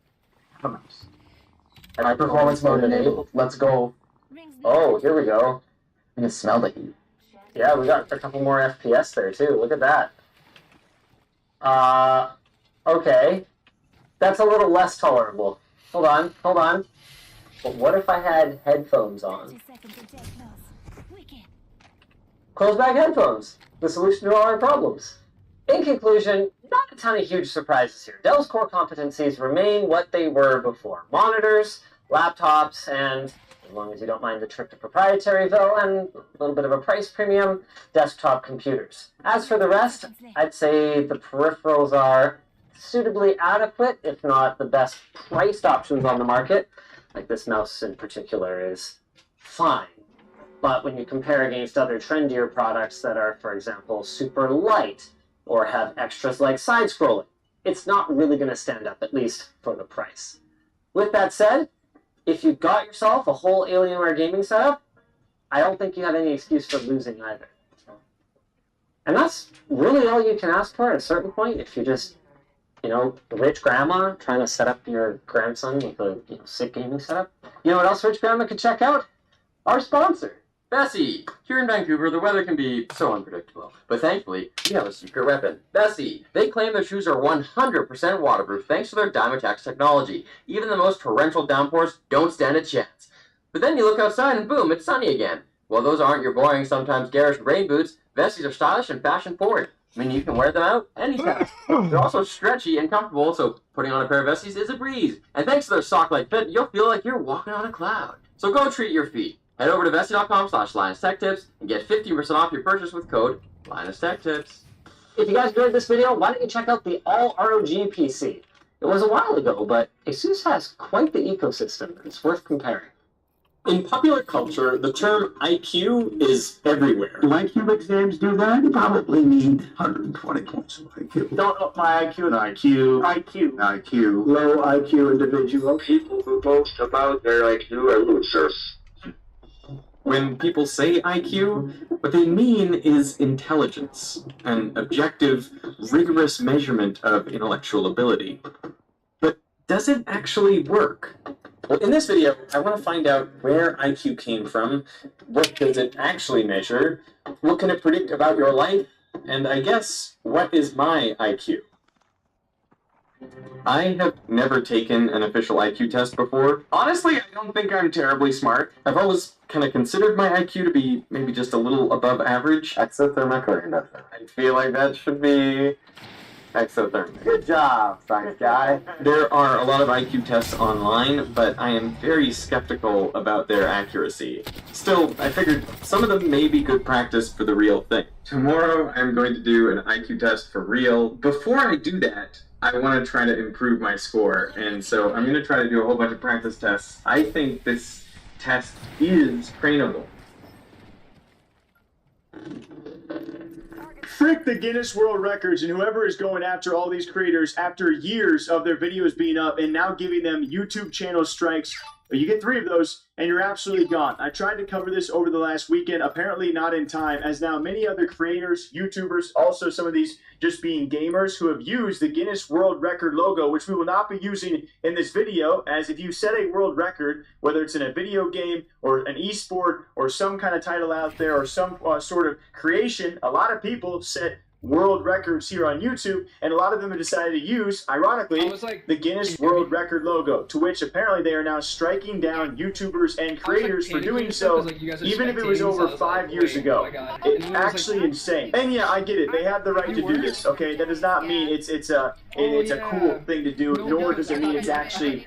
Have a mouse. And my performance mode enabled. Let's go. Oh, here we go. You can smell the heat. Yeah, we got a couple more FPS there too. Look at that. Okay. That's a little less tolerable. Hold on, hold on. But what if I had headphones on? Close back headphones. The solution to all our problems. In conclusion, not a ton of huge surprises here. Dell's core competencies remain what they were before. Monitors, laptops, and, as long as you don't mind the trip to proprietaryville and a little bit of a price premium, desktop computers. As for the rest, I'd say the peripherals are suitably adequate, if not the best priced options on the market. Like this mouse in particular is fine. But when you compare against other trendier products that are, for example, super light or have extras like side-scrolling, it's not really going to stand up, at least for the price. With that said, if you got yourself a whole Alienware gaming setup, I don't think you have any excuse for losing either. And that's really all you can ask for at a certain point if you just, you know, rich grandma trying to set up your grandson with a sick gaming setup. You know what else rich grandma could check out? Our sponsor. Bessie! Here in Vancouver, the weather can be so unpredictable. But thankfully, we have a secret weapon. Bessie! They claim their shoes are 100% waterproof thanks to their Dymatex technology. Even the most torrential downpours don't stand a chance. But then you look outside and boom, it's sunny again. Well, those aren't your boring, sometimes garish rain boots. Bessies are stylish and fashion-forward. I mean, you can wear them out anytime. They're also stretchy and comfortable, so putting on a pair of Bessies is a breeze. And thanks to their sock-like fit, you'll feel like you're walking on a cloud. So go treat your feet. Head over to Vessi.com/LinusTechTips and get 50% off your purchase with code LinusTechTips. If you guys enjoyed this video, why don't you check out the All ROG PC? It was a while ago, but ASUS has quite the ecosystem, and it's worth comparing. In popular culture, the term IQ is everywhere. Do IQ exams do that? You probably need 120 points of IQ. Don't up my IQ. An IQ. IQ. Low IQ individual. People who boast about their IQ are losers. When people say IQ, what they mean is intelligence, an objective, rigorous measurement of intellectual ability. But does it actually work? Well, in this video, I want to find out where IQ came from, what does it actually measure, what can it predict about your life, and I guess, what is my IQ? I have never taken an official IQ test before. Honestly, I don't think I'm terribly smart. I've always kind of considered my IQ to be maybe just a little above average. Exothermic or endothermic? I feel like that should be exothermic. Good job, science guy. There are a lot of IQ tests online, but I am very skeptical about their accuracy. Still, I figured some of them may be good practice for the real thing. Tomorrow, I'm going to do an IQ test for real. Before I do that, I want to try to improve my score, and so I'm going to try to do a whole bunch of practice tests. I think this test is trainable. Frick the Guinness World Records and whoever is going after all these creators after years of their videos being up and now giving them YouTube channel strikes. You get 3 of those and you're absolutely gone. I tried to cover this over the last weekend, apparently not in time, as now many other creators, YouTubers, also some of these just being gamers who have used the Guinness World Record logo, which we will not be using in this video, as if you set a world record, whether it's in a video game or an esport or some kind of title out there or some sort of creation, a lot of people set world records here on YouTube, and a lot of them have decided to use, ironically, the Guinness World Record logo, to which apparently they are now striking down YouTubers and creators for doing so, even if it was over 5 years ago. It's actually insane. And yeah, I get it. They have the right to do this, okay? That does not mean it's a cool thing to do, nor does it mean it's actually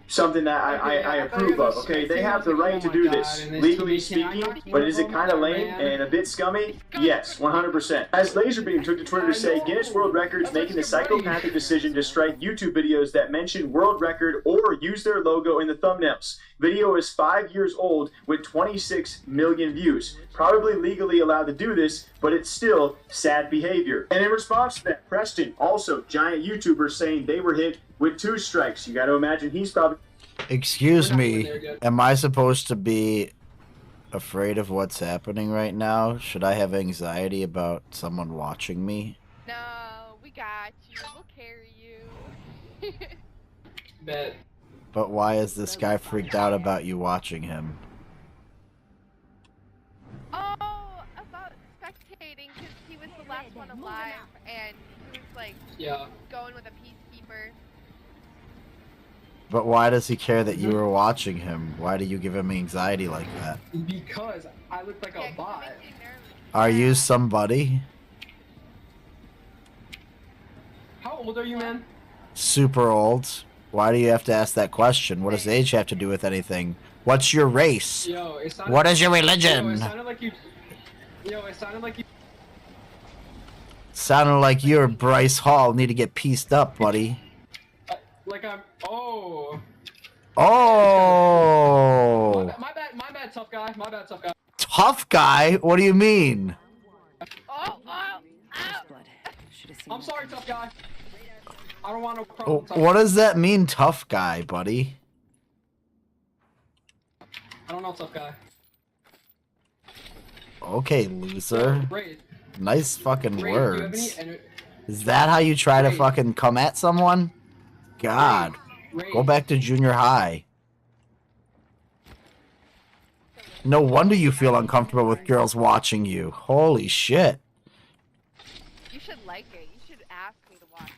something that I approve of, okay? They have the right to do this, legally speaking, but is it kind of lame and a bit scummy? Yes, 100%. As Laserbeam took to Twitter to say, Guinness World Records making the psychopathic decision to strike YouTube videos that mention world record or use their logo in the thumbnails. Video is 5 years old with 26 million views. Probably legally allowed to do this, but it's still sad behavior. And in response to that, Preston, also giant YouTuber, saying they were hit with 2 strikes. You got to imagine he's probably... Excuse me, am I supposed to be afraid of what's happening right now? Should I have anxiety about someone watching me? No, we got you. We'll carry you. Bet. But why is this guy freaked out about you watching him? Oh, about spectating, because he was the last one alive, and he was like going with a peacekeeper. But why does he care that you were watching him? Why do you give him anxiety like that? Because I look like a bot. Are you somebody? How old are you, man? Super old. Why do you have to ask that question? What does age have to do with anything? What's your race? Yo, it sounded, what is your religion? Yo, it sounded like you... it sounded like you... Sounded like you or Bryce Hall need to get pieced up, buddy. Like I'm... Oh. Oh. My bad, tough guy. My bad, tough guy. Tough guy? What do you mean? I'm sorry, tough guy. I don't want no problem. What does that mean, tough guy, buddy? I don't know, tough guy. Okay, loser. Raid. Nice fucking Raid, words. Is that how you try to fucking come at someone? God. Go back to junior high. No wonder you feel uncomfortable with girls watching you. Holy shit. You should like it. You should ask me to watch.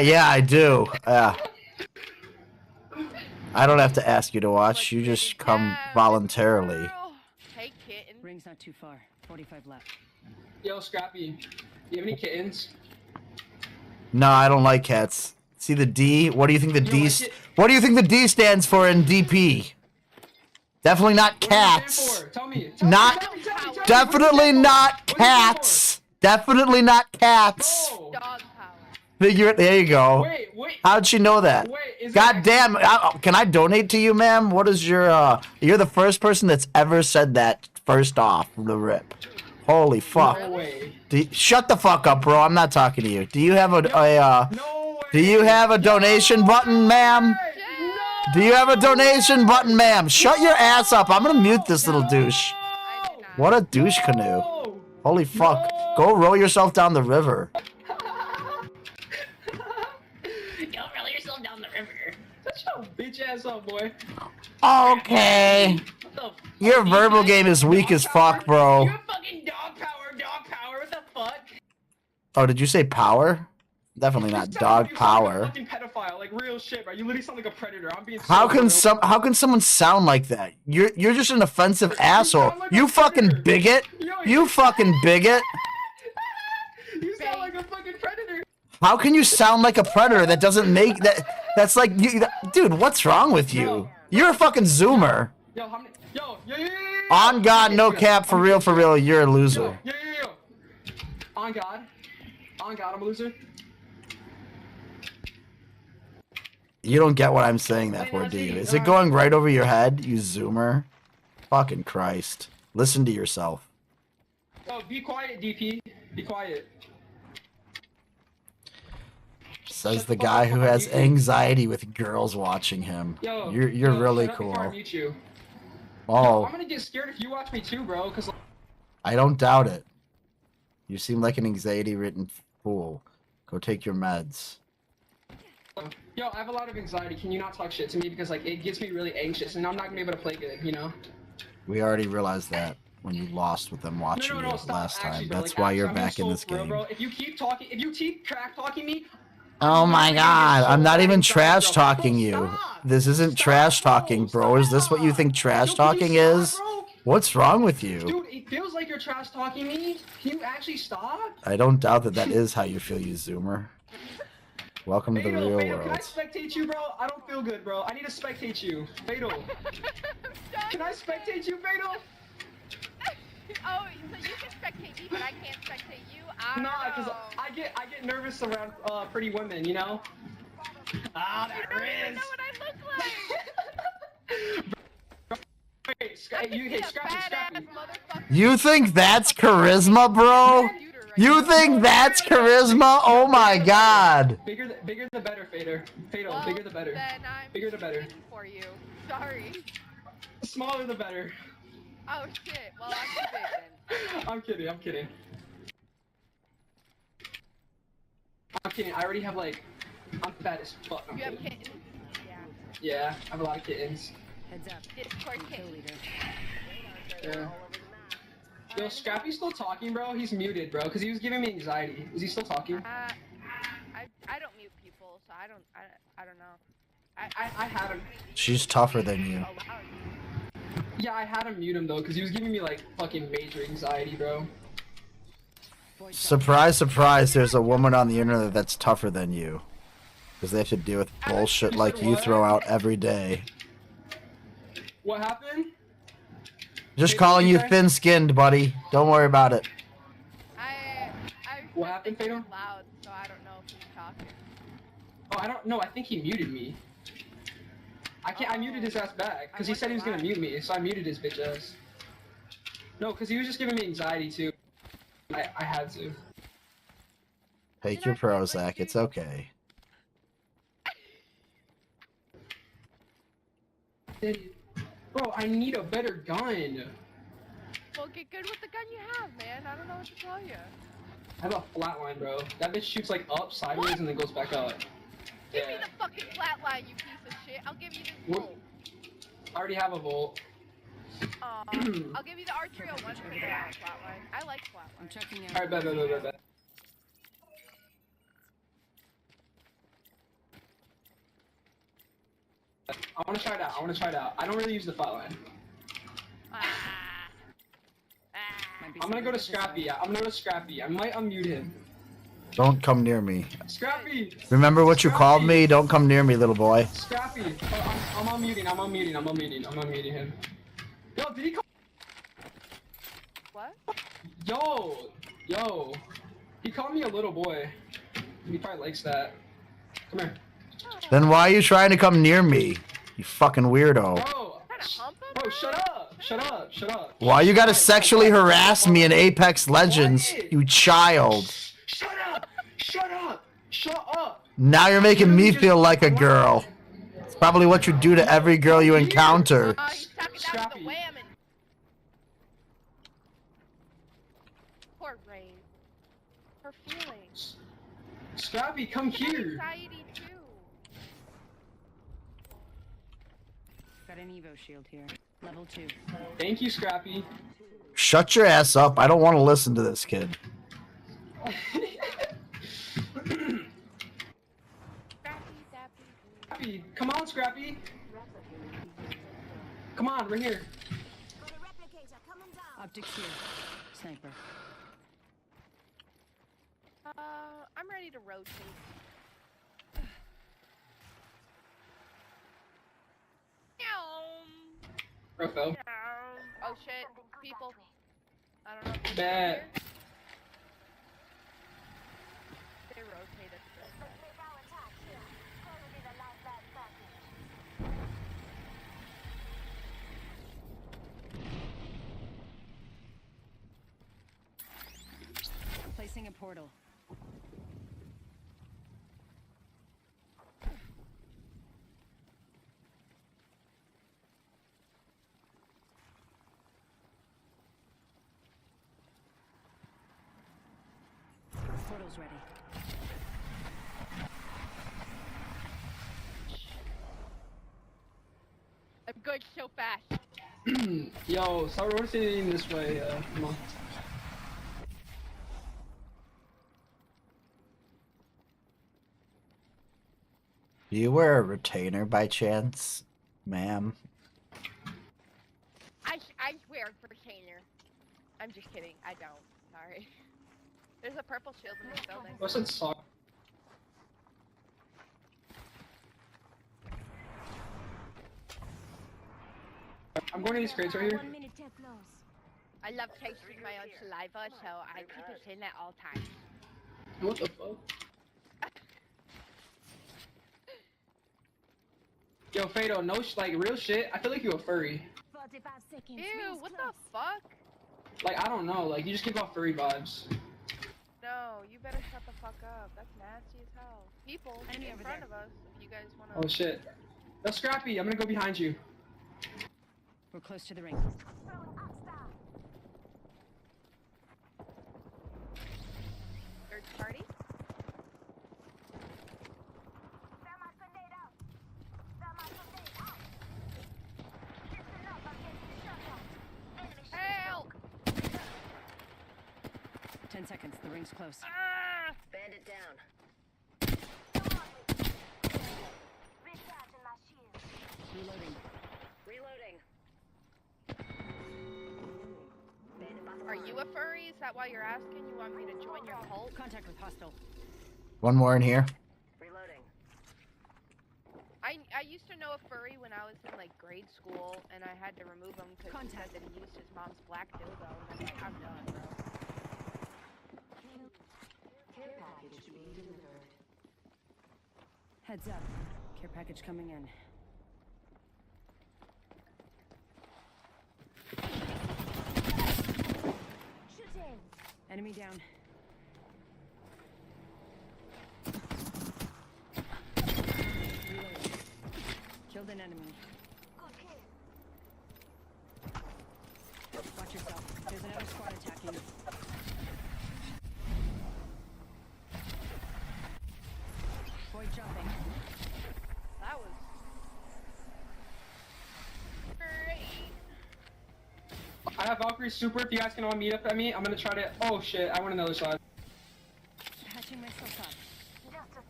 Yeah, I do. I don't have to ask you to watch. You just come voluntarily. Hey, kitten. Ring's not too far. 45 left. Yo, Scrappy. You have any kittens? No, I don't like cats. See the D? What do you think the D? What do you think the D stands for in DP? Definitely not cats. Not. Definitely not cats. Definitely not cats. Figure it. There you go. Wait. How'd she know that? God damn. Can I donate to you, ma'am? What is your? You're the first person that's ever said that. First off, from the rip. Holy fuck. No way. Shut the fuck up, bro. I'm not talking to you. Do you have Do you have a donation button, ma'am? Do you have a donation button, ma'am? Shut your ass up. I'm gonna mute this little douche. What a douche canoe. Holy fuck. Go roll yourself down the river. Shut your bitch ass up, boy. Okay. Your verbal game is weak as fuck, bro. Fucking dog power, what the fuck? Oh, did you say power? Definitely not dog power. Fucking pedophile, like real shit, bro. You literally sound like a predator. I'm being How can someone sound like that? You're just an offensive asshole. You fucking bigot. You fucking bigot. You sound like a fucking predator. How can you sound like a predator? That doesn't make that. That's like, dude. What's wrong with you? You're a fucking zoomer. Yo, how many? Yo. On God, no cap, for real. You're a loser. Yo. On God, I'm a loser. You don't get what I'm saying that for, do you? Is it going right over your head, you zoomer? Fucking Christ. Listen to yourself. Yo, be quiet, DP. Be quiet. Says the guy who has anxiety with girls watching him. Yo, you're really shut up before I cool. mute you. Oh, I'm gonna get scared if you watch me too, bro. Cause I don't doubt it. You seem like an anxiety-ridden fool. Go take your meds. yo, I have a lot of anxiety. Can you not talk shit to me because like it gets me really anxious, and I'm not gonna be able to play good. You know. We already realized that when you lost with them watching you Stop. last time. Actually, bro, That's like, why actually, you're I'm back in so this for real, game. bro. If you keep track talking me. Oh my God, I'm not even trash talking you. This isn't trash talking, bro. Is this what you think trash talking is? What's wrong with you? Dude, it feels like you're trash talking me. Can you actually stop? I don't doubt that is how you feel, you zoomer. Welcome to the real Fatal, world. can I spectate you, bro? I don't feel good, bro. I need to spectate you. Fatal. Can I spectate you, Fatal? Oh, so you can spectate me, but I can't spectate you? Nah, because I get nervous around pretty women, you know? Ah, that You don't even know what I look like! Hey, Scrappy. You think that's charisma, bro? You think that's charisma? Oh my God. Bigger the better, Fatal. Well, Bigger the better. Then I'm Bigger the better. for you. Sorry. Smaller the better. Oh shit, well I'm too big then. I'm kidding. I already have like, I'm fat as fuck. You have kittens? Yeah, I have a lot of kittens. Heads up. Discord kittens. Yeah. Yo, Scrappy's still talking, bro? He's muted, bro, because he was giving me anxiety. Is he still talking? I don't mute people, so I don't know. I had him. She's tougher than you. Yeah, I had him mute him, though, because he was giving me, like, fucking major anxiety, bro. Surprise, surprise, there's a woman on the internet that's tougher than you. Because they have to deal with bullshit like you throw out every day. What happened? Just calling you thin-skinned, buddy. Don't worry about it. What happened, Fatal? Loud, so I don't know if he's talking. Oh, I don't know. I think he muted me. I muted his ass back, because he said he was gonna mute me, so I muted his bitch ass. No, because he was just giving me anxiety, too. I had to. Take your Prozac, it's okay. Bro, I need a better gun. Well, get good with the gun you have, man. I don't know what to tell you. I have a flatline, bro. That bitch shoots like up, sideways, and then goes back up. Give me the fucking flatline, you piece of shit. I'll give you this Volt. I already have a Volt. I'll give you the R301 for the flatline. I like flatline. I'm checking out. Alright, bet. I wanna try it out. I don't really use the flatline. I'm gonna go to Scrappy. I might unmute him. Don't come near me. Scrappy! Remember what you called me? Don't come near me, little boy. Scrappy! Oh, I'm unmuting him. Yo, did he call? What? Yo! He called me a little boy. He probably likes that. Come here. Then why are you trying to come near me? You fucking weirdo. Bro, shut up! Shut up! Shut up! Why you gotta sexually harass me in Apex Legends, you child? Shut up! Shut up! Shut up! Now you're making me feel like a girl. It's probably what you do to every girl you encounter. Scrappy. Poor Ray. Her feelings. Scrappy, come here. Anxiety too. Got an Evo shield here. Level 2. Thank you, Scrappy. Shut your ass up. I don't want to listen to this kid. Scrappy, come on, Scrappy. Come on, we're here. Optics here. Sniper. I'm ready to rotate. Rofo. Oh shit, people. I don't know if Bad. they rotated. Placing a portal. Portal's ready. I'm going so fast. Yo, start rotating this way. Come on. Do you wear a retainer by chance, ma'am? I swear for retainer. I'm just kidding. I don't. Sorry. There's a purple shield in this building. What's that song? I'm going to these crates right here. I love tasting my own saliva, so I keep it in at all times. What the fuck? Yo, Fado, no, like real shit. I feel like you a furry. Ew, what the fuck? Like I don't know. Like you just give off furry vibes. No, you better shut the fuck up. That's nasty as hell. People in front of us, if you guys wanna. Oh shit. No, Scrappy, I'm gonna go behind you. We're close to the ring. Third party? Help! 10 seconds. The ring's close. Bandit down. Reloading. Reloading. Are you a furry? Is that why you're asking? You want me to join your cult? Contact with hostile. One more in here. Reloading. I used to know a furry when I was in like grade school, and I had to remove him because he said that he used his mom's black dildo. And I'm like, I'm done, bro. Care package being delivered. Heads up. Care package coming in. Shooting. Enemy down. Reloading. Killed an enemy. Watch yourself. There's another squad attacking. Void jumping. That was great. I have Valkyrie super. If you guys can all meet up at me, I'm gonna try to. Oh shit! I went another side. Patching myself up.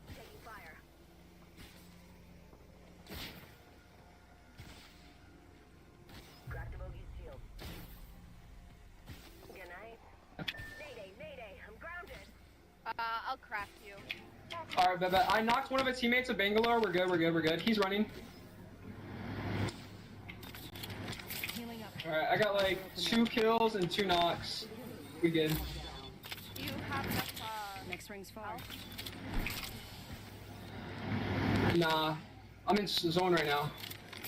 Taking fire. Cracked the bogey's shield. Good night. Mayday, mayday, I'm grounded. I'll craft you. All right, bet. I knocked one of his teammates at Bangalore. We're good. We're good. We're good. He's running. Healing up. All right, I got like 2 kills and 2 knocks. We good. Do you have enough Next ring's far. Nah, I'm in zone right now.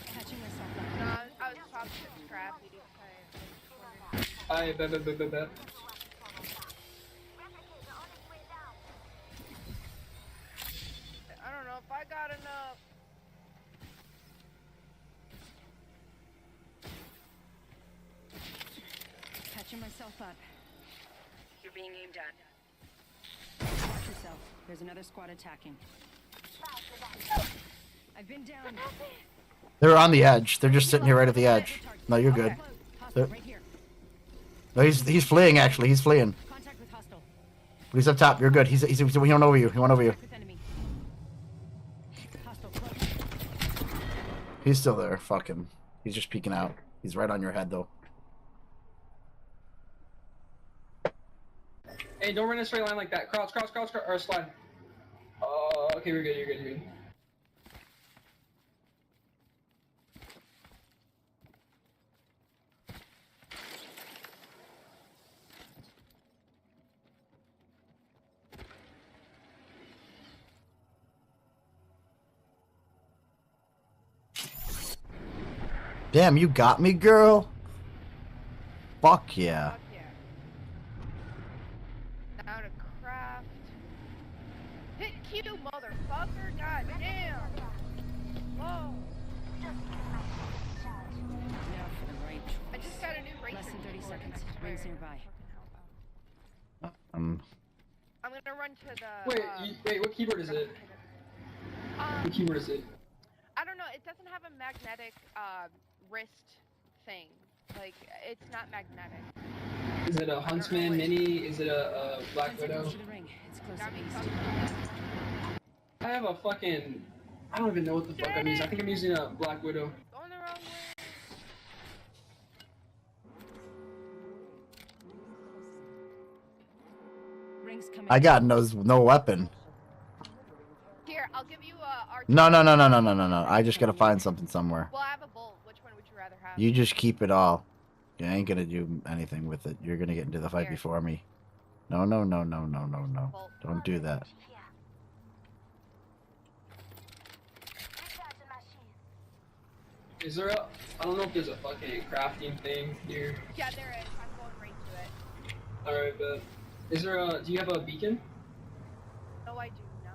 Catching myself up. No, I was talking to Scrappy. I bet. I don't know if I got enough. Catching myself up. You're being aimed at. Watch yourself. There's another squad attacking. I've been down. They're on the edge. They're just sitting here right at the edge. No, you're good. No, he's fleeing. Actually, he's fleeing. Contact with hostile. But he's up top. You're good. He went over you. He went over you. He's still there. Fuck him. He's just peeking out. He's right on your head though. Hey, don't run a straight line like that. Crouch, or slide. Okay, you're good. Damn, you got me, girl. Fuck yeah. Now to craft. Hit Q, motherfucker. God damn. Whoa. I just got a new racer. Less than 30 seconds. Rings nearby. I'm gonna run to the. Wait, what keyboard is it? What keyboard is it? I don't know. It doesn't have a magnetic wrist thing. Like, it's not magnetic. Is it a Huntsman Mini? Is it a Black Widow? I have a fucking... I don't even know what the fuck I'm using. I think I'm using a Black Widow. Going the wrong way. Rings coming. I got no weapon. Here, I'll give you a... No. I just gotta find something somewhere. Well, I have a bolt. Which one would you rather have? You just keep it all. You ain't gonna do anything with it. You're gonna get into the fight before me. No. Don't do that. Is there a... I don't know if there's a fucking crafting thing here. Yeah, there is. I'm going right to it. Alright, but... Is there a... Do you have a beacon? No, I do not.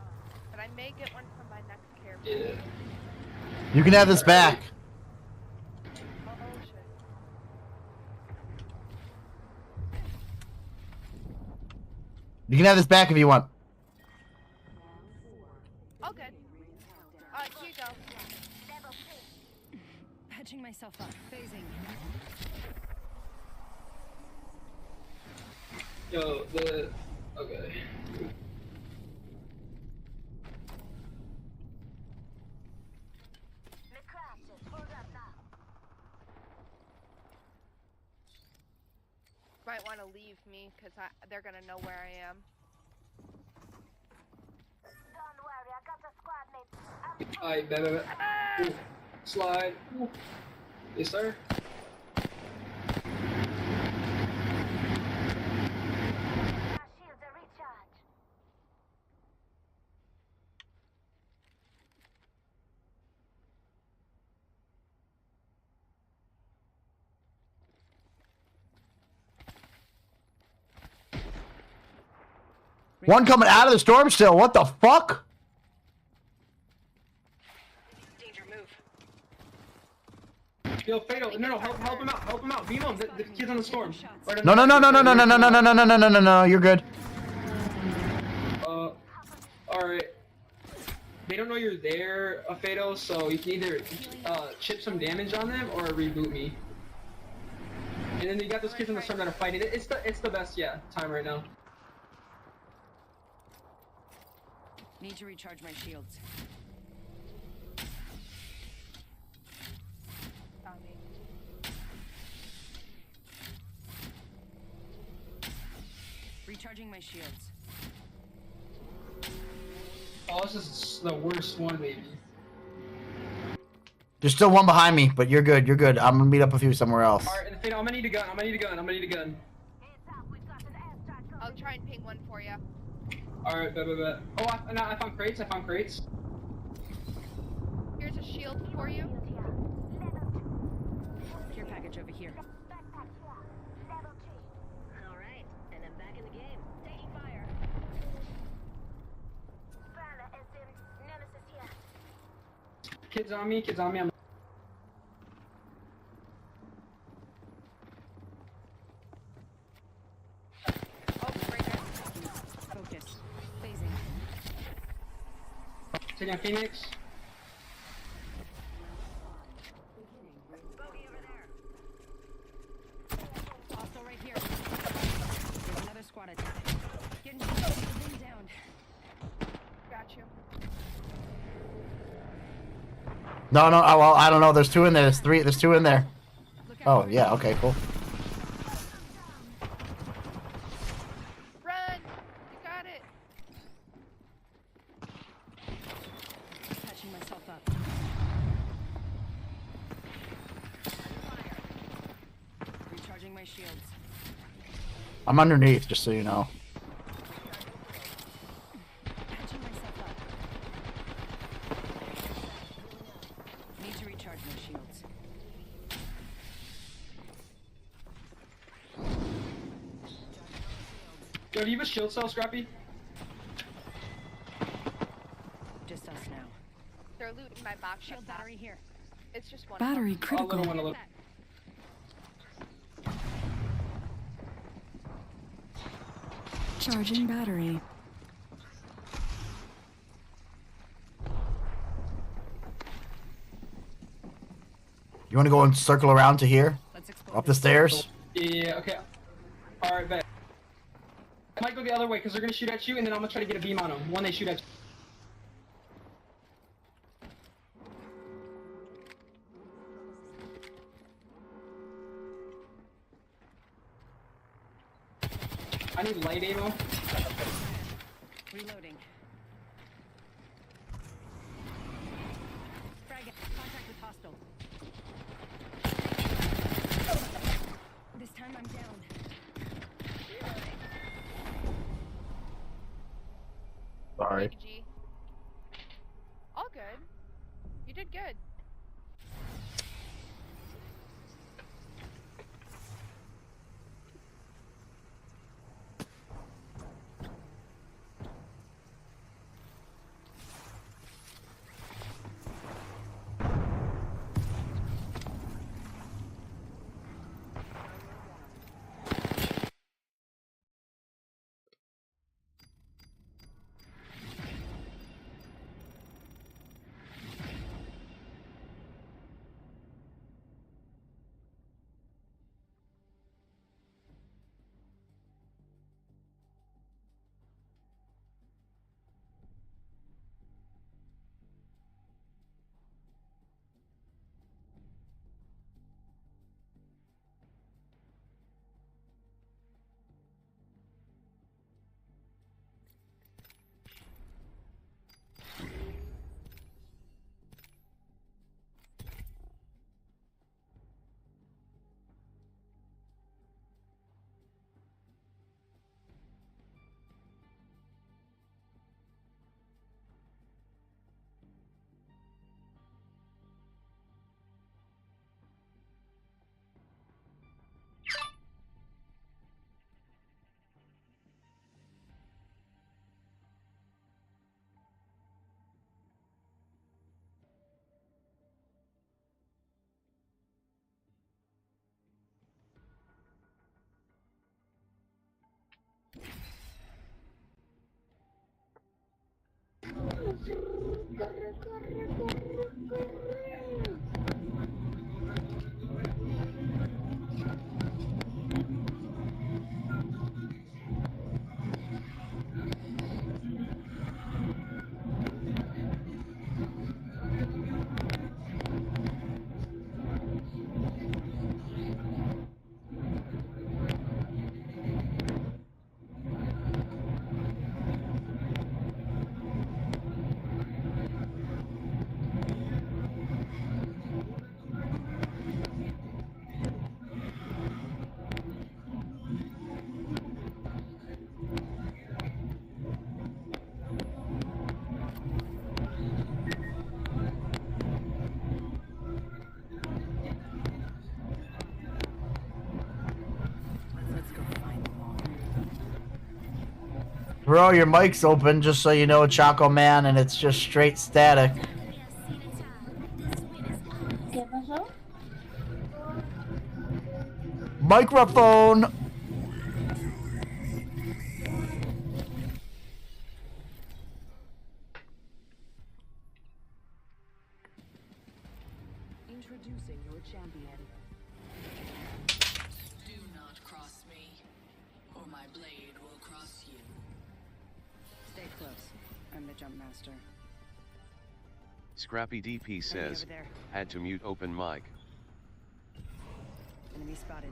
But I may get one from my next care. Yeah. You can have this back. Oh, shit. You can have this back if you want. Oh, good. Here you go. Patching myself up. Phasing. Yo, the... Okay. Might want to leave me, because they're going to know where I am. Alright, bet. Ooh. Slide. Ooh. Yes, sir. One coming out of the storm still. What the fuck? Danger, move. Yo, Fatal, no, help him out, beam him, the kid's on the storm. No. You're good. Alright. They don't know you're there, Fatal, so you can either chip some damage on them or reboot me. And then you got those kids on the storm that are fighting. It's the best, time right now. Need to recharge my shields. Recharging my shields. Oh, this is the worst one, maybe. There's still one behind me, but you're good. I'm gonna meet up with you somewhere else. Alright, I'm gonna need a gun. I'll try and ping one for you. Alright, bet. Oh, I found crates. Here's a shield for you. Care package over here. Alright, and I'm back in the game. Taking fire. Nemesis here. Kids on me. I'm... Focus. Phasing. Taking a Phoenix. Also right here. There's another squad attack. Getting down. Got you. No. Oh, well, I don't know. There's two in there. There's three. There's two in there. Oh, yeah. Okay, cool. Run! You got it. Catching myself up. Recharging my shields. I'm underneath, just so you know. Catching myself up. Need to recharge my shields. Yo, do you have a shield cell, Scrappy? Just us now. They're looting my box. Shield battery here. It's just one. Battery box. critical. A little. Charging battery. You want to go and circle around to here? Up the stairs? Yeah, okay. Alright, bet. I might go the other way because they're gonna shoot at you, and then I'm gonna try to get a beam on them when they shoot at you. I need light ammo. Reloading. Frag. Contact with hostile. This time I'm down. Sorry. G. All good. You did good. Bro, your mic's open, just so you know, Choco Man, and it's just straight static. ¿Qué pasó? Microphone! Introducing your champion. Do not cross me, or my blade will cross you. Stay close. I'm the jump master. Scrappy DP says, over there. had to mute open mic. Enemy spotted.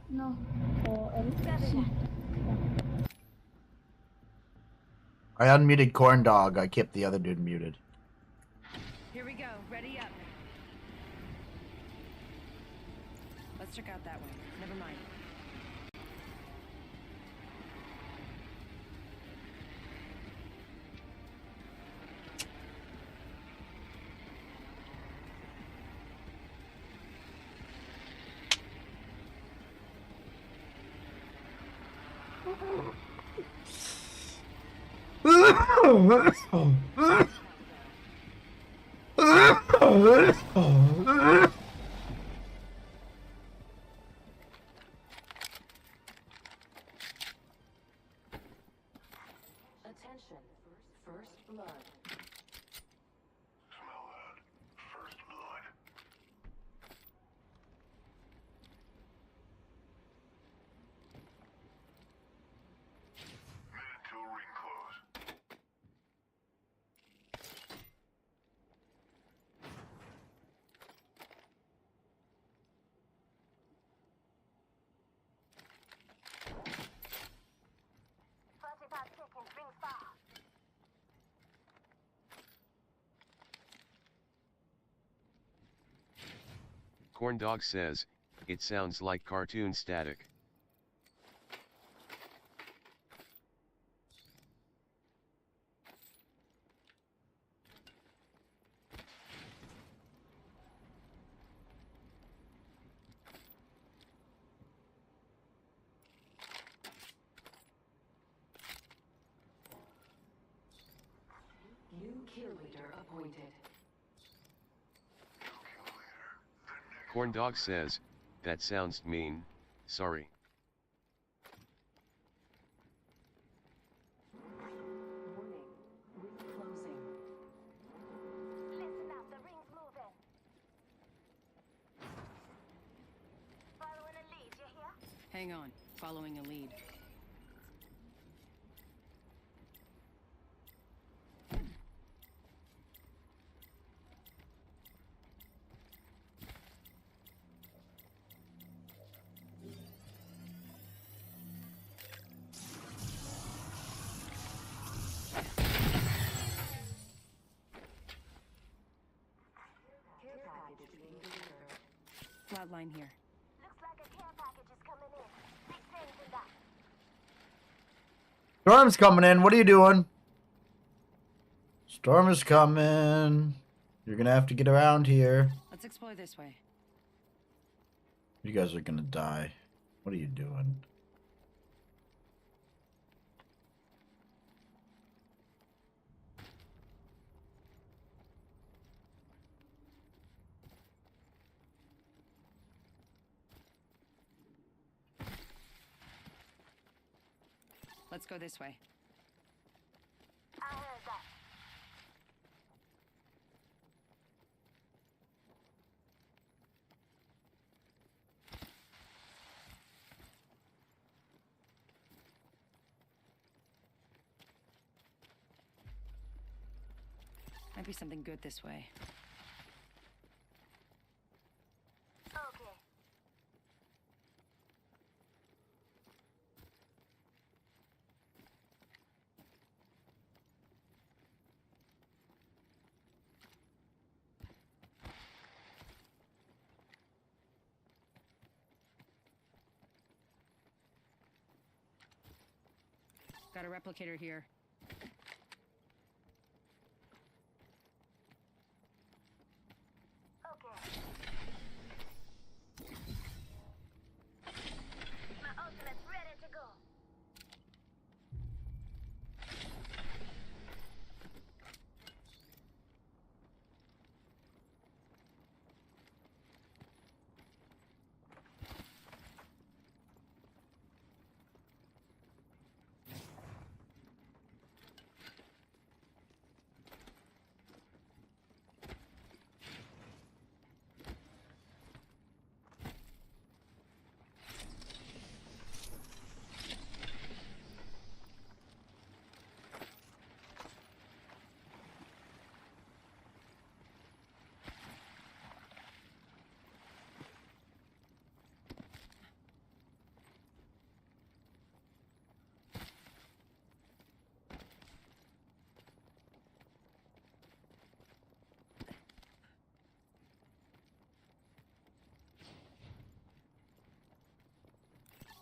No. O él sí. I unmuted Corn Dog. I kept the other dude muted. Here we go. Ready up. Let's check out that way. Never mind. Attention. First blood. Smell that. First blood. Minute till ring close. Corn Dog says, it sounds like cartoon static. New kill leader appointed. Corn Dog says, that sounds mean, sorry. Warning. Ring closing. Listen up, the ring's moving. Following a lead, you hear? Hang on. Following a lead. Care package being delivered. Flatline here. Looks like a care package is coming in. Big things in that. Storm's coming in. What are you doing? Storm is coming. You're gonna have to get around here. Let's explore this way. You guys are gonna die. What are you doing? Let's go this way. I heard that. Might be something good this way. Okay. Got a replicator here. My ultimate's ready to go.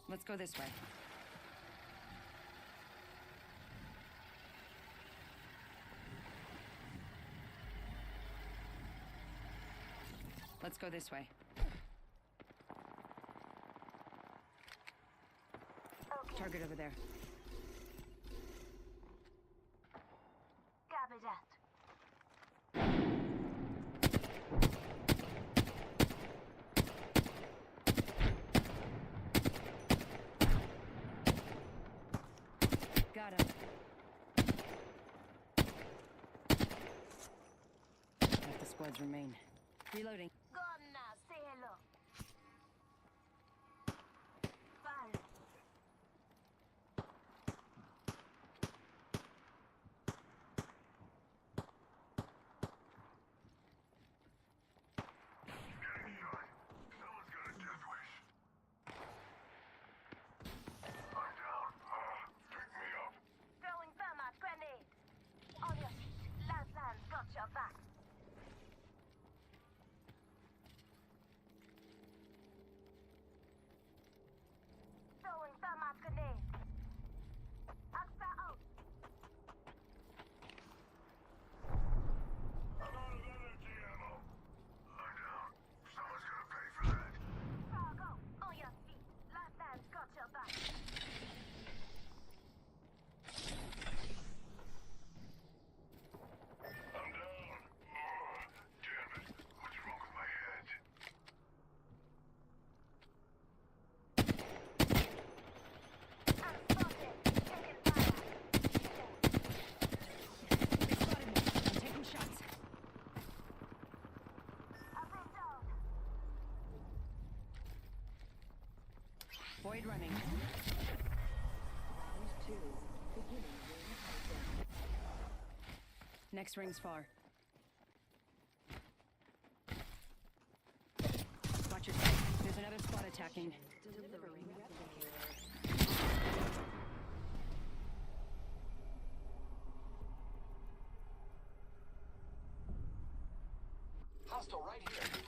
Let's go this way. Let's go this way. Target over there. Copy that. Got him. Half the squads remain. Reloading. Go on now, say hello. Fire. Throwing thermite grenade. On your feet. Last land's got your back. Throwing thermite grenade. Axta out. Fargo, on your feet. Last land's got your back. I'm taking shots. Void running. Next ring's far. Watch your step. There's another squad attacking. Hostile right here.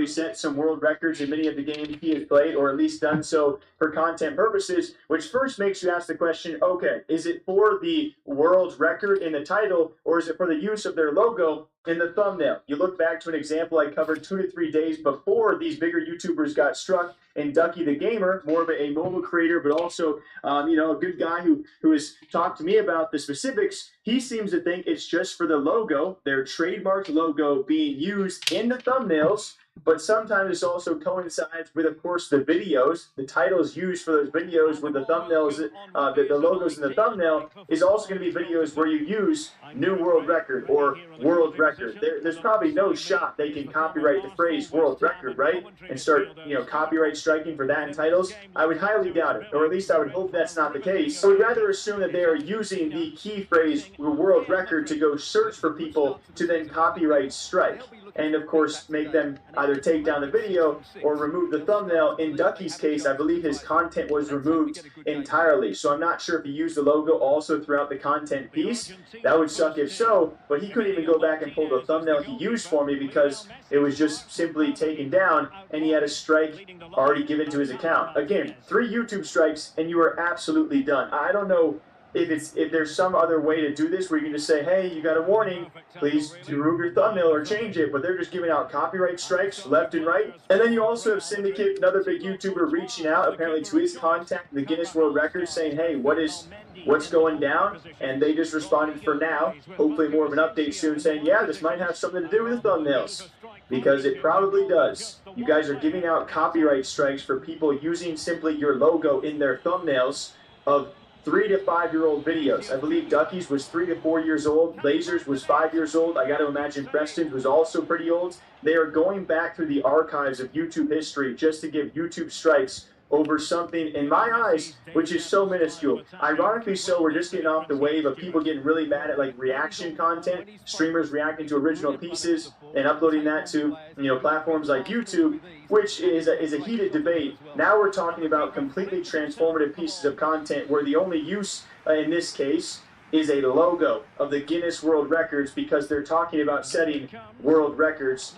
set some world records in many of the games he has played, or at least done so for content purposes, which first makes you ask the question, okay, is it for the world record in the title, or is it for the use of their logo in the thumbnail? You look back to an example I covered 2 to 3 days before these bigger YouTubers got struck, and Ducky the Gamer, more of a mobile creator, but also, a good guy who has talked to me about the specifics. He seems to think it's just for the logo, their trademarked logo being used in the thumbnails, but sometimes this also coincides with, of course, the videos. The titles used for those videos with the thumbnails, the logos in the thumbnail is also going to be videos where you use new world record or world record. There's probably no shot they can copyright the phrase world record, right? And start, copyright striking for that in titles. I would highly doubt it, or at least I would hope that's not the case. I would rather assume that they are using the key phrase world record to go search for people to then copyright strike. And of course, make them either take down the video or remove the thumbnail. In Ducky's case, I believe his content was removed entirely. So I'm not sure if he used the logo also throughout the content piece. That would suck if so, but he couldn't even go back and pull the thumbnail he used for me because it was just simply taken down and he had a strike already given to his account. Again, 3 YouTube strikes and you are absolutely done. I don't know if there's some other way to do this where you can just say, hey, you got a warning, please remove your thumbnail or change it, but they're just giving out copyright strikes left and right. And then you also have Syndicate, another big YouTuber, reaching out apparently to his contact, the Guinness World Records, saying, hey, what's going down? And they just responded for now, hopefully more of an update soon, saying, yeah, this might have something to do with the thumbnails. Because it probably does. You guys are giving out copyright strikes for people using simply your logo in their thumbnails of 3 to 5 year old videos. I believe Ducky's was 3 to 4 years old. Lasers was 5 years old. I got to imagine Preston's was also pretty old. They are going back through the archives of YouTube history just to give YouTube strikes over something, in my eyes, which is so minuscule. Ironically so, we're just getting off the wave of people getting really mad at like reaction content, streamers reacting to original pieces and uploading that to platforms like YouTube, which is a heated debate. Now we're talking about completely transformative pieces of content where the only use in this case is a logo of the Guinness World Records, because they're talking about setting world records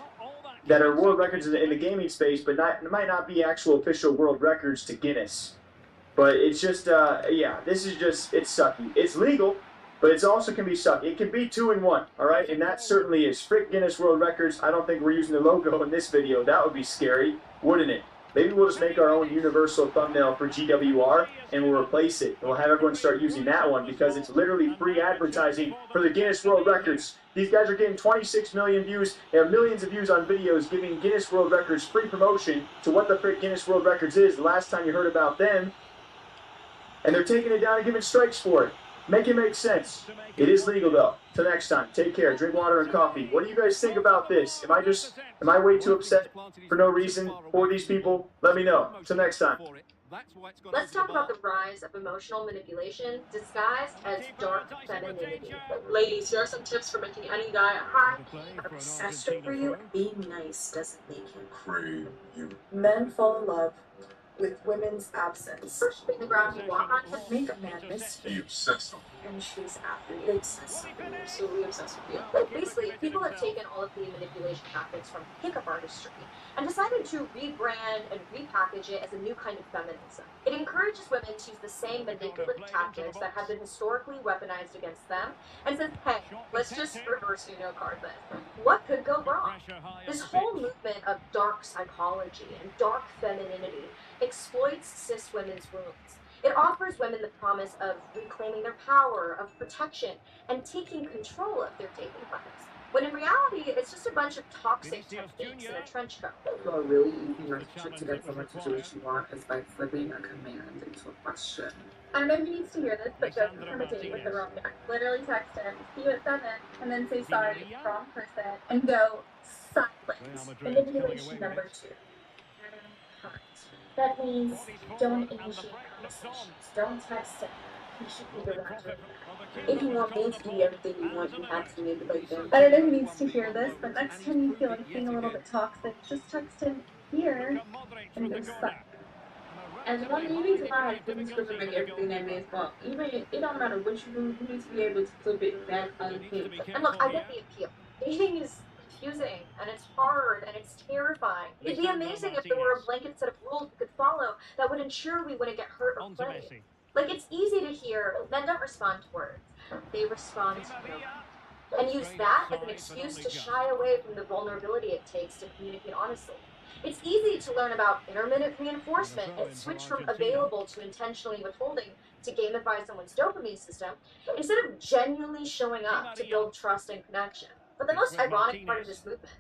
that are world records in the gaming space, but might not be actual official world records to Guinness. But it's just, this is just, it's sucky. It's legal, but it also can be sucky. It can be 2 in 1, all right? And that certainly is. Frick Guinness World Records. I don't think we're using the logo in this video. That would be scary, wouldn't it? Maybe we'll just make our own universal thumbnail for GWR and we'll replace it. We'll have everyone start using that one because it's literally free advertising for the Guinness World Records. These guys are getting 26 million views. They have millions of views on videos giving Guinness World Records free promotion to what the frick Guinness World Records is the last time you heard about them. And they're taking it down and giving strikes for it. Make it make sense. It is legal though. Till next time, take care, drink water and coffee. What do you guys think about this? Am I way too upset for no reason for these people? Let me know. Till next time. Let's talk about the rise of emotional manipulation disguised as dark femininity. Ladies, here are some tips for making any guy obsessed over you. Being nice doesn't make him crave you. Men fall in love with women's absence. First, being the ground you walk on can make a man miss you. Obsessed. And she's after you. Obsessed with you. Absolutely obsessed with you. But basically, people have taken all of the manipulation tactics from pickup artistry and decided to rebrand and repackage it as a new kind of feminism. It encourages women to use the same manipulative tactics that have been historically weaponized against them and says, hey, let's just reverse card this. What could go wrong? This whole movement of dark psychology and dark femininity exploits cis women's wounds. It offers women the promise of reclaiming their power, of protection, and taking control of their dating lives. When in reality, it's just a bunch of toxic techniques in a trench coat. A really easy method to get someone to do what you want is by flipping a command into a question. I don't know if he needs to hear this, but don't intimidate with the wrong guy. Literally text him, see you at 7, and then say sorry, wrong person, and go silence. Manipulation number 2. That means don't initiate conversations. Don't text him. He should be the one doing that. If you want me to be everything you want, you have to manipulate them. I don't know who needs to hear this, but next time you feel like being a little bit toxic, just text him here and go silent. And one, you need to learn how to flip the script and make everything that man's fault. Even it don't matter what you do, you need to be able to flip it back on him. And look, I get the appeal. Dating is confusing, and it's hard, and it's terrifying. It'd be amazing if there were a blanket set of rules we could follow that would ensure we wouldn't get hurt or played. Like, it's easy to hear, men don't respond to words. They respond to movement. And use that as an excuse to shy away from the vulnerability it takes to communicate honestly. It's easy to learn about intermittent reinforcement and switch from available to intentionally withholding to gamify someone's dopamine system, instead of genuinely showing up to build trust and connection. But the most ironic part of this movement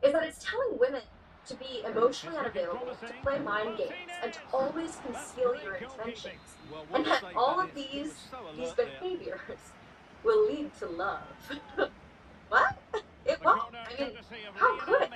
is that it's telling women to be emotionally unavailable, to play mind games, and to always conceal your intentions. And that all of these behaviors will lead to love. What? It won't. I mean, how could it?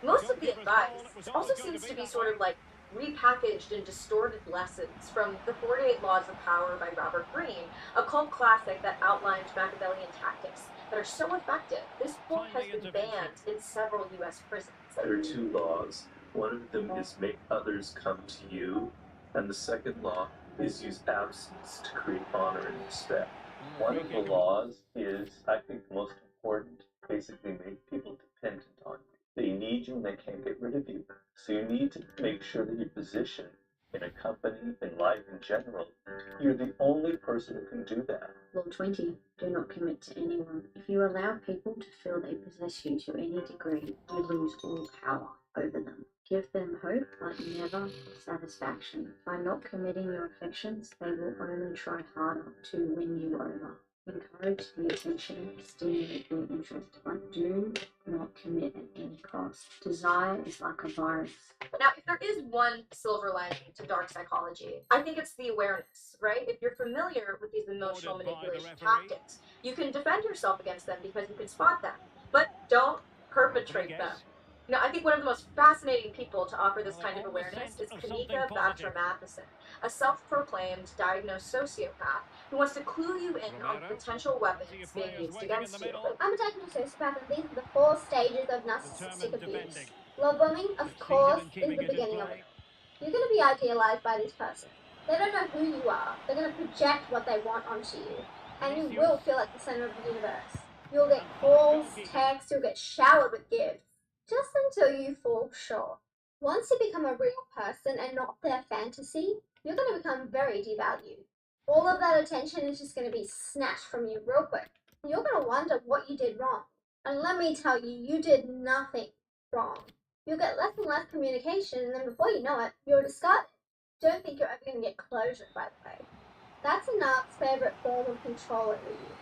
Most of the advice also seems to be sort of like repackaged and distorted lessons from The 48 Laws of Power by Robert Greene, a cult classic that outlined Machiavellian tactics that are so effective. This book has been banned in several U.S. prisons. There are two laws. One of them is make others come to you, and the second law is use absence to create honor and respect. One of the laws is, I think, the most important, basically make people dependent on you. They need you and they can't get rid of you. So you need to make sure that your position in a company, in life in general, you're the only person who can do that. Law 20. Do not commit to anyone. If you allow people to feel they possess you to any degree, you lose all power over them. Give them hope, but never satisfaction. By not committing your affections, they will only try harder to win you over. Encourage the attention, stimulate their interest, but do not commit at any cost. Desire is like a virus. Now, if there is one silver lining to dark psychology, I think it's the awareness, right? If you're familiar with these emotional manipulation tactics, you can defend yourself against them because you can spot them, but don't perpetrate them. You know, I think one of the most fascinating people to offer this kind of awareness is Kanika Batra Matheson, a self-proclaimed diagnosed sociopath who wants to clue you in on potential weapons being used against you. I'm a diagnosed sociopath, and these are the 4 stages of narcissistic abuse. Love bombing, of course, is the beginning of it. You're going to be idealized by this person. They don't know who you are. They're going to project what they want onto you, and you will feel like the center of the universe. You'll get calls, texts, you'll get showered with gifts, just until you fall short. Once you become a real person and not their fantasy, you're going to become very devalued. All of that attention is just going to be snatched from you real quick. You're going to wonder what you did wrong. And let me tell you, you did nothing wrong. You'll get less and less communication, and then before you know it, you're discarded. Don't think you're ever going to get closure, by the way. That's a narc's favorite form of control over you.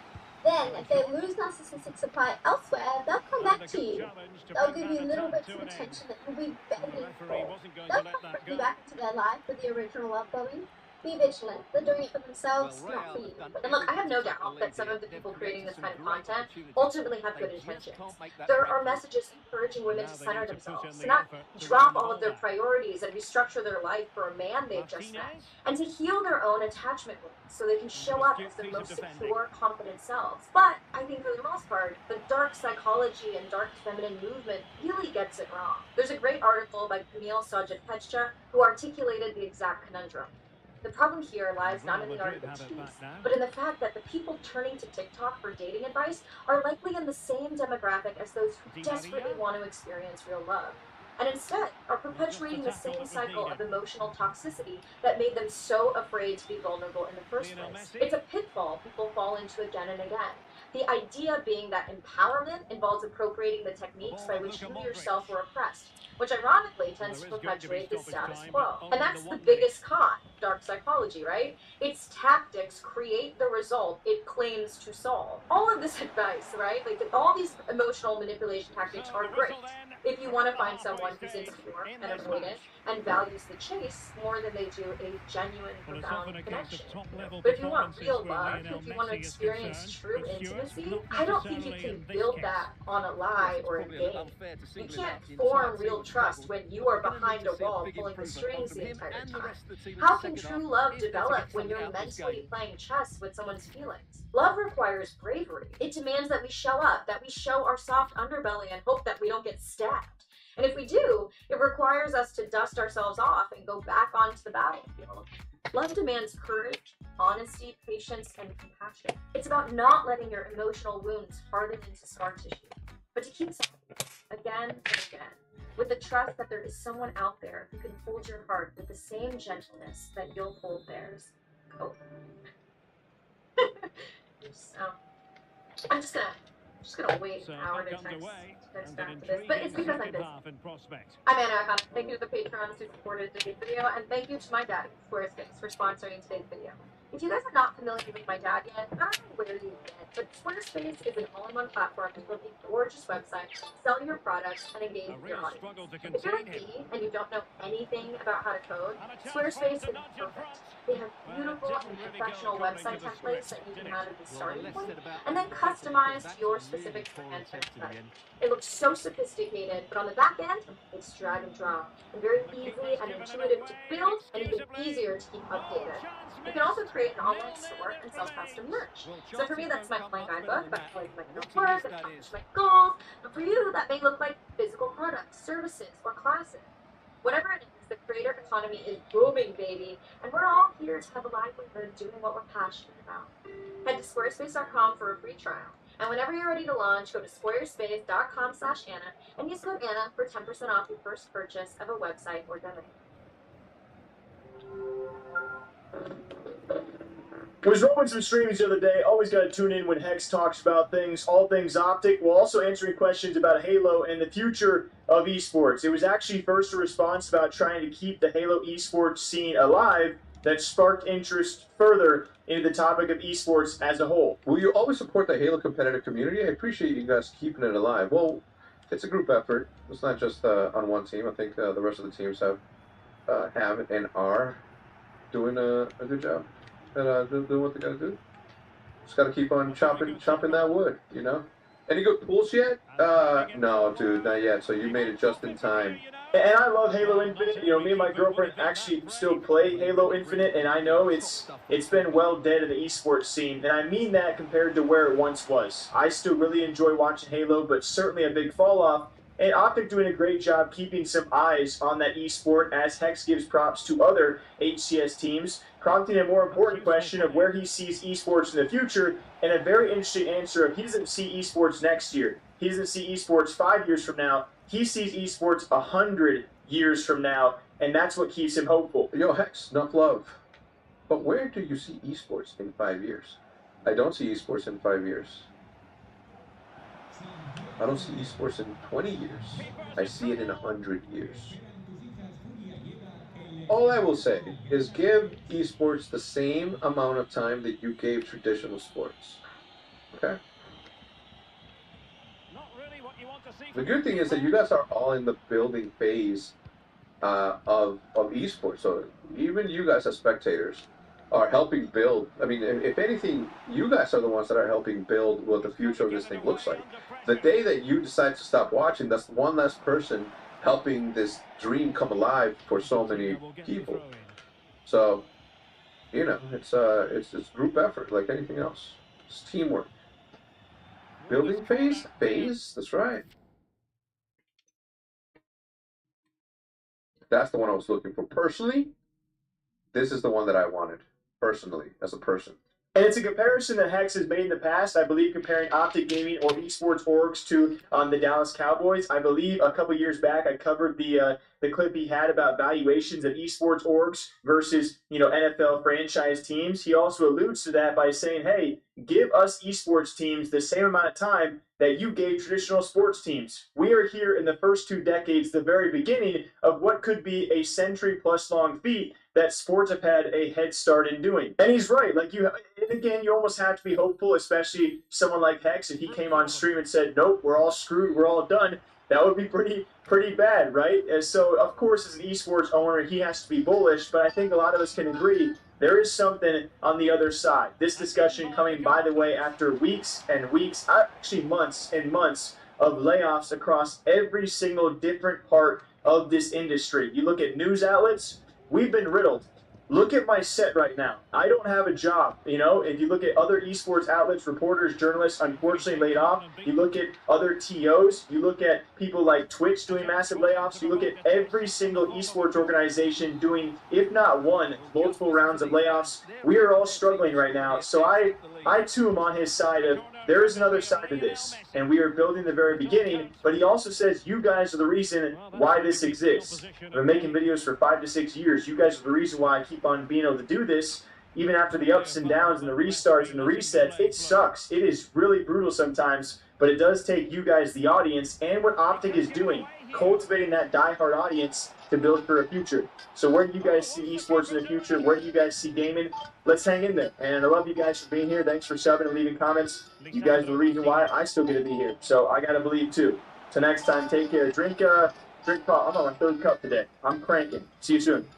Then, if they lose narcissistic supply elsewhere, they'll come back to you. They'll give you little bits of attention that you'll be begging for. They'll come you back into their life with the original love bombing. Be vigilant. They're doing it for themselves, not for you. And look, I have no doubt that some of the people creating this kind of content ultimately have good intentions. There are messages encouraging women to center themselves, to not drop all of their priorities and restructure their life for a man they've just met, and to heal their own attachment wounds so they can show up as their most secure, confident selves. But I think for the most part, the dark psychology and dark feminine movement really gets it wrong. There's a great article by Camille Sajid-Pechcha who articulated the exact conundrum. The problem here lies not in the art of the tease, but in the fact that the people turning to TikTok for dating advice are likely in the same demographic as those who desperately want to experience real love, and instead are perpetuating the same cycle of emotional toxicity that made them so afraid to be vulnerable in the first place. It's a pitfall people fall into again and again. The idea being that empowerment involves appropriating the techniques by which you yourself were oppressed, which ironically tends to perpetuate the status quo. And that's the biggest con of dark psychology, right? Its tactics create the result it claims to solve. All of this advice, right? Like all these emotional manipulation tactics are great if you want to find someone who's insecure and avoidant and values the chase more than they do a genuine, profound connection. But if you want real love, if you want to experience true intimacy, I don't think you can build that on a lie or a game. You can't form real trust when you are behind a wall pulling the strings the entire time. How can true love develop when you're mentally playing chess with someone's feelings? Love requires bravery. It demands that we show up, that we show our soft underbelly and hope that we don't get stabbed. And if we do, it requires us to dust ourselves off and go back onto the battlefield. Love demands courage, honesty, patience, and compassion. It's about not letting your emotional wounds harden into scar tissue, but to keep something. again and again, with the trust that there is someone out there who can hold your heart with the same gentleness that you'll hold theirs. Oh. I'm just gonna wait an hour to text back to this, but it's because I'm busy. I'm Anna Akon. Thank you to the patrons who supported today's video, and thank you to my dad, Squarespace, for sponsoring today's video. If you guys are not familiar with my dad yet, I don't know where you get, but Squarespace is an all-in-one platform to build a gorgeous website, sell your products, and engage with your audience. If you're like me and you don't know anything about how to code, Squarespace is perfect. They have beautiful and professional website templates that you can add as a starting point, and then customize to your specific brand aesthetic. It looks so sophisticated, but on the back end, it's drag and drop, and very easy and intuitive to build, and even easier to keep updated. You can also create an online store and sell custom merch. So for me, that's my online guidebook about how I make my work and accomplish my goals. But for you, that may look like physical products, services, or classes. Whatever it is, the creator economy is booming, baby, and we're all here to have a livelihood doing what we're passionate about. Head to squarespace.com for a free trial. And whenever you're ready to launch, go to squarespace.com/Anna and use code Anna for 10% off your first purchase of a website or domain. Was rolling some streams the other day. Always got to tune in when Hex talks about things, all things Optic, while also answering questions about Halo and the future of esports. It was actually first a response about trying to keep the Halo esports scene alive that sparked interest further into the topic of esports as a whole. Will you always support the Halo competitive community? I appreciate you guys keeping it alive. Well, it's a group effort. It's not just on one team. I think the rest of the teams have and are doing a good job. And doing what they gotta do. Just gotta keep on chopping that wood, you know? Any good pulls yet? No, dude, not yet. So you made it just in time. And I love Halo Infinite. You know, me and my girlfriend actually still play Halo Infinite, and I know it's been well dead in the esports scene, and I mean that compared to where it once was. I still really enjoy watching Halo, but certainly a big fall off. And Optic doing a great job keeping some eyes on that esport as Hex gives props to other HCS teams, prompting a more important question of where he sees esports in the future, and a very interesting answer of he doesn't see esports next year. He doesn't see esports 5 years from now. He sees esports 100 years from now, and that's what keeps him hopeful. Yo, Hex, enough love. But where do you see esports in 5 years? I don't see esports in 5 years. I don't see esports in 20 years. I see it in 100 years. All I will say is give esports the same amount of time that you gave traditional sports. Okay? The good thing is that you guys are all in the building phase of esports. So even you guys as spectators are helping build. I mean, if anything, you guys are the ones that are helping build what the future of this thing looks like. The day that you decide to stop watching, that's one less person helping this dream come alive for so many people. So, you know, it's group effort like anything else. It's teamwork. Building phase? That's right. That's the one I was looking for. Personally, this is the one that I wanted. Personally, as a person. And it's a comparison that Hex has made in the past, I believe, comparing Optic Gaming or esports orgs to the Dallas Cowboys. I believe a couple years back I covered the clip he had about valuations of esports orgs versus, you know, NFL franchise teams. He also alludes to that by saying, hey, give us esports teams the same amount of time that you gave traditional sports teams. We are here in the first 2 decades, the very beginning of what could be a century-plus long feat that sports have had a head start in doing. And he's right. Like, and again, you almost have to be hopeful, especially someone like Hex. If he came on stream and said, nope, we're all screwed, we're all done, that would be pretty bad, right? And so, of course, as an esports owner, he has to be bullish, but I think a lot of us can agree there is something on the other side. This discussion coming, by the way, after weeks and weeks, actually months and months of layoffs across every single different part of this industry. You look at news outlets, we've been riddled. Look at my set right now. I don't have a job, you know? If you look at other esports outlets, reporters, journalists, unfortunately laid off. You look at other TOs. You look at people like Twitch doing massive layoffs. You look at every single esports organization doing, if not one, multiple rounds of layoffs. We are all struggling right now. So I too am on his side of there is another side to this, and we are building the very beginning, but he also says you guys are the reason why this exists. I've been making videos for 5 to 6 years. You guys are the reason why I keep on being able to do this, even after the ups and downs and the restarts and the resets. It sucks. It is really brutal sometimes, but it does take you guys, the audience, and what Optic is doing, cultivating that diehard audience to build for a future. So where do you guys see esports in the future? Where do you guys see gaming? Let's hang in there. And I love you guys for being here. Thanks for subbing and leaving comments. You guys are the reason why I still get to be here. So I gotta believe too. Till next time, take care. Drink pop. I'm on my 3rd cup today. I'm cranking. See you soon.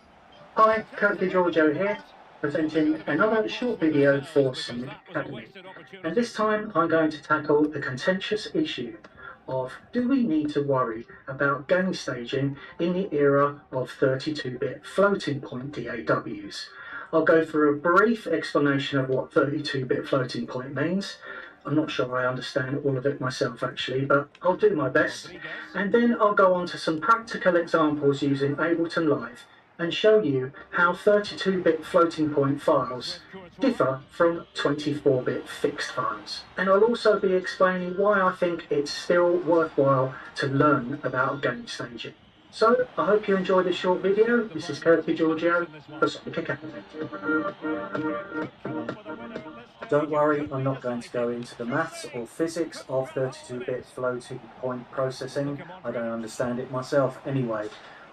Hi, Curtis Giorgio here, presenting another short video for Summit Academy. And this time I'm going to tackle the contentious issue of, do we need to worry about game staging in the era of 32-bit floating point DAWs? I'll go for a brief explanation of what 32-bit floating point means. I'm not sure I understand all of it myself actually, but I'll do my best. And then I'll go on to some practical examples using Ableton Live and show you how 32-bit floating point files differ from 24-bit fixed files. And I'll also be explaining why I think it's still worthwhile to learn about game staging. So, I hope you enjoyed this short video. This is Curtis Giorgio for Sonic Academy. Don't worry, I'm not going to go into the maths or physics of 32-bit floating point processing. I don't understand it myself anyway.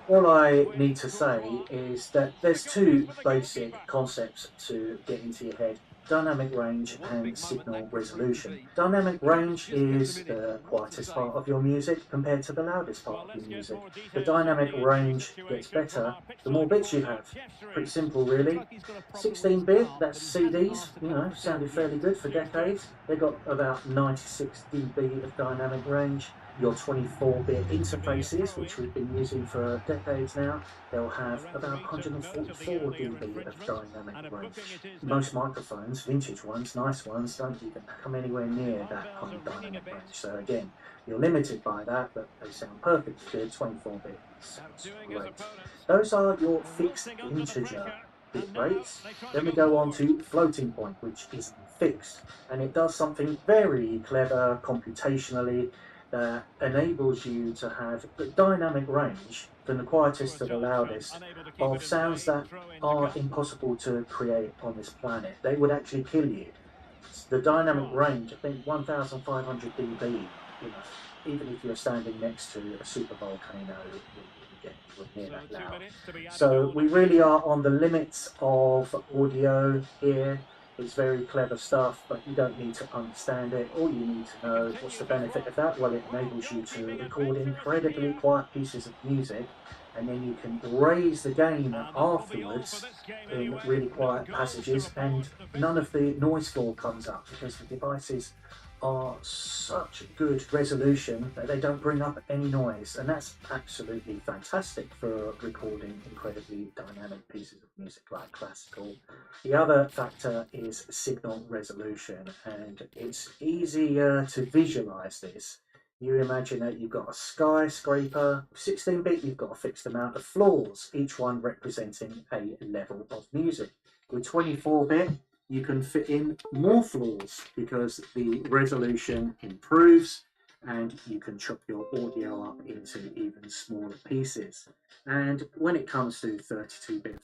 All I need to say is that there's 2 basic concepts to get into your head: dynamic range and signal resolution. Dynamic range is the quietest part of your music compared to the loudest part of your music. The dynamic range gets better the more bits you have. Pretty simple really. 16-bit, that's CDs, you know, sounded fairly good for decades. They got about 96 dB of dynamic range. Your 24-bit interfaces, which we've been using for decades now, they'll have about 144 dB of dynamic range. Most microphones, vintage ones, nice ones, don't even come anywhere near that kind of dynamic range. So again, you're limited by that, but they sound perfectly good. 24-bit sounds great. Those are your fixed integer bit rates. Then we go on to floating point, which isn't fixed, and it does something very clever computationally that enables you to have the dynamic range from the quietest to the loudest of sounds that are impossible to create on this planet. They would actually kill you. The dynamic range, I think 1,500 dB, you know, even if you're standing next to a super volcano, you get near that loud. So we really are on the limits of audio here. It's very clever stuff, but you don't need to understand it. All you need to know, what's the benefit of that? Well, it enables you to record incredibly quiet pieces of music, and then you can raise the gain afterwards in really quiet passages, and none of the noise floor comes up because the devices are such good resolution that they don't bring up any noise, and that's absolutely fantastic for recording incredibly dynamic pieces of music like classical. The other factor is signal resolution, and it's easier to visualize this. You imagine that you've got a skyscraper, 16-bit, you've got a fixed amount of floors, each one representing a level of music. With 24-bit, you can fit in more floors because the resolution improves and you can chop your audio up into even smaller pieces. And when it comes to 32-bit